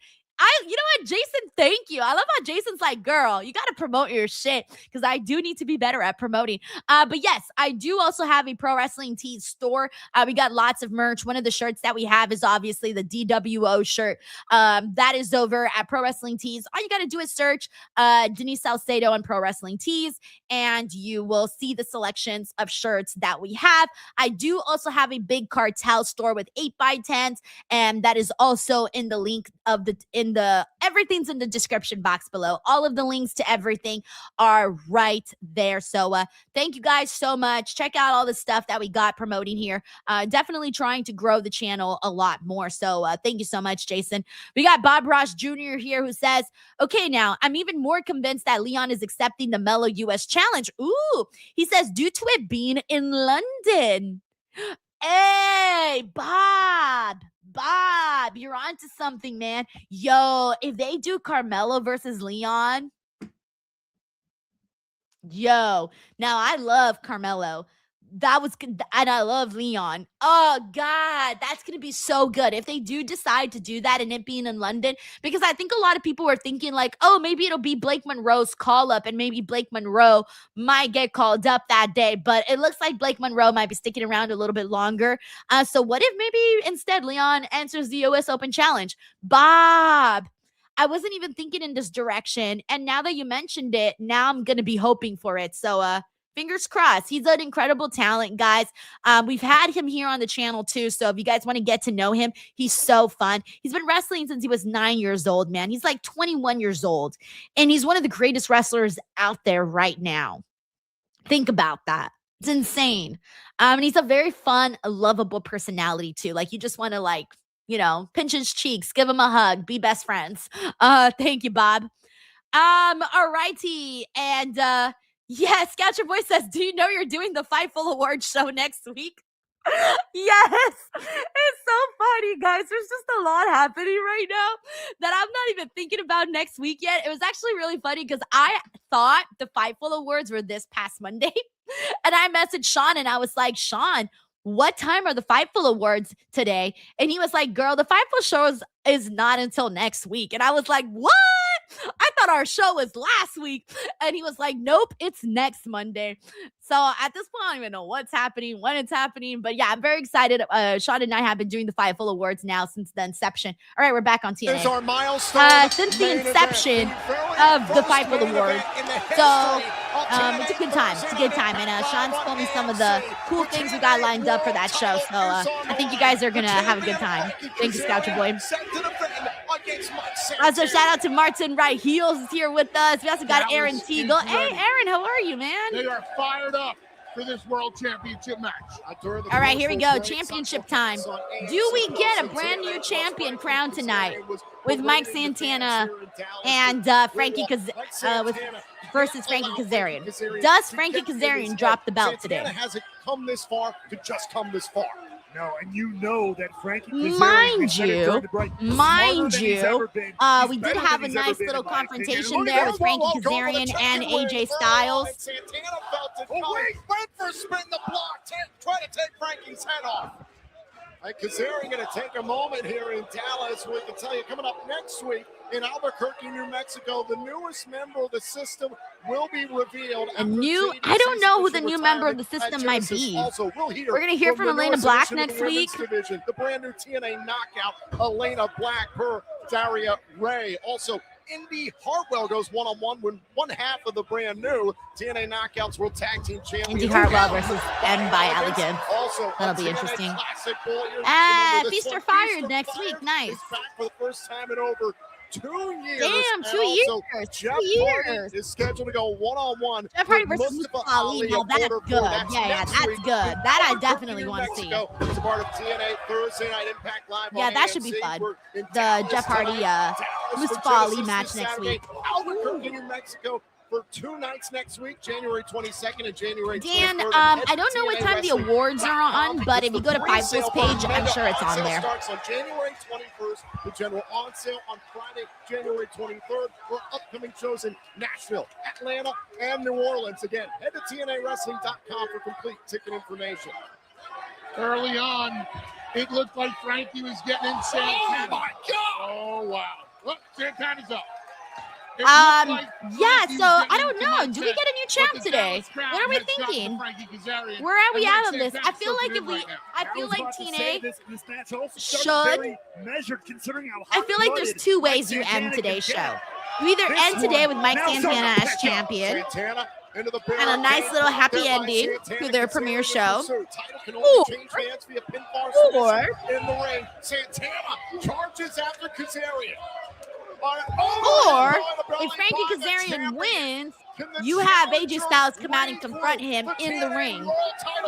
Speaker 1: You know what, Jason, thank you. I love how Jason's like, girl, you got to promote your shit because I do need to be better at promoting. But yes, I do also have a Pro Wrestling Tees store. We got lots of merch. One of the shirts that we have is obviously the DWO shirt. That is over at Pro Wrestling Tees. All you got to do is search Denise Salcedo on Pro Wrestling Tees, and you will see the selections of shirts that we have. I do also have a big cartel store with 8x10s, and that is also in the link of everything's in the description box below. All of the links to everything are right there. So thank you guys so much. Check out all the stuff that we got promoting here. Definitely trying to grow the channel a lot more. So thank you so much, Jason. We got Bob Ross Jr. here who says, okay, now I'm even more convinced that Leon is accepting the Mellow US Challenge. Ooh, he says, due to it being in London. Hey, Bob, you're onto something, man. Yo, if they do Carmelo versus Leon, now I love Carmelo. That was good, and I love Leon. Oh God, that's gonna be so good if they do decide to do that and it being in London, because I think a lot of people were thinking like, oh, maybe it'll be Blake Monroe's call up and maybe Blake Monroe might get called up that day, but it looks like Blake Monroe might be sticking around a little bit longer. So what if maybe instead Leon answers the US Open Challenge? Bob, I wasn't even thinking in this direction, and now that you mentioned it, now I'm gonna be hoping for it. So fingers crossed. He's an incredible talent, guys. We've had him here on the channel too. So if you guys want to get to know him, he's so fun. He's been wrestling since he was 9 years old, man. He's like 21 years old. And he's one of the greatest wrestlers out there right now. Think about that. It's insane. And he's a very fun, lovable personality too. Like you just want to like, you know, pinch his cheeks, give him a hug, be best friends. Thank you, Bob. All righty. And yes, Scoucher Boy says, do you know you're doing the Fightful Awards show next week? Yes, it's so funny, guys. There's just a lot happening right now that I'm not even thinking about next week yet. It was actually really funny because I thought the Fightful Awards were this past Monday, and I messaged Sean and I was like, Sean, what time are the Fightful Awards today? And he was like, girl, the Fightful show is not until next week. And I was like, what? I thought our show was last week. And he was like, nope, it's next Monday. So at this point, I don't even know what's happening, when it's happening. But yeah, I'm very excited. Sean and I have been doing the Fightful Awards now since the inception. All right, we're back on TNA.
Speaker 4: There's our milestone.
Speaker 1: Since the inception of the Fightful Awards. So it's a good time. It's a good time. And Sean's told me some of the cool things we got lined up for that show. So I think you guys are going to have a good time. Thank you, Scoucher Boy. Also, shout out to Martin Wright Heels is here with us. We also got Aaron Teagle. Hey, Aaron, how are you, man?
Speaker 6: They are fired up for this World Championship match.
Speaker 1: All right, here we go. Championship time. Do we get a brand new champion crowned tonight with Mike Santana and Frankie versus Frankie Kazarian? Does Frankie Kazarian drop the belt today?
Speaker 4: Hasn't come this far to just come this far.
Speaker 18: No, and you know that Frankie Kazarian,
Speaker 1: mind you, we did have a nice little confrontation there with Frankie Kazarian and AJ Styles.
Speaker 4: Santana felt it. Went for a spin the block, try to take Frankie's head off. Kazarian going to take a moment here in Dallas. We can tell you coming up next week in Albuquerque, New Mexico, the newest member of the system will be revealed.
Speaker 1: I don't know who the new member of the system might be. We're going to hear from Elena Black next week.
Speaker 4: Division, the brand new TNA knockout, Elena Black, per Daria Ray. Also, Indy Hartwell goes one-on-one with one half of the brand new TNA Knockouts World Tag Team Champions.
Speaker 1: Indy Hartwell versus M by Elegance. That'll be interesting. Feast or Fired next week. Nice.
Speaker 4: Back for the first time in over 2 years.
Speaker 1: Damn, 2 years.
Speaker 4: Jeff Hardy is scheduled to go one-on-one.
Speaker 1: Jeff Hardy versus Mustafa Ali. Now that's good. Yeah, that's good. That I definitely want to see.
Speaker 4: It's a part of TNA Thursday Night Impact Live.
Speaker 1: Yeah, that should be fun. The Jeff Hardy Mustafa Ali match next week.
Speaker 4: Albuquerque, New Mexico. For 2 nights next week, January 22nd and January 23rd.
Speaker 1: Dan, I don't know what time the awards are on, but if you go to Fightful's page, I'm sure it's on there.
Speaker 4: Starts on January 21st. The general on sale on Friday, January 23rd, for upcoming shows in Nashville, Atlanta, and New Orleans. Again, head to TNAWrestling.com for complete ticket information.
Speaker 6: Early on, it looked like Frankie was getting in Santana.
Speaker 4: Oh my God!
Speaker 6: Oh wow! Look, Santana's up.
Speaker 1: So I don't know. Do we get a new champ today? What are we thinking? Where are we at on this? I feel like TNA should. I feel like there's 2 ways you end today's show. You either end today with Mike Santana as champion and a nice little happy ending to their premiere show, or
Speaker 4: in the ring, Santana charges after Kazarian.
Speaker 1: Or if Frankie Kazarian wins, you have AJ Styles come out and confront him in the ring.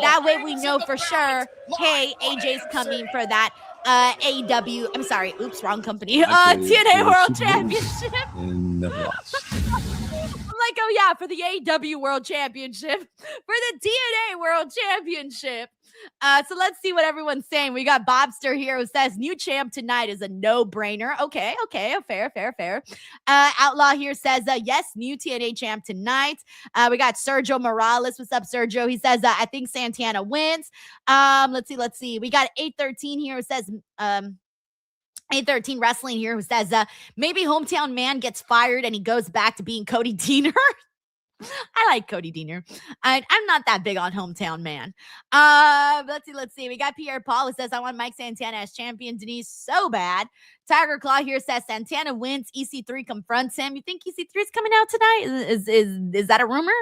Speaker 1: That way we know for sure, hey, AJ's coming for that AEW, I'm sorry, oops, wrong company, TNA World Championship. I'm like, oh yeah, for the AEW World Championship, for the TNA World Championship. So let's see what everyone's saying. We got Bobster here who says new champ tonight is a no-brainer. Okay, fair. Outlaw here says yes, new TNA champ tonight. We got Sergio Morales. What's up, Sergio? He says I think Santana wins. Let's see. We got 813 here who says 813 Wrestling here who says maybe Hometown Man gets fired and he goes back to being Cody Deaner. I like Cody Deaner. I'm not that big on Hometown Man. Let's see. We got Pierre Paul who says, I want Mike Santana as champion. Denise, so bad. Tiger Claw here says Santana wins. EC3 confronts him. You think EC3 is coming out tonight? Is that a rumor?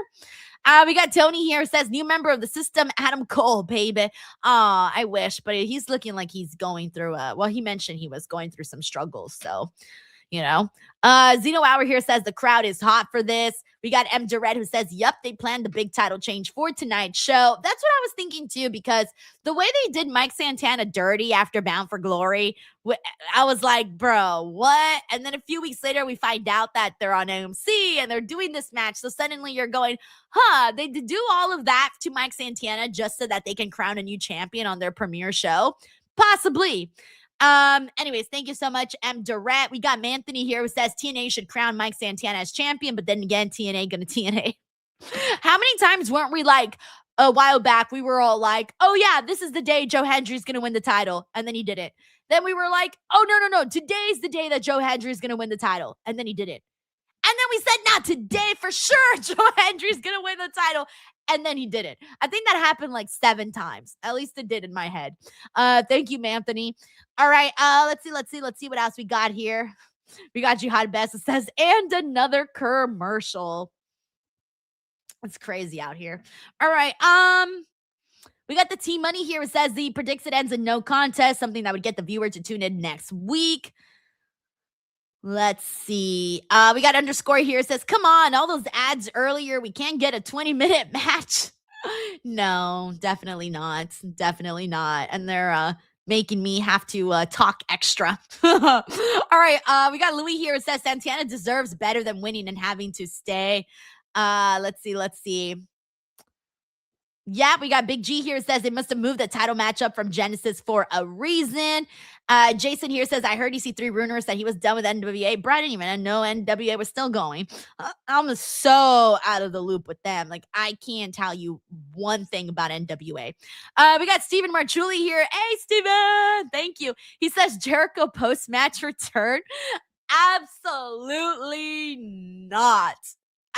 Speaker 1: We got Tony here, says new member of the system, Adam Cole, baby. I wish, but he's looking like he's going through well, he mentioned he was going through some struggles, so you know. Zeno Hour here says the crowd is hot for this. We got M. Durrett who says, yep, they planned the big title change for tonight's show. That's what I was thinking too, because the way they did Mike Santana dirty after Bound for Glory, I was like, bro, what? And then a few weeks later, we find out that they're on AMC and they're doing this match. So suddenly you're going, they do all of that to Mike Santana just so that they can crown a new champion on their premiere show? Possibly. Anyways, thank you so much, M. Durrett. We got Anthony here who says TNA should crown Mike Santana as champion, but then again, TNA gonna TNA. How many times weren't we like a while back? We were all like, oh yeah, this is the day Joe Hendry's gonna win the title, and then he did it. Then we were like, oh no, today's the day that Joe Hendry's gonna win the title, and then he did it. And then we said, nah, today for sure Joe Hendry's gonna win the title. And then he did it. I think that happened like 7 times. At least it did in my head. Thank you, Anthony. All right. Let's see what else we got here. We got Jihad Best. It says, and another commercial. It's crazy out here. All right. We got the T Money here. It says he predicts it ends in no contest, something that would get the viewer to tune in next week. Let's see. We got underscore here. It says, come on, all those ads earlier. We can't get a 20-minute match. No, definitely not. Definitely not. And they're making me have to talk extra. All right. We got Louis here. It says Santana deserves better than winning and having to stay. Let's see. Yeah, we got Big G here. It says they must have moved the title matchup from Genesis for a reason. Jason here says, I heard EC3 rumors that he was done with NWA. Bro, I didn't even know NWA was still going. I'm so out of the loop with them. Like, I can't tell you one thing about NWA. We got Steven Marchuli here. Hey, Steven. Thank you. He says Jericho post-match return. Absolutely not.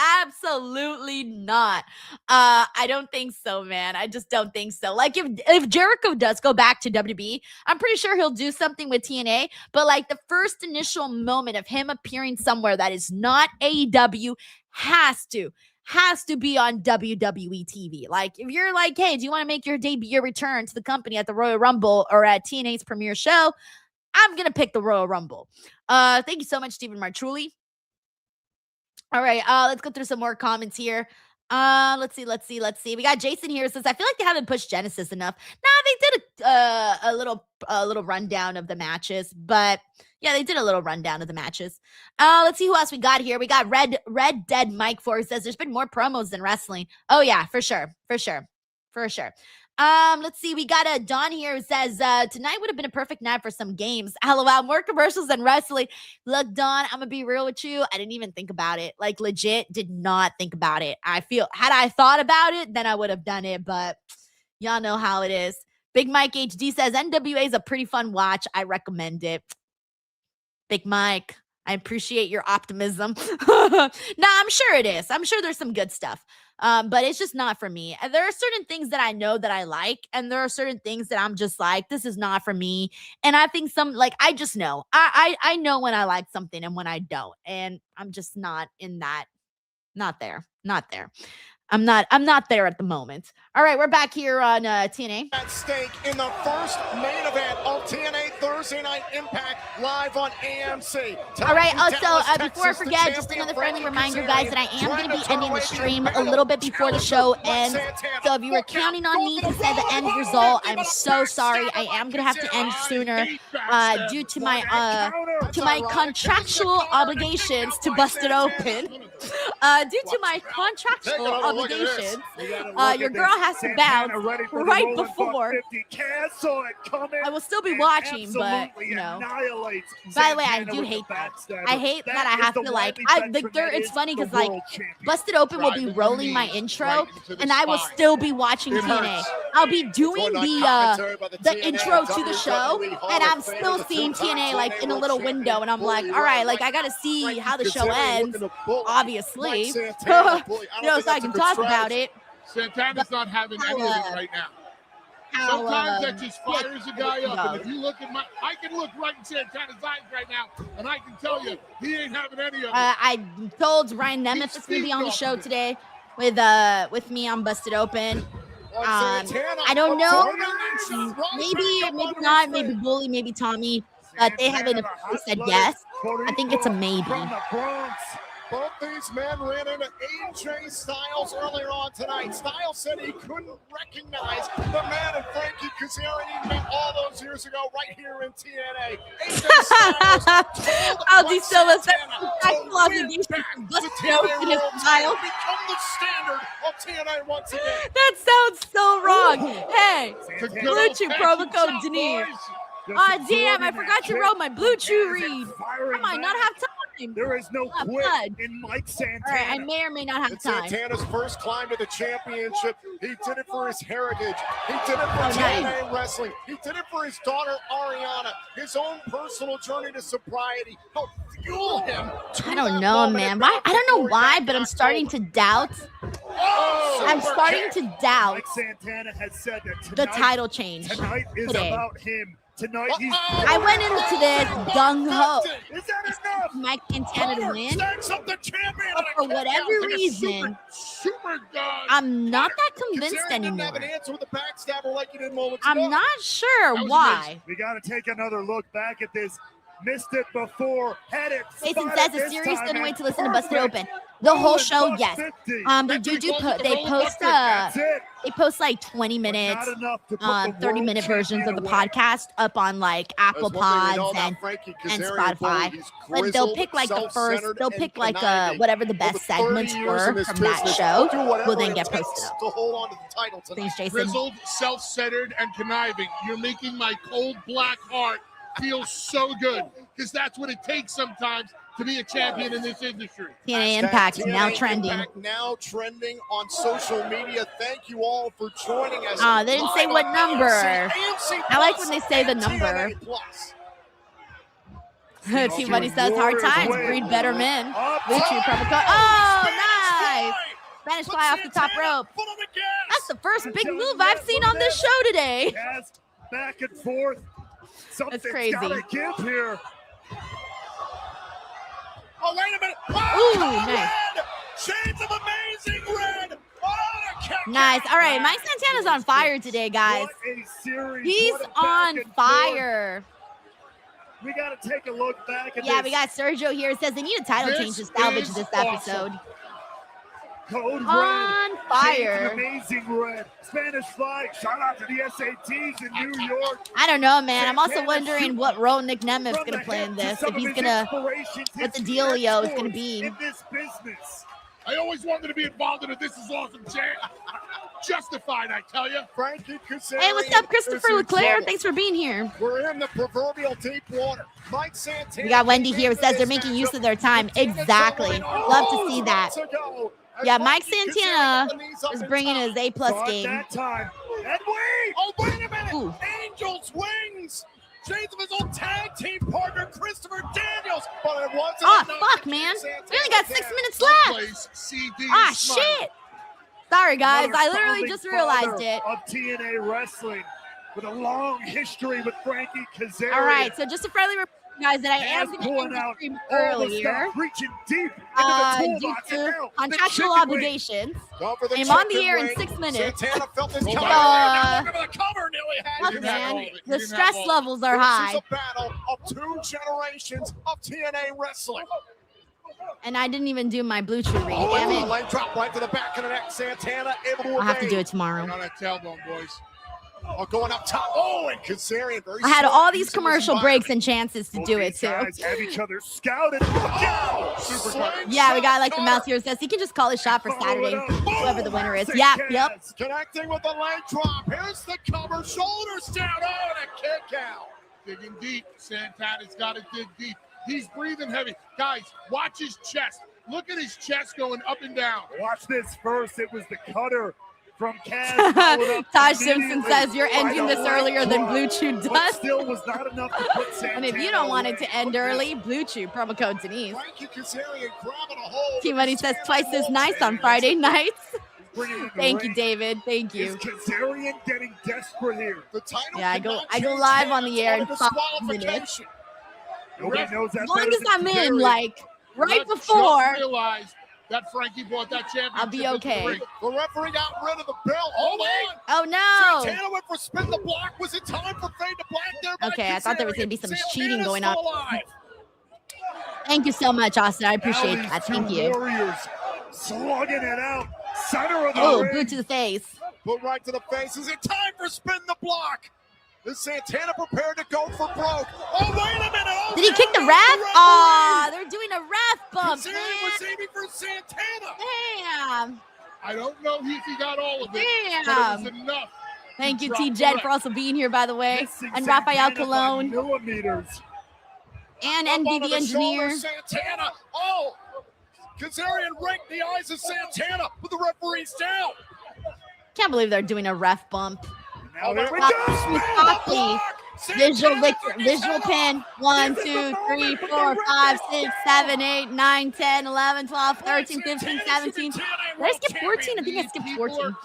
Speaker 1: Absolutely not. I don't think so, man. I just don't think so. Like, if Jericho does go back to WWE, I'm pretty sure he'll do something with TNA, but like the first initial moment of him appearing somewhere that is not AEW has to be on WWE TV. Like, if you're like, hey, do you want to make your return to the company at the Royal Rumble or at TNA's premiere show? I'm going to pick the Royal Rumble. Thank you so much, Stephen Martrulli. All right, let's go through some more comments here. Let's see. We got Jason here. Says, I feel like they haven't pushed Genesis enough. Nah, they did a little rundown of the matches, but yeah, they did a little rundown of the matches. Let's see who else we got here. We got Red Dead Mike 4 says there's been more promos than wrestling. Oh yeah, for sure. Let's see. We got a Don here who says tonight would have been a perfect night for some games. LOL, more commercials than wrestling. Look, Don, I'm gonna be real with you. I didn't even think about it. Like, legit, did not think about it. I feel had I thought about it, then I would have done it. But y'all know how it is. Big Mike HD says NWA is a pretty fun watch. I recommend it. Big Mike, I appreciate your optimism. Nah, I'm sure it is. I'm sure there's some good stuff. But it's just not for me. And there are certain things that I know that I like, and there are certain things that I'm just like, this is not for me. And I think I just know. I know when I like something and when I don't. And I'm just not in that. Not there. I'm not there at the moment. All right, we're back here on TNA.
Speaker 4: At stake in the first main event of TNA Thursday Night Impact live on AMC.
Speaker 1: All right, also, before I forget, just another friendly reminder, guys, that I am going to be ending the stream a little bit before the show ends. So if you were counting on me to say the end result, I'm so sorry. I am going to have to end sooner due to my contractual obligations to bust it open. Due to my contractual obligations, your girl has to bounce right before. I will still be watching, but you know. By the way, I do hate that. I hate that I have to it's funny because like Busted Open will be rolling my intro, and I will still be watching TNA. I'll be doing the intro to the show, and I'm still seeing TNA like in a little window, and I'm like, all right, like I gotta see how the show ends, obviously, you know, so I can talk about it.
Speaker 6: Santana's not having any of it right now. Sometimes that just fires a guy up. And if you look at I can look right in Santana's eyes right now, and I can tell you, he ain't having any of it.
Speaker 1: I told Ryan Nemeth it's going to be on the show today. with me on Busted Open. I don't know. Maybe not. Maybe Bully. Maybe Tommy. But they haven't officially said yes. I think it's a maybe.
Speaker 4: Both these men ran into AJ Styles earlier on tonight. Styles said he couldn't recognize the man in Frankie Kazarian he met all those years ago right here in TNA. AJ Styles
Speaker 1: I'll do so much.
Speaker 4: become the standard of TNA once again.
Speaker 1: That sounds so wrong. Hey, Blue Chew promo code Denise. Damn, I forgot to roll my Blue Chew read. I might not have time.
Speaker 2: There is no quit in Mike Santana.
Speaker 1: All right, I may or may not have time.
Speaker 4: Santana's first climb to the championship. He did it for his heritage. He did it for TNA Wrestling. He did it for his daughter, Ariana. His own personal journey to sobriety helped fuel him.
Speaker 1: I don't know, man. Why? I don't know why, but I'm starting to doubt. I'm starting to doubt
Speaker 2: Mike Santana has said that
Speaker 1: the title change
Speaker 2: tonight is about him. Tonight he's
Speaker 1: I went into this gung ho.
Speaker 2: Is that enough?
Speaker 1: Mike Santana to win. But for whatever reason, I'm not that convinced anymore. I'm not sure why.
Speaker 2: We got to take another look back at this. Missed it before. Had it.
Speaker 1: Jason says a series couldn't wait to listen to Busted Open. The whole show, yes. They post like 20 minutes, 30-minute versions of the podcast up on like Apple Pods and Spotify. But they'll pick like whatever the best segments were from that show will then get posted up. Thanks, Jason.
Speaker 6: Grizzled, self-centered, and conniving. You're making my cold black heart feel so good, because that's what it takes sometimes to be a champion in this industry.
Speaker 1: TNA Impact now trending.
Speaker 4: Now trending on social media. Thank you all for joining us.
Speaker 1: They didn't say what number. I like when they say the number. T-Money says hard times breed better men. Blue Chew promo code. Oh, nice. Spanish fly off the top rope. That's the first big move I've seen on this show today.
Speaker 2: Back and forth.
Speaker 1: That's crazy.
Speaker 2: Gotta give here.
Speaker 4: Oh, wait a minute.
Speaker 1: Ooh, nice.
Speaker 4: Shades of amazing red.
Speaker 1: Nice. All right, Mike Santana's on fire today, guys. He's on fire.
Speaker 2: We got to take a look back at
Speaker 1: we got Sergio here. It says they need a title change to salvage this episode.
Speaker 2: Code
Speaker 1: on
Speaker 2: red.
Speaker 1: Fire.
Speaker 2: Amazing red. Spanish fly. Shout out to the SATs in New York.
Speaker 1: I don't know, man. I'm also wondering what role Nick Nemeth's going to play in this. If he's going to, what the dealio is going to be.
Speaker 2: In this business.
Speaker 6: I always wanted to be involved in a This Is Awesome champ. Justified, I tell you.
Speaker 4: Frankie Kazarian.
Speaker 1: Hey, what's up, Christopher Leclerc? Thanks for being here.
Speaker 4: We're in the proverbial deep water. Mike Santana.
Speaker 1: We got Wendy here who says they're making use of their time. Exactly. Love to see that. Yeah, Mike Santana is bringing his A+ game.
Speaker 2: That time.
Speaker 4: Oh, wait a minute. Ooh. Angel's wings. Shades of his old tag team partner, Christopher Daniels. But it wasn't.
Speaker 1: Oh, fuck, man. We only got 6 minutes left. Shit. Sorry, guys. I literally just realized it.
Speaker 2: Of TNA Wrestling with a long history with Frankie Kazarian.
Speaker 1: All right, so just a friendly reminder, guys, that I am going to stream earlier
Speaker 2: reaching deep into
Speaker 1: due to contractual obligations. I'm on the air in 6 minutes.
Speaker 4: Santana felt this
Speaker 1: Man, the stress levels are high.
Speaker 4: This is a battle of 2 generations of TNA Wrestling.
Speaker 1: And I didn't even do my Blue Chew read. Damn it.
Speaker 4: Leg drop right to the back of the neck. Santana able to
Speaker 1: I'll have to do it tomorrow.
Speaker 6: On that tailbone, boys.
Speaker 4: Oh, going up top. Oh, and Kazarian.
Speaker 1: I had all these commercial breaks and chances to do it too.
Speaker 2: Have each other scouted.
Speaker 1: Yeah, we got like the mouse here says he can just call his shot for Saturday, whoever the winner is. Yep.
Speaker 4: Connecting with the leg drop. Here's the cover. Shoulders down. Oh, and a kick out.
Speaker 6: Digging deep. Santana's got to dig deep. He's breathing heavy. Guys, watch his chest. Look at his chest going up and down.
Speaker 2: Watch this first. It was the cutter from Kaz.
Speaker 1: Taj Simpson says you're ending this earlier than Blue Chew does.
Speaker 2: Still was not enough to put Santana.
Speaker 1: And if you don't want it to end early, Blue Chew, promo code Denise. T-Money says twice as nice on Friday nights. Thank you, David. Thank you.
Speaker 2: Is Kazarian getting desperate here?
Speaker 1: Yeah, I go live on the air in 5 minutes.
Speaker 2: Nobody knows that.
Speaker 1: As long as I'm in, like, right before.
Speaker 6: Realized that Frankie brought that championship.
Speaker 1: I'll be okay.
Speaker 6: The referee got rid of the belt. Hold on.
Speaker 1: Oh no.
Speaker 6: Santana went for spin the block. Was it time for fade to black there?
Speaker 1: Okay, I thought there was going to be some cheating going on.
Speaker 6: Alive.
Speaker 1: Thank you so much, Austin. I appreciate
Speaker 2: Now
Speaker 1: that.
Speaker 2: these
Speaker 1: Thank
Speaker 2: two
Speaker 1: you.
Speaker 2: Warriors slugging it out. Center of the
Speaker 1: Oh,
Speaker 2: ring.
Speaker 1: boot to the face.
Speaker 6: Put right to the face. Is it time for spin the block? Is Santana prepared to go for broke? Oh, wait a minute. Oh,
Speaker 1: did he kick the ref? Oh, they're doing a ref bump, man.
Speaker 6: was aiming for Santana.
Speaker 1: Damn.
Speaker 6: I don't know if he got all of it.
Speaker 1: Damn.
Speaker 6: But it was enough.
Speaker 1: Thank you, T-Jet, for also being here, by the way. And Rafael Colon.
Speaker 2: Millimeters.
Speaker 1: And
Speaker 6: Up onto
Speaker 1: NBD
Speaker 6: the
Speaker 1: Engineer.
Speaker 6: shoulder, Santana. Oh, Kazarian raked the eyes of Santana, but the referee's down.
Speaker 1: Can't believe they're doing a ref bump.
Speaker 2: Now there we go.
Speaker 1: Coffee. Visual pin. 1, 2, 3, 4, 5, 6, 7, 8, 9, 10, 11, 12, 13, 15, 17. Did I skip 14? I think I skipped 14.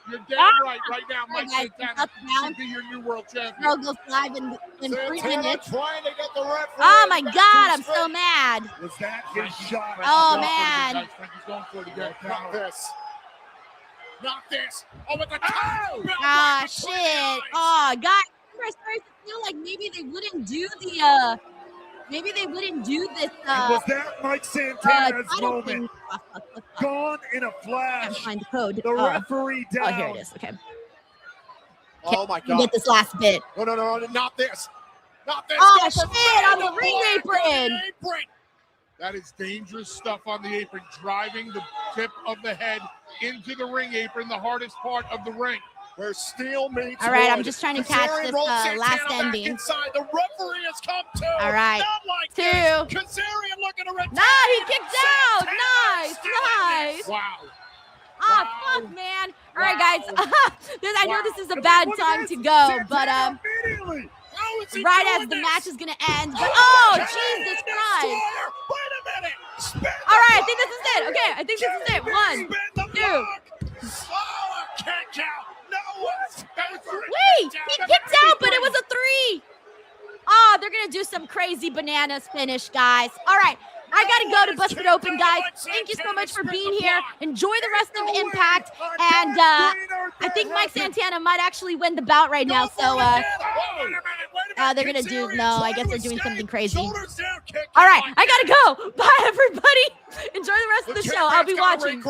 Speaker 6: You're damn right now, Mike Santana should be your new world champion.
Speaker 1: Girl goes live in 3 minutes.
Speaker 6: Trying to get the referee.
Speaker 1: Oh my God, I'm so mad.
Speaker 2: Was that his shot?
Speaker 1: Oh man.
Speaker 6: Frankie's going for it again. Not this. Not this. Oh, with the top.
Speaker 1: Ah, shit. Oh, God. I started to feel like maybe they wouldn't do the, this,
Speaker 2: was that Mike Santana's
Speaker 1: title
Speaker 2: moment?
Speaker 1: thing.
Speaker 2: Gone in a flash.
Speaker 1: Can't find the code.
Speaker 2: The referee down.
Speaker 1: Oh, here it is. Okay.
Speaker 6: Oh my God.
Speaker 1: Get this last bit.
Speaker 6: No, not this. Not this.
Speaker 1: Oh,
Speaker 6: Go for
Speaker 1: shit, on the
Speaker 6: block
Speaker 1: ring
Speaker 6: on
Speaker 1: apron.
Speaker 6: the apron. That is dangerous stuff on the apron, driving the tip of the head into the ring apron, the hardest part of the ring, where steel meets
Speaker 1: All right,
Speaker 6: wood.
Speaker 1: I'm just trying to catch
Speaker 6: Kazarian
Speaker 1: this
Speaker 6: rolls Santana
Speaker 1: last
Speaker 6: back
Speaker 1: ending.
Speaker 6: Inside. The referee has come to.
Speaker 1: All right,
Speaker 6: Not like
Speaker 1: 2.
Speaker 6: this. Kazarian looking to retain.
Speaker 1: No, he kicked out. Nice.
Speaker 6: Wow.
Speaker 1: Ah, fuck, man. All right, guys. I know this is a bad time to go, but right as the match is gonna end. But oh, Jesus Christ!
Speaker 6: Wait a minute.
Speaker 1: All right, I think this is it. Okay, I think this is it. 1, 2.
Speaker 6: Oh, can't count. No one's.
Speaker 1: Wait, he kicked out, but it was a 3. Oh, they're gonna do some crazy bananas finish, guys. All right. I gotta go to Busted Open, guys. Thank you so much for being here. Enjoy the rest of Impact, and I think Mike Santana might actually win the bout right now. So they're gonna do I guess they're doing something crazy. All right, I gotta go. Bye, everybody. Enjoy the rest of the show. I'll be watching.